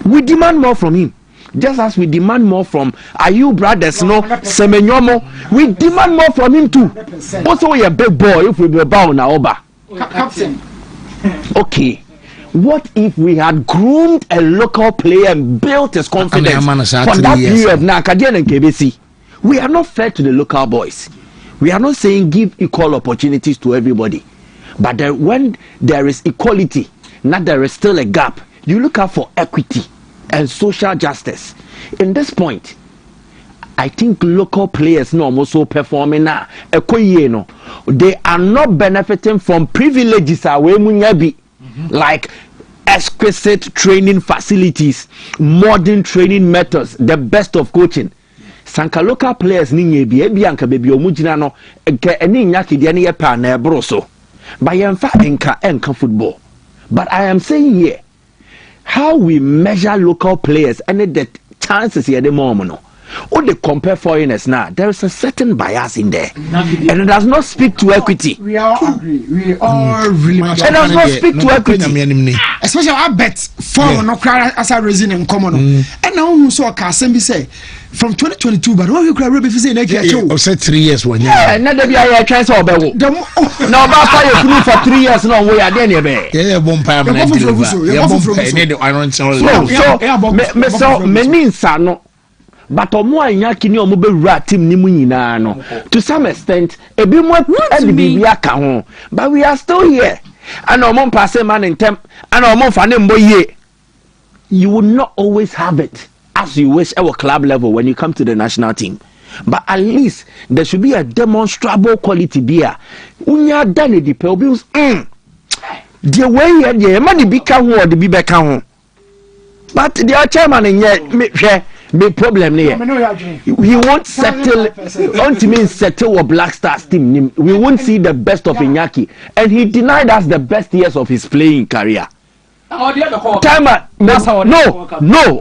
K: We demand more from him. Just as we demand more from Ayu brothers, no Semenyomo, we demand more from him too. Also, we a big boy if we be bound now, Oba.
J: Captain.
K: Okay. What if we had groomed a local player and built his confidence for that period? Now, Kadian and KBC, we are not fair to the local boys. We are not saying give equal opportunities to everybody. But when there is equality, not there is still a gap, you look out for equity and social justice. In this point, I think local players no also performing now. They are not benefiting from privileges like exquisite training facilities, modern training methods, the best of coaching. Sanka local players ni ebi anka bebi omujina no eni nyaki de ne yepa na ebro so. But enka football. But I am saying here, how we measure local players and the chances here the moment. Or they compare foreigners now, there is a certain bias in there. And it does not speak to equity.
J: We all agree. We all really much.
K: It does not speak to equity.
J: Especially I bet for no cry as a resident in common. And now who saw Kasembi say from 2022, but what you cry Ruby say next year?
A: I said 3 years when you
K: another be a chance or better. Now about fire through for 3 years no we are there be.
A: Yeah, one permanent.
K: So many no. But omo anyaki ni omo bewura team ni mu nyina no to some extent ebi mo e bi aka ho but we are still here and omo pass man in temp and omo fa ne mbo ye. You will not always have it as you wish at our club level when you come to the national team, but at least there should be a demonstrable quality beer unya dane di pe obi the way the man be ka ho or the be ka ho but the chairman me big problem there. We won't settle. Wontumi settle a Black Stars team. We won't see the best of Iñaki, and he denied us the best years of his playing career. Timer, no.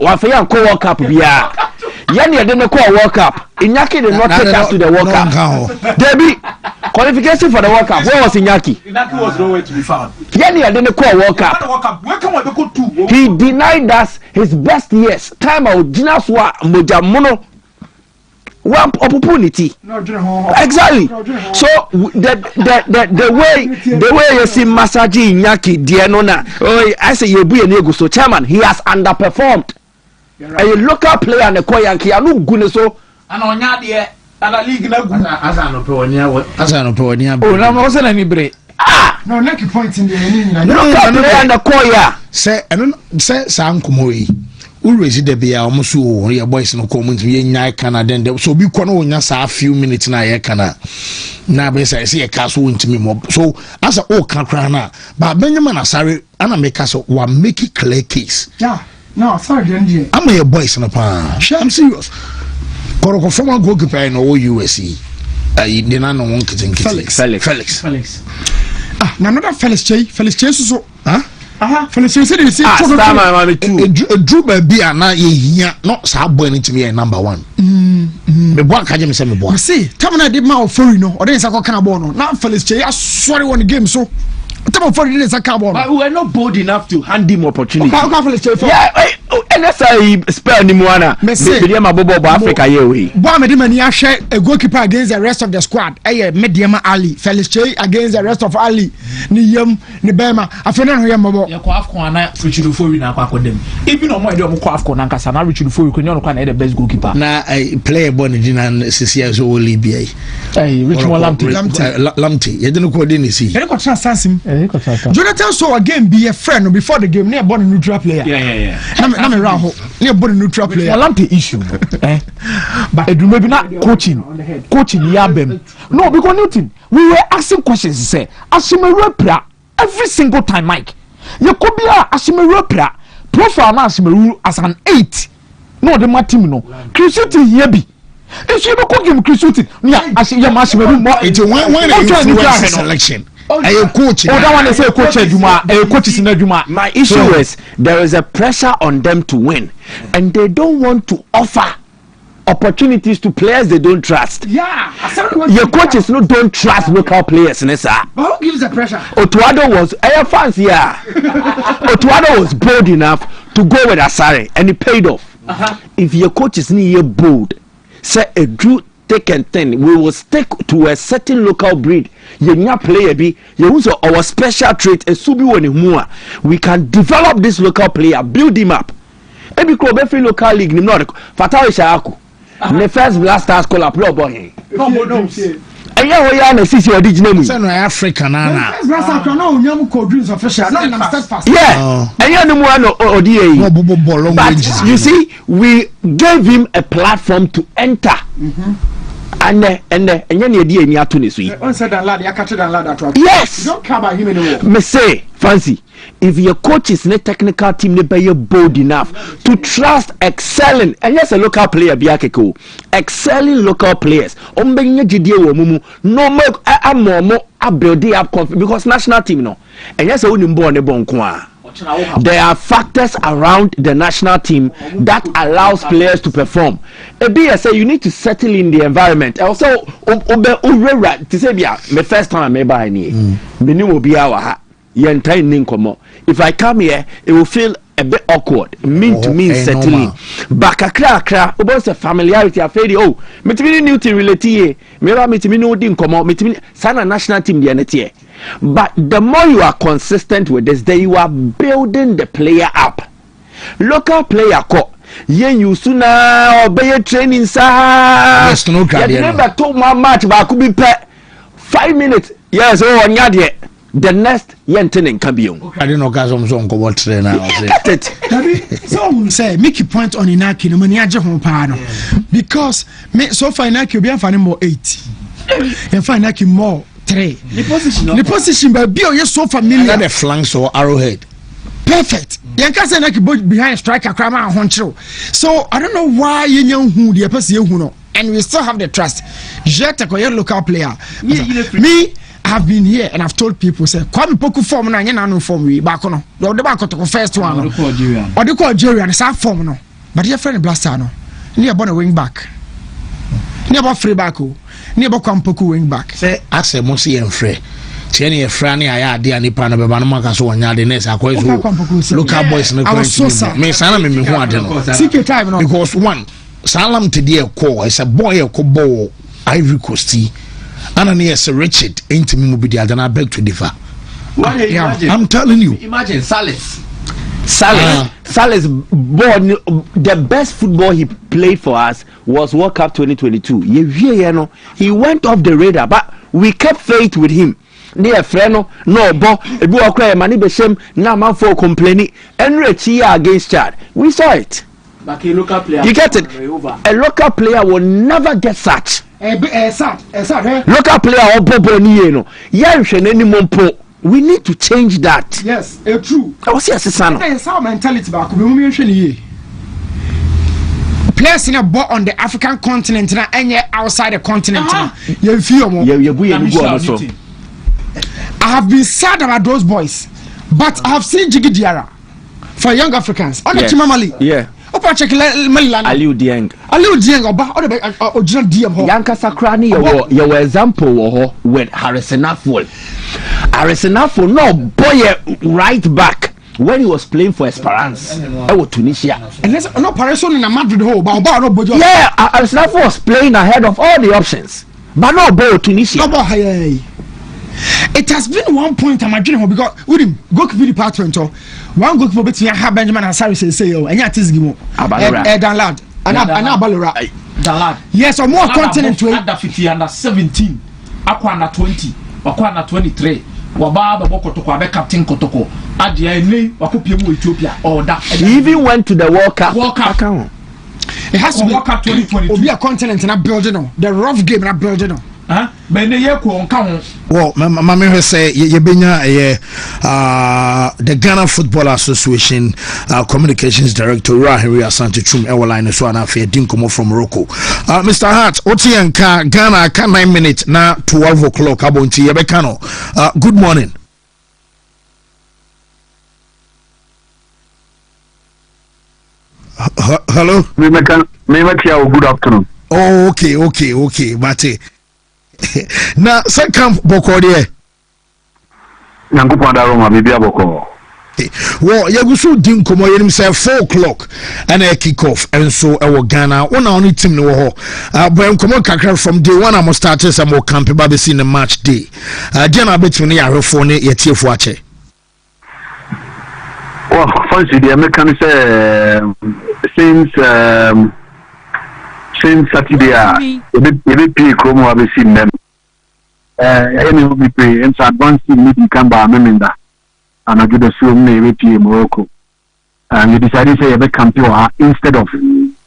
K: Wafaya ko World Cup biya. Yani didn't call World Cup. Iñaki did not take us to the World Cup. Debbie, qualification for the World Cup. Where was Iñaki?
I: Iñaki was nowhere to be found.
K: Yani didn't call World Cup. He denied us his best years. Time out Jinaswa Mojamono. One opportunity. Exactly. So the way you see Masaji Iñaki Dienona, I say you be a nego. So chairman, he has underperformed. A local player and a Koyanki, I know good so.
I: And on Yadia, and a league no good as I know Peonia.
A: Oh,
I: no, wasn't any break.
J: No, neck points in the
K: local player and a Koya.
A: Say, and say, Sankumoi. Always there be almost your boys no comment we nyai kana then so be kono nya sa few minutes na ye kana na be say a castle Wontumi mob so as a kakra na but Benjamin Asare ana make so wa make it clear case.
J: Yeah. No, sorry, then
A: I'm your boys no pa. I'm serious. Koroko from a goalkeeper no USC. They na no one Felix. Ah, na another Felix Che so. Huh? Felix Che said this Drew baby na ye not sa boy to me number 1. Me boy ka me say me boy.
J: See, time na dey ma ofori no, or dey say ko kana ball no. Na Felix Che sorry one game so. Time ofori dey say ka ball.
K: But we were not bold enough to hand him opportunity.
J: Okay, Felix Che.
K: Yeah, NSI spell ni mwana. Mediama bobo Africa yewe.
J: Boa medimani ahwe a goalkeeper against the rest of the squad. Mediama Ali, Felix Che against the rest of Ali. Ni yam ni Bema. Afena no yam bobo.
I: Ya ko Afcon na Richard Fowi na akwa dem. Even no mo ide mo ko Afcon na nkasa na Richard Fowi ko nyon kwa na the best goalkeeper.
A: Na player born in CCS so Libya.
I: Richmond
A: Lamptey. You don't know what see.
J: He got chance Sansim. Jonathan saw a game be a friend before the game near born neutral player.
I: Yeah.
J: Na me raho. Near born neutral player.
I: Lamptey issue. But it maybe not coaching yabem. No, because nothing. We were asking questions say Asimeru pra every single time Mike. You could be Asimeru pra profile na Asimeru as an 8. No the my team no. Christy here be. If you don't give him Christy, yeah, Asimeru more.
A: It's one selection. Coach.
K: That one is a coach Juma, a coach is in Juma. My issue is there is a pressure on them to win, and they don't want to offer opportunities to players they don't trust.
J: Yeah,
K: your coaches don't trust local players, Nessa.
J: But who gives the pressure?
K: Otuado was fans here. Otuado was bold enough to go with Asare, and it paid off. If your coach is near bold, say a true thick and thin, we will stick to a certain local breed. Yenya player be use our special trait a subi woni mua. We can develop this local player, build him up. Ebi ko be free local league ni no Fatawi Shaku. The first Blasters call up pro boy.
J: No.
K: Aya ho ya na sisi original mu.
A: Say no Africa na.
J: First Blasters no nyam ko dreams official. No na steadfast.
K: Yeah. Aya no mu no odie.
A: No bobo ball
K: But you see, we gave him a platform to enter. And yes,
J: don't care about him anymore.
K: Me say, fancy, if your coach is in a technical team, they be bold enough to trust excelling, and yes, a local player be excelling local players. No more, building up confidence because national team no, and yes, only born there are factors around the national team that allows players to perform. Say you need to settle in the environment. Also, to say, my first time I buy any, if I come here, it will feel a bit awkward. Mean to mean settling. But about the familiarity. I feel me new team relate. Me no din come me sana national team the But the more you are consistent with this, then you are building the player up. Local player ko yen you sooner obey training sir. You never told my match but could be 5 minutes. Yes, on yard. The next yentenen kabion.
A: I didn't know guys on what trainer.
J: So say make a point on Inaki no many aje ho pa no. Because me so far Inaki be amfani more 8. And find Inaki more 3. The position but be you so familiar.
A: The flanks or arrowhead.
J: Perfect. Yanka say Inaki behind striker krama honchiro. So I don't know why you who the person who no. And we still have the trust. Jet a local player. Me I have been here and I've told people say kwame poku form na nya no form we back no the back to first one or the Algeria and sa form no but your friend Blaster no near born a wing back near about free back near about kwampoku wing back
A: say ask a mosi en free tieni e frani aya de ani pa na beba no maka so nya de ness akwai so local boys no me sana me hu ade no
J: secret time no
A: because one salam to the call is a boy a ball Ivory Coast and yes, Richard ain't me mobile than I beg to differ. I'm telling you.
K: Imagine Salis born the best football he played for us was World Cup 2022. He went off the radar, but we kept faith with him. Near Freno, no bo, a boy cry, money be shame, now man for complaining, and Richie against Chad. We saw it. You get it? A local player will never get such. Local player or bobo ni no. We need to change that.
J: Yes, true.
K: I was yes, son.
J: It's our mentality back. Players in a ball on the African continent and yet outside the continent. I have been sad about those boys, but I have seen Jiggy Diarra for young Africans. On the Chimamali.
K: Yeah. Aliu Dieng
J: oba original DM ho
K: Yanka Sakrani your example with Harrison Affle no boy right back when he was playing for Esperance Tunisia.
J: And there's no person in a Madrid hole, but no Bojo.
K: Yeah, Al-Snaffo was playing ahead of all the options, but no ball Tunisia.
J: No ball. It has been one point I'm dreaming because with him goalkeeper department one goalkeeper between Benjamin and Sarri say and yet is given Danlad and Balora
I: Danlad.
J: Yes, or more continent to
I: under 50 under 17 akwa under 20 akwa under 23 wababa bokotoko abe captain kotoko adia ene wakopie mu Ethiopia order.
K: He even went to the World Cup.
J: It has to be
I: World Cup 2022.
J: Obi a continent in a building the rough game in a building.
I: Well,
A: Mama say Yebenya the Ghana Football Association Communications Director Rahiri Asante Chum Ewaline so na fe dinkomo from Morocco. Mr. Hart, Otianka Ghana ka 9 minutes na 12 o'clock abonti yebekano. Good morning. Hello?
L: Good afternoon.
A: Oh, okay. Mate. Na second boko de
L: Nyankopon da Roma bibia boko.
A: Well, yagusu din komo yenim say 4 o'clock and a kick off and so e Ghana one only team no ho. But komo kakra from day one am start some more camp ba be see the match day. Jana between ya refo ne yetiefo ache.
L: Well, fancy the American say since Saturday, every pay Chrome have seen them. Any will be pay and advanced meeting come by Meminda and I do the film every pay Morocco. And you decided to say every campion instead of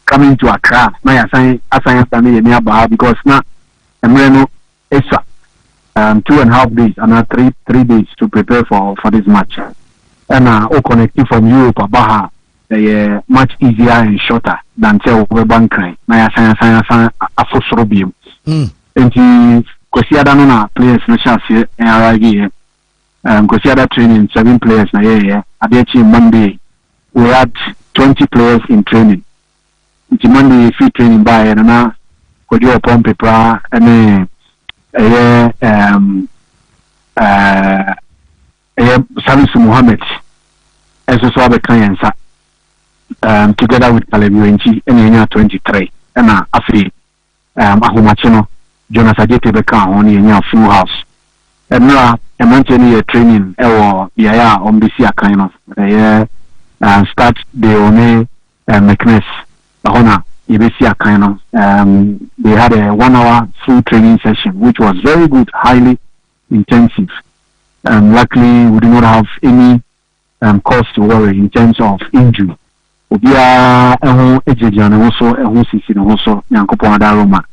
L: coming to Accra. Now I assign nearby because now I'm extra 2.5 days and 3 days to prepare for this match. And all connected from Europe, Baha. Much easier and shorter than tell Webankai. My assign a fosrobium. And Kosiada Nona players no chance here and arrive Kosiada training 7 players na here. Adechi Monday we had 20 players in training. It's Monday free training by and now Kodio Pompe Pra and Salisu Mohammed as a sort of clients. Together with Kalebuenchi and Enya 23 and Afi Ahumachino Jonas Ajete Beka on Enya Full House and now a monthly training or Yaya on BC kind of start the One McNess Ahona EBC kind of they had a 1 hour full training session which was very good, highly intensive. Luckily we did not have any cause to worry in terms of injury. Obia ejejana also sisi no also Nyankopon da Roma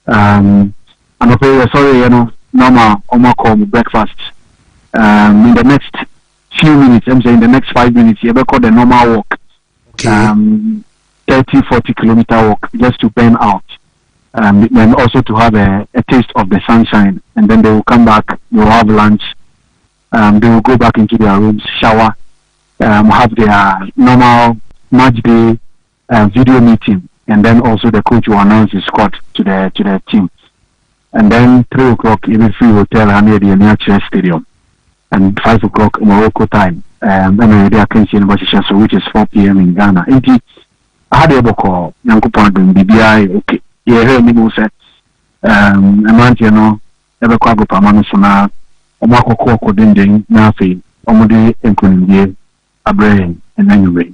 L: and sorry normal omo breakfast in the next few minutes I'm saying the next 5 minutes you call the normal walk 30-40 kilometer walk just to burn out then also to have a taste of the sunshine and then they will come back, they will have lunch, they will go back into their rooms, shower, have their normal match day video meeting, and then also the coach will announce his squad to the team. And then 3 o'clock, even free hotel near the Niache Stadium, and 5 o'clock Morocco time. And they are canceling so which is 4 p.m. in Ghana. And I had a call, Yankupon BBI, okay. Yeah, heard me say, a man, you know, ever quago Pamanasona, Omako Kodinding, Nafi, Omode, and Kundi, Abraham, and anyway.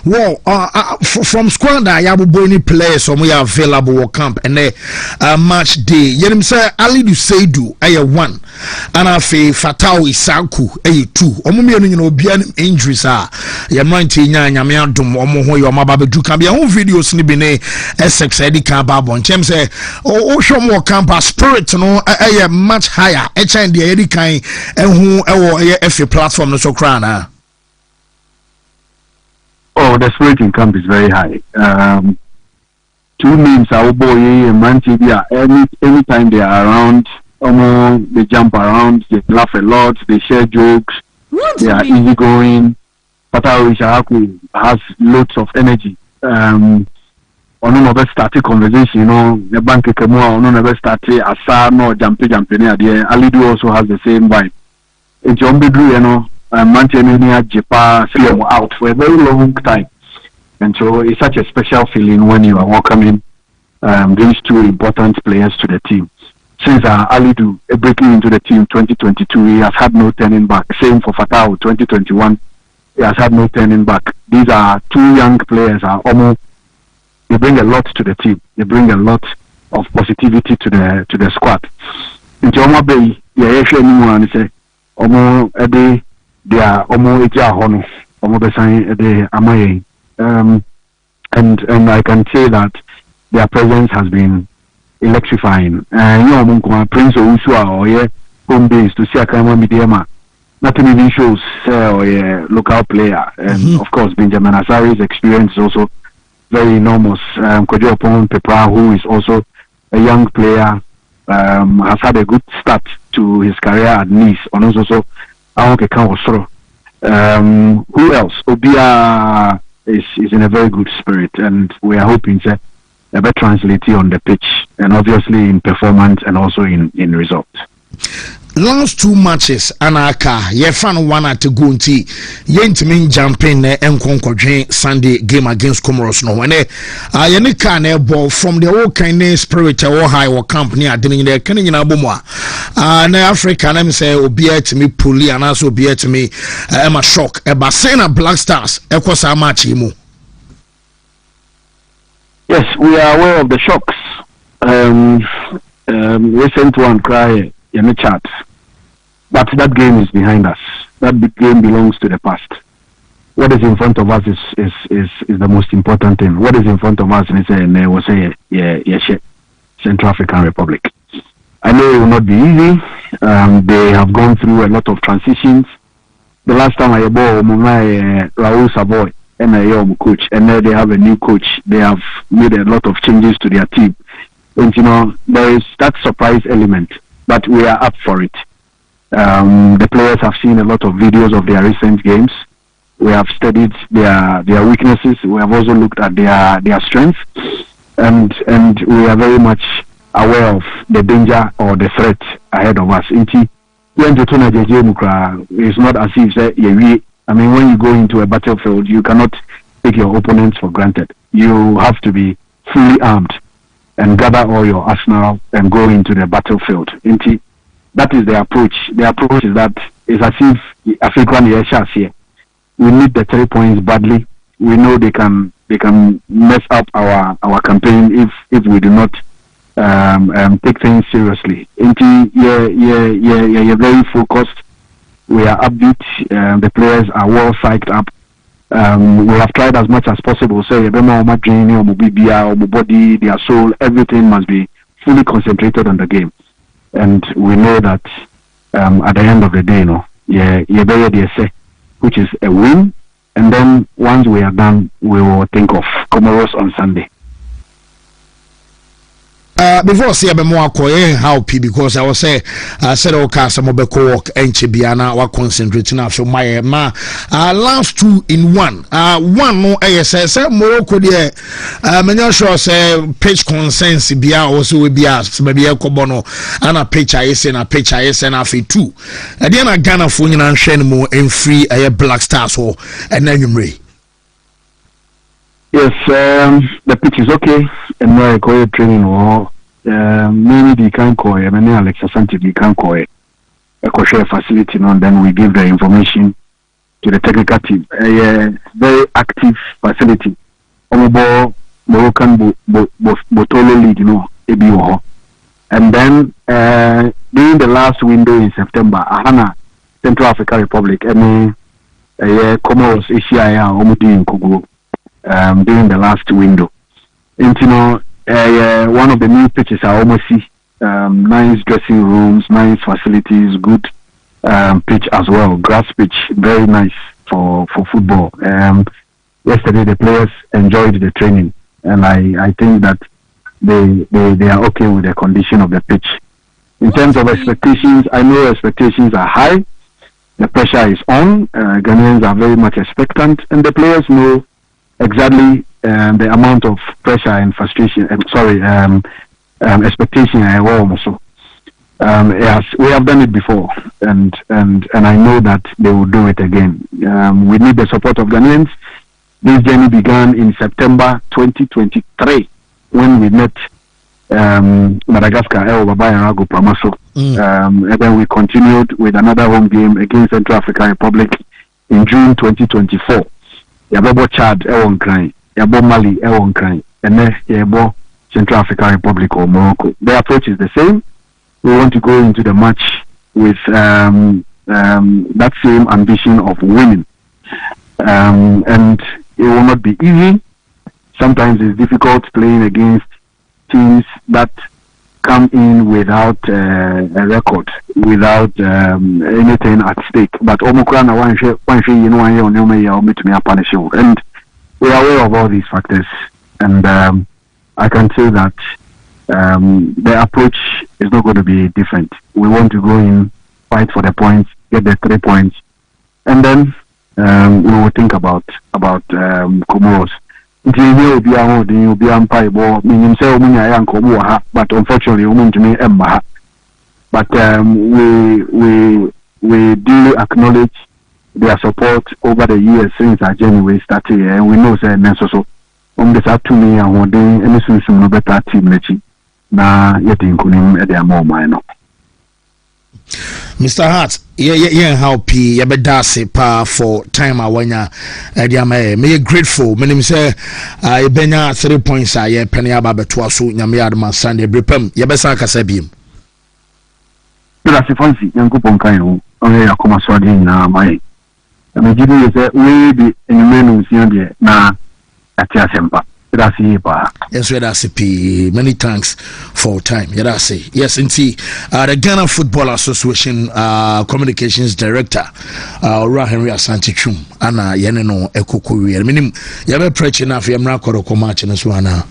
A: Well, from squad yabu boni players so we are available for camp and match day. Yenim say Ali Duseidu 1 and afi Fatau Isaku 2. Omo me no bia injuries ya manti nya nyame adom omo ho yo mababedu kan bia ho videos ni bi ne Essex edi kan ba bon chem say o hwo mo camp spirit no much higher e chen de edi kan ehu ewo FA platform no so kra na.
L: Oh, the spirit in camp is very high. 2 names are Oboye and Mantibia. Anytime they are around, they jump around, they laugh a lot, they share jokes, they are easygoing. Patao Ishahaku has loads of energy. On never started conversation, you know, the bank on never started asa no jumping there. Alidu also has the same vibe. It's Bedru, you know. Manchester Japan see them out for a very long time. And so it's such a special feeling when you are welcoming these two important players to the team. Since Alidu breaking into the team 2022, he has had no turning back. Same for Fatau 2021, he has had no turning back. These are two young players. They bring a lot to the team. They bring a lot of positivity to the squad. In Joma Bay, anyone say, they are Eja Hono, and I can say that their presence has been electrifying. Prince Ousua or home base to see a camera mediama. Nothing even shows local player. And of course, Benjamin Asari's experience is also very enormous. Kojo Opon Pepra, who is also a young player, has had a good start to his career at Nice. And also, who else? Obia is in a very good spirit, and we are hoping to better translate on the pitch, and obviously in performance and also in results.
A: Last two matches anaka yefan one at Gunti yentimi jumping enkonkodwen Sunday game against Comoros no when yene kan e ball from the whole kind spirit or high or company adini de kan nyina bomo na Africa na me say obi atimi puli anaso obi atimi e shock e ba na Black Stars e kosa match mu.
L: Yes, we are aware of the shocks. Recent one cry in the chat, but that game is behind us. That game belongs to the past. What is in front of us is the most important thing. What is in front of us is Central African Republic. I know it will not be easy. They have gone through a lot of transitions. The last time I bought Raul Savoy and a coach, and now they have a new coach. They have made a lot of changes to their team, and there is that surprise element. But we are up for it. The players have seen a lot of videos of their recent games. We have studied their weaknesses. We have also looked at their strengths, and we are very much aware of the danger or the threat ahead of us. It's not as if when you go into a battlefield, you cannot take your opponents for granted. You have to be fully armed and gather all your arsenal and go into the battlefield. That is the approach. The approach is that it's as if African here. We need the 3 points badly. We know they can mess up our campaign if we do not take things seriously. You're very focused. We are upbeat. The players are well psyched up. We have tried as much as possible. So my body, their soul, everything must be fully concentrated on the game. And we know that at the end of the day, which is a win. And then once we are done, we will think of Comoros on Sunday.
A: Before say be more how because I was say said okay some be work enchibiana wa concentrating na so my last 2 in 1 one no say Morocco there many sure say pitch consensus bia also we bia maybe ekobo no ana pitch ayese na pitch ayese na afi 2 e dey na Ghana fo nyina nhwe no free Black Stars ho and anwumre.
L: Yes, the pitch is okay, and now I call it training or maybe they can call it, and Alex Asante they can call it a co-share facility, and then we give the information to the technical team. A very active facility. Omobo Moroccan Botolo League, and then during the last window in September, Ahana, Central African Republic, and Comoros Asia, Omudi in Kugu. During the last window, and one of the new pitches I almost see nice dressing rooms, nice facilities, good pitch as well, grass pitch, very nice for football. Yesterday the players enjoyed the training, and I think that they are okay with the condition of the pitch. In terms of expectations, I know expectations are high. The pressure is on. Ghanaians are very much expectant, and the players know exactly the amount of pressure and frustration. Expectation. Also, Yes, we have done it before, and I know that they will do it again. We need the support of Ghanaians. This journey began in September 2023 when we met Madagascar, El Baba and Rago Pramaso. And then we continued with another home game against Central African Republic in June 2024. Yabo Chad, Ewon Krain, Yabo Mali, Ewon Krain, and then Yabo Central African Republic or Morocco. The approach is the same. We want to go into the match with that same ambition of winning. And it will not be easy. Sometimes it's difficult playing against teams that come in without a record, without anything at stake. But Omokrana and we are aware of all these factors. And I can say that the approach is not going to be different. We want to go in, fight for the points, get the 3 points, and then we will think about Comoros. But unfortunately, we do acknowledge their support over the years since our journey started, and we know that so this to me and one day any solution no better team na yeti nkunim e dey more mine.
A: Mr. Hart, yeah, how P, ya bedase pa for time awanya ediama me grateful. Me say benya 3 points aye penny aba beto so nyame adama Sunday brepam ya besa kasa biem.
L: Bila se fancy yankopon kan yo onye yakoma so ade na mai. Me gidi ye say we be enumenu nsia de na ati asempa.
A: Yes, many thanks for time. Yes, indeed. The Ghana Football Association Communications Director, Ra Henry Asante Chum, Anna Yeneno Ekokuri. I mean, you have a preaching of Yamra Koroko match in this one. I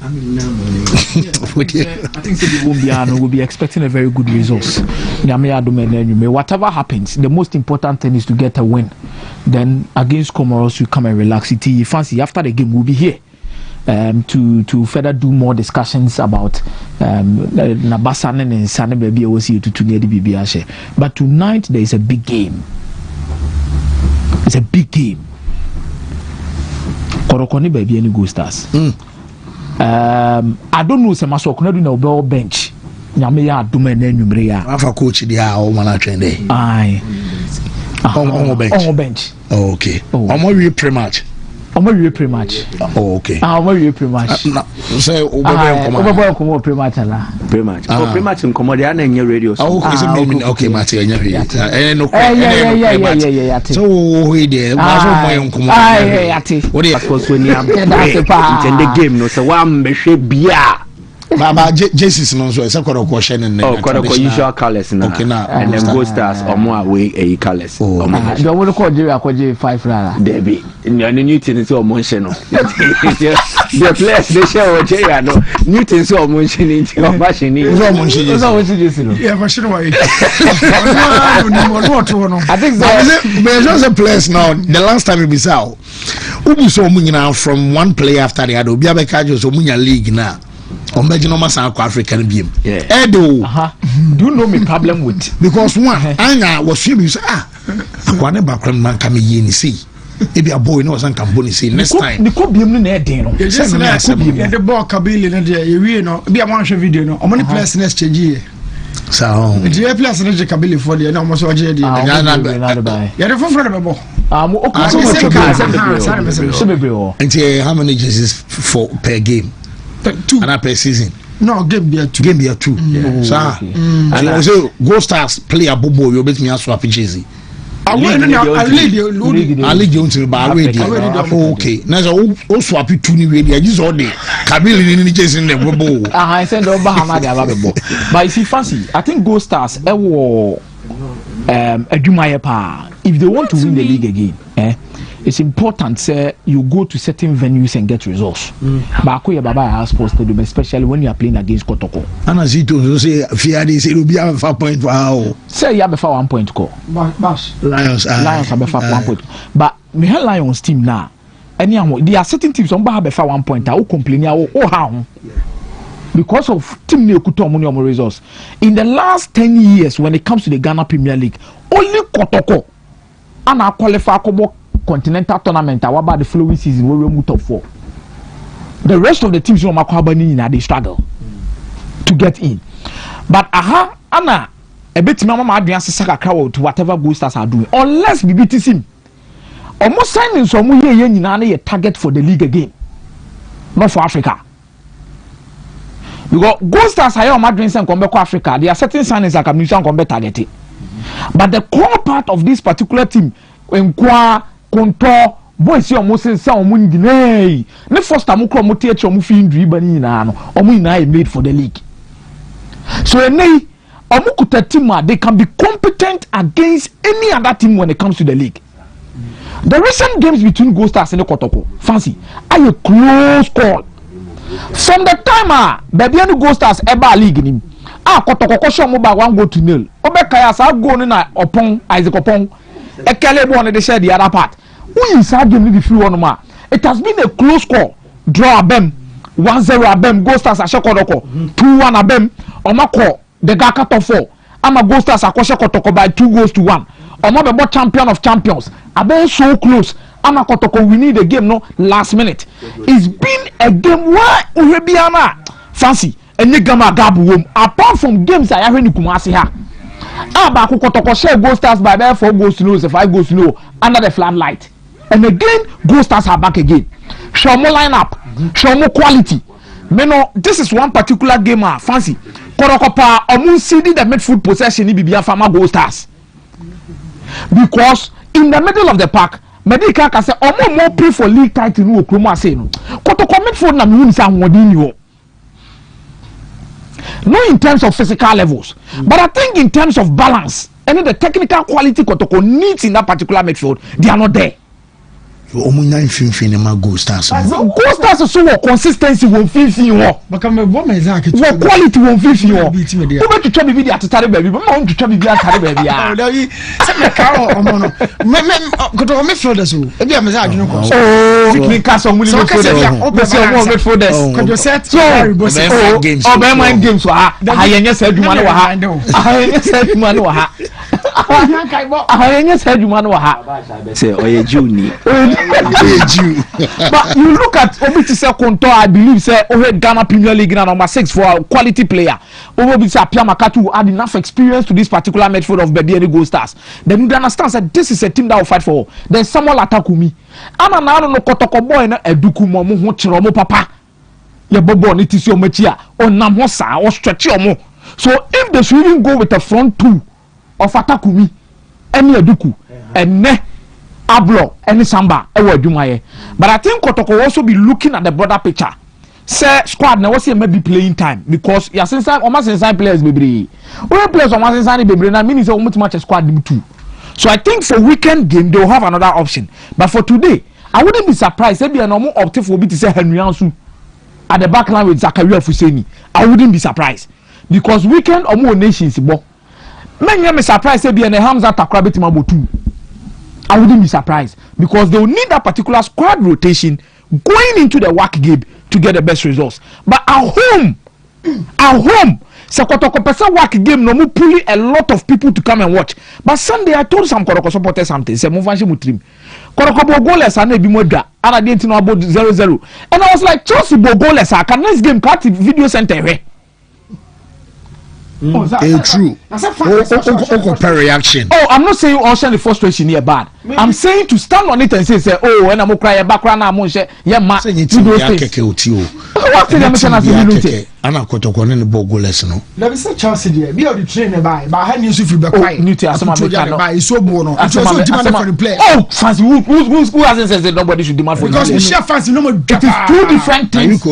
A: think
I: we'll be expecting a very good results. Whatever happens, the most important thing is to get a win. Then against Comoros, you come and relax. You fancy after the game, we'll be here. To further do more discussions about Nabasan and Sane baby OC to near the BBH. But tonight there is a big game. It's a big game. Korokoni baby any go stars. I don't know some so can do no ball bench. Nyame ya aduma na enwumre ya.
A: Afa coach dia o mana twende.
I: Aye. On bench.
A: Oh, okay. Omo we pre-match.
I: I'm pre-match.
A: Oh, okay.
I: I'm pre-match.
A: Say,
I: pre-match.
K: Pre-match. Pre-match in Commodity and your radio.
A: Okay, Matty, and
I: yeah.
A: So, we did.
K: What do you suppose when you have the game? No, so one beer.
A: Baba Jesus no so second question and
K: usual colors now. Okay now. And then Gold Stars or more away a colors.
I: Do I want to call Jerry 5 rara?
K: Debbie. Newton is all mention. The players they share what Jerry no. Newton so mention into your machine.
I: It's always just
J: yeah, question why.
I: I think
A: there's just a place now. The last time we saw Ubi so munya from one player after the other. Obiabe Kajo so munya league now. Imagine almost African beam.
I: Edo. Do you know me problem with?
A: Because one, Anya was feeling Akwane background man come in see. Maybe a boy knows and can see next time.
I: The could be in there, Dino.
J: The ball Kabili in there, you know, be a one video. No, I'm only place next year.
A: So,
J: the place in the Kabili for the almost OJ. You're the front of
A: the and how many jerseys for per game?
J: 2
A: and per season.
J: No, game be a 2.
A: Game be a 2. And also Gold Stars play a bobo, you bet me a swap jersey.
J: I lead
A: you to buy okay. Now so swap 2 new way. I just all the Kabili in the jersey in the bobo.
I: I said over Hamadi. But if you fancy, I think Gold Stars a pa. If they want to win the league again, it's important say you go to certain venues and get results. Bakoye Baba has posted them, especially when you are playing against Kotoko.
A: And as you to say Fiade say will be a 5 point wow.
I: Say you have a 1 point score.
A: Lions
I: have a 1 point. But me have Lions team now. There are certain teams on have a 1 point. I will complain. I will how. because of team Nekuto Money results. In the last 10 years, when it comes to the Ghana Premier League, only Kotoko and our qualify Kobo Continental Tournament. What about the following season where we move top 4? The rest of the teams in Makwabani they struggle to get in. But Anna, a bit mama Adrian Saka crowd to whatever Gold Stars are doing, unless we beat him. Almost signing some a target for the league again, not for Africa. Because Gold Stars are Madrid and come back to Africa. There are certain signings that can come back targeted. But the core part of this particular team, when Konto, boys, almost in some winning. The first time we come to teach you, we made for the league. So they can be competent against any other team when it comes to the league. The recent games between Gold Stars and the Kotoko, fancy, are a close call. From the time baby and Gold Stars ever league in him, Kotoko show mobile 1-0. Obekaya sa go na Opong Isaac Opong. Ekele one they said the other part. Who is that game the free one ma? It has been a close call. Draw Abem 1-0 Abem Gold Stars Ashe Kotoko 2-1 Abem Omako the Gaka top 4. Ama Gold Stars Akoshe Kotoko by 2-1. Omo be champion of champions. Abem so close. Ama Kotoko we need the game no last minute. It's been a game where Urebiana fancy and Nigama Gabu wom. Apart from games I have in Kumasi ha. Abaku Kotoko share Gold Stars by 4 goals to 0, 5 goals to 0 under the floodlight. And again, Gold Stars are back again. Show more lineup, show more quality. Meno, this is one particular game fancy. Korokopa omun ceding the midfield possession in Bibia Farmer Gold Stars. Because in the middle of the park, Medica can say omun more play for league title no Okroma say no. Kotoko midfield na me say anwodin yo. Not in terms of physical levels, but I think in terms of balance and the technical quality Kotoko needs in that particular midfield, they are not there.
A: Omunya mfimfini ma Gold Stars.
I: Gold Stars so what consistency won fimfini wo.
J: Makame bo me za ketu.
I: What quality won fimfini wo. Who be to try bibi atare baby, but ma to try bibi atare baby ah.
J: Se me ka omo no. Me Kotoko midfielders so. E bia me za adwunu ko.
I: Oh, me ka so muli midfielders. Be say omo midfielders.
J: Kojo set.
I: Oh, be mind games wa ha. Ayenye se adwuma no wa ha. Ayenye se adwuma no wa ha. Ayenye se adwuma no wa ha.
K: Say oye juni.
I: But you look at Obiti Konto, I believe say over Ghana Premier League now number 6 for a quality player. Obiti Apia Makatu had enough experience to this particular midfield of Bebiani Gold Stars. Then you understand that this is a team that will fight for. There's someone Atakumi. Ana na no Kotoko boy na eduku mo ho chiro mo papa. Ye bobo ni tisi o machia o nam ho sa o stretch mo. So if they should even go with the front two of Atakumi any eduku and ne Ablo any Samba ewo adwumaye. But I think Kotoko will also be looking at the broader picture. Say squad na was maybe playing time because ya sense almost inside players bebre. When players almost inside bebre na mean say almost match squad them too. So I think for weekend game they will have another option. But for today, I wouldn't be surprised if they are normal optive for me to say Henry Ansu at the back line with Zakaria Fuseni. I wouldn't be surprised because weekend or more nations bo. Many am surprised if they are Hamza Takrabi Timabo too. I wouldn't be surprised because they will need that particular squad rotation going into the work game to get the best results. But at home, Kotoko person work game no mo pulling a lot of people to come and watch. But Sunday I told some Kotoko supporters something. Say move fancy mutrim. Kotoko bo goalless and be modra. And I didn't know about 0-0. And I was like Chelsea bo goalless. I can next game cut video center here.
A: True. Compare reaction.
I: Oh, I'm not saying also the frustration here bad. Maybe. I'm saying to stand on it and say, oh, when I'm crying background, I'm share. Yeah, man.
A: What did I Ana Kotoko ne bogo lesson no.
J: Na be say Chelsea there. Be the trainer by ha news if you be quiet.
I: New to asema make no.
J: By so bo no. It also demand for the player.
I: Oh, fancy who hasn't said that nobody should demand for
J: because we share fancy no more.
I: It is two different things.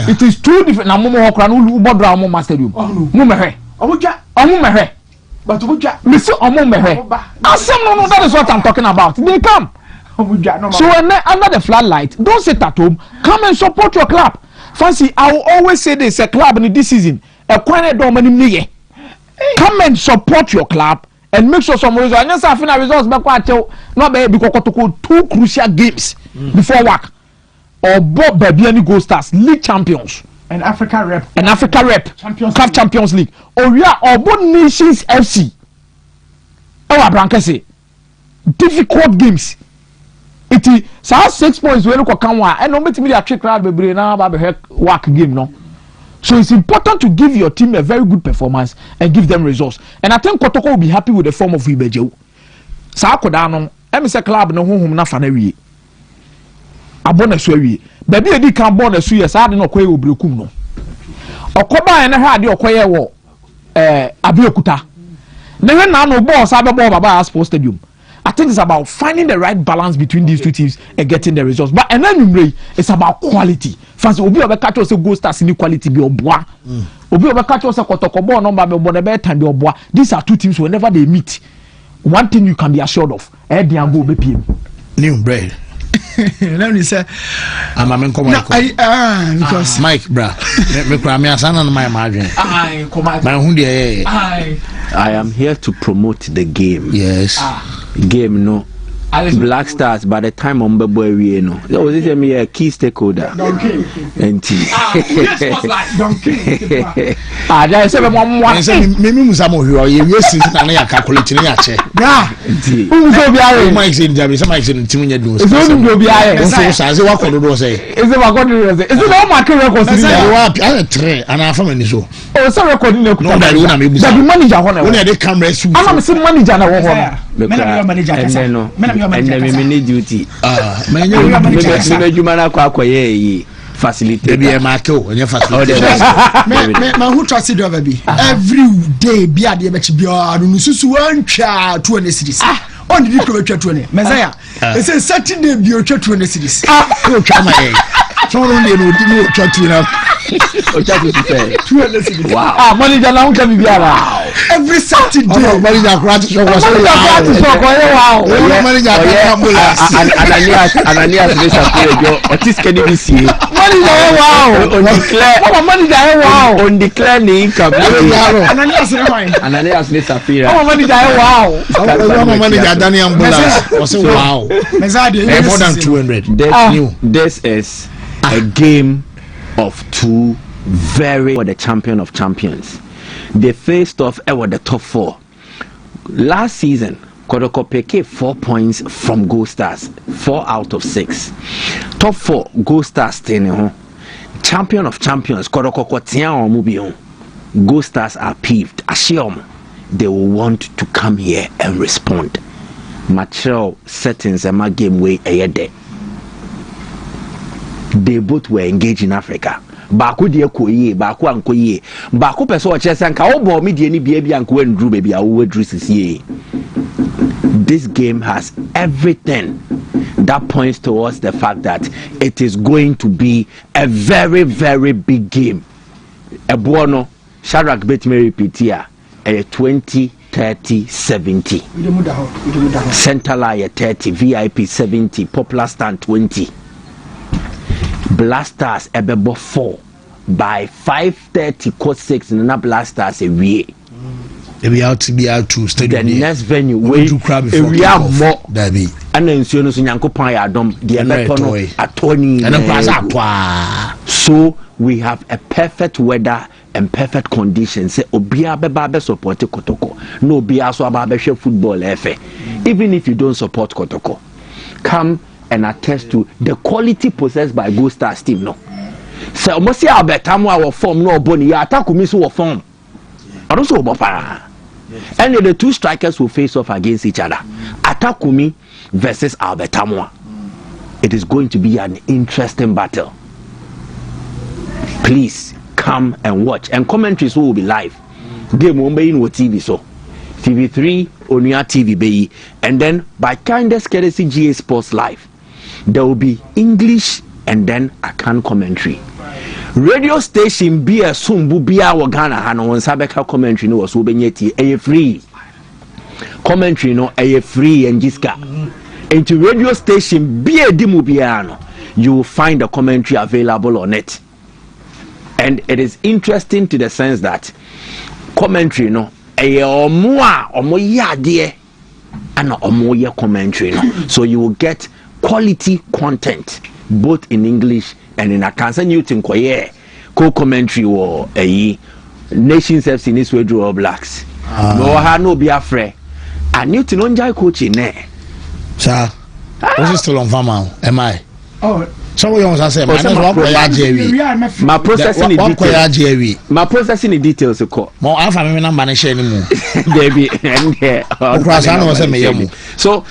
I: It is two different. Na momo hokra no bodra mo master room. Mo mehwe. Omo mehwe.
J: But omo
I: me say omo mehwe. Asem no, that is what I'm talking about. They come. So when under the floodlight, don't sit at home. Come and support your club. Fancy, I will always say this: a club in this season, a quiet dominant. Come and support your club and make sure some results. And yes, I final results back not because two crucial games before work or both Bebiani Gold Stars league champions
J: an Africa rep.
I: Champions League. Oh yeah, Obo Nations FC. Oh, Abrankese. Difficult games. It is 6 points we look at Kanwa and no meet me a trick crowd be now about work game no. So it's important to give your team a very good performance and give them results. And I think Kotoko will be happy with the form of Ibejo. Sa akoda no, say club no honhom na fa na wie. Abona so wie. Baby edi kan bona so yes, ade no koye obrekum no. Okoba ene ha ade okoye wo Abeokuta. Ne na no ball sa be ball baba Sports Stadium. I think it's about finding the right balance between these two teams and getting the results. But and then it's about quality. Fancy obi obe catch us go stars in quality be oboa. Obi obe catch us Kotoko ball number be obo be time be oboa. These are two teams whenever they meet. One thing you can be assured of, go be PM.
A: New bread.
J: Let me say,
A: I'm a man come
J: because
A: Mike, bra. Me cry me asana na my margin.
K: I am here to promote the game.
A: Yes.
K: Game no. Black Stars by the time on boy we no. That was it me a key stakeholder.
J: Donkey.
I: There is
A: me musamo here. You see na ya calculate na ya che.
I: Yeah. Unzo biare.
A: Mike say njabe say Mike say ntimi nya do.
I: Is unzo biare.
A: So say wa kodo do say.
I: Is it wa kodo do say. Is it no mark record say.
A: Wa I tre ana fa mani so.
I: Oh so record na ku.
A: No that we na me busa.
I: The manager ho na.
A: We na dey camera su.
I: Ama me say manager na wo ho no.
J: Me na your manager kasa.
K: Me need duty.
A: Me
K: juma na kwa ye facility.
A: Be ma ke o, nya facility.
J: Me who trust do baby. Every day be ade be chi bia no susu antwa 200 cities. On did you come to 20? Messiah. It says Saturday be your 20 cities.
A: No chama e. So no dey no di no chatu na.
K: O chatu ti say
J: 200 cities.
K: Wow.
I: Manager na unka biara.
J: Every Saturday.
A: Manager crowd show was.
I: Wow.
A: Manager
K: Ananias Resapio Otis Kedi BC.
I: Manager wow.
K: On declare the income. Ananias Resapio.
I: Manager wow.
A: Manager Daniel Ambulance was wow. More than 200.
K: This is a game of two very the champion of champions. They faced off the top four. Last season, Kodoko Peke 4 points from Gold Stars, 4 out of 6. Top 4 Gold Stars staying champion of champions, Kodoko Kotian or Mubion. Gold Stars are peeved. Ashiom, they will want to come here and respond. Mature settings and my game way a day. They both were engaged in Africa. Baku die koye, baku ankoye. Baku person chese anka obo mi die ni bia bia anko endru baby awu edru sisi. This game has everything that points towards the fact that it is going to be a very, very big game. Ebuono, Shadrach betime repeat here, 20, 30, 70. Center line 30, VIP 70, Popular Stand 20. Blasters ebebo 4 by 5:30 court 6 na Blasters away.
A: Be out to stadium.
K: The next venue we are more
A: Dabi.
K: And then so no Nyankopon ya dom the ebeto atoni
A: and plaza.
K: So we have a perfect weather and perfect conditions. Say obia beba be support Kotoko. No obia so aba be hwe football efe. Even if you don't support Kotoko, come and attest to the quality possessed by Gold Stars team no. So almost here Albertamo our form no boni ya attack me so form. Also obopa. And the two strikers will face off against each other. Atakumi versus Albertamo. It is going to be an interesting battle. Please come and watch. And commentaries will be live. Game won't be in TV so. TV3 Onia TV Bay. And then by kindest courtesy GA Sports Live. There will be English and then Akan commentary. Radio station be a sumbu be a Ghana and on Sabeka commentary no was ubenyeti a free commentary no a free and jiska. Into radio station be a dimubiano, you will find the commentary available on it. And it is interesting to the sense that commentary no a or ya dear and a commentary no. So you will get quality content both in English and in Akansa Newton Koye co-commentary or Nations FC this way draw Blacks. No ha no be afraid. And you to know Jai coaching there.
A: Sir, was it still on farmer? Am I?
J: Oh,
A: so we always say,
K: my processing the my processing the details.
A: More alpha me number and share anymore.
K: Baby, and so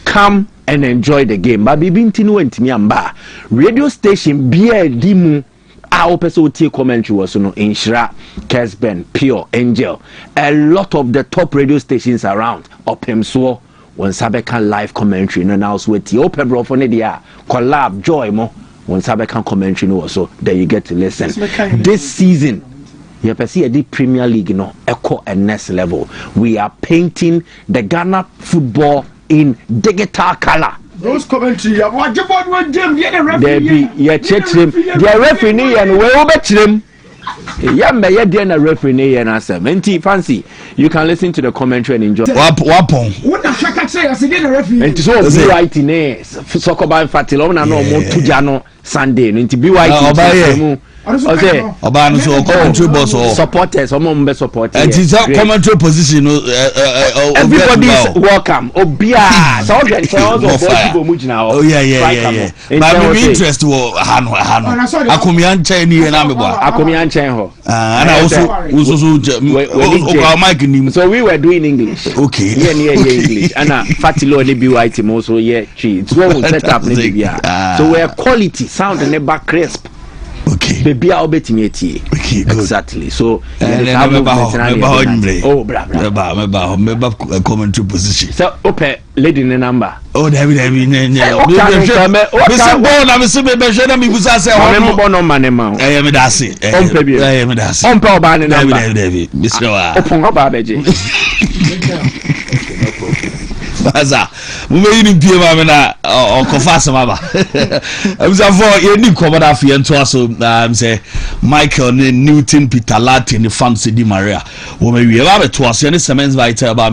K: come and enjoy the game. But Bibintinu went me amba radio station beer dimu. Our person take commentary was in Shira, Kesben, Pure, Angel, a lot of the top radio stations around. Opemso, when Sabekan live commentary, and now with the open bro for Nidia, collab, joy mo, when Sabekan commentary also, there you get to listen. This season, you have see the Premier League, echo and next level. We are painting the Ghana football in digital color.
J: Those commentary, what you want with them? Yeah,
K: referee. Yeah, check him. The referee and we over him. Yeah, may you then a referee and answer. Menti fancy. You can listen to the commentary and enjoy.
A: Wapon.
J: What the fuck I say? I said a referee.
K: And so be right in there. Soccer by Fatilona no more to Jano Sunday. And to be white. Okay,
B: Obano so commentary boss or
K: supporters, or member support.
B: And it's a commentary position.
K: Everybody is welcome. Obia, so
B: oh yeah. But I'm interested to Hano. Akumian Cheney and Amiba.
K: Akumian Chenho.
B: And I also
K: so we were doing English.
B: Okay.
K: Yeah, English. And Fatilo and be white also yeah. It's one set up. So we're quality sound and never crisp.
B: Okay.
K: Baby, I'll bet me. Okay, good. Exactly. So, oh, blah.
B: Commentary position.
K: So, okay, lady in the number.
B: Oh, David. Baza mumeyini pie ma me na okofa semaba abusafo ye ni komoda fie nto aso say Michael ne Newton Peter Latin ne Fancy Di Maria wo me wie ba beto aso ne Semens Vital ba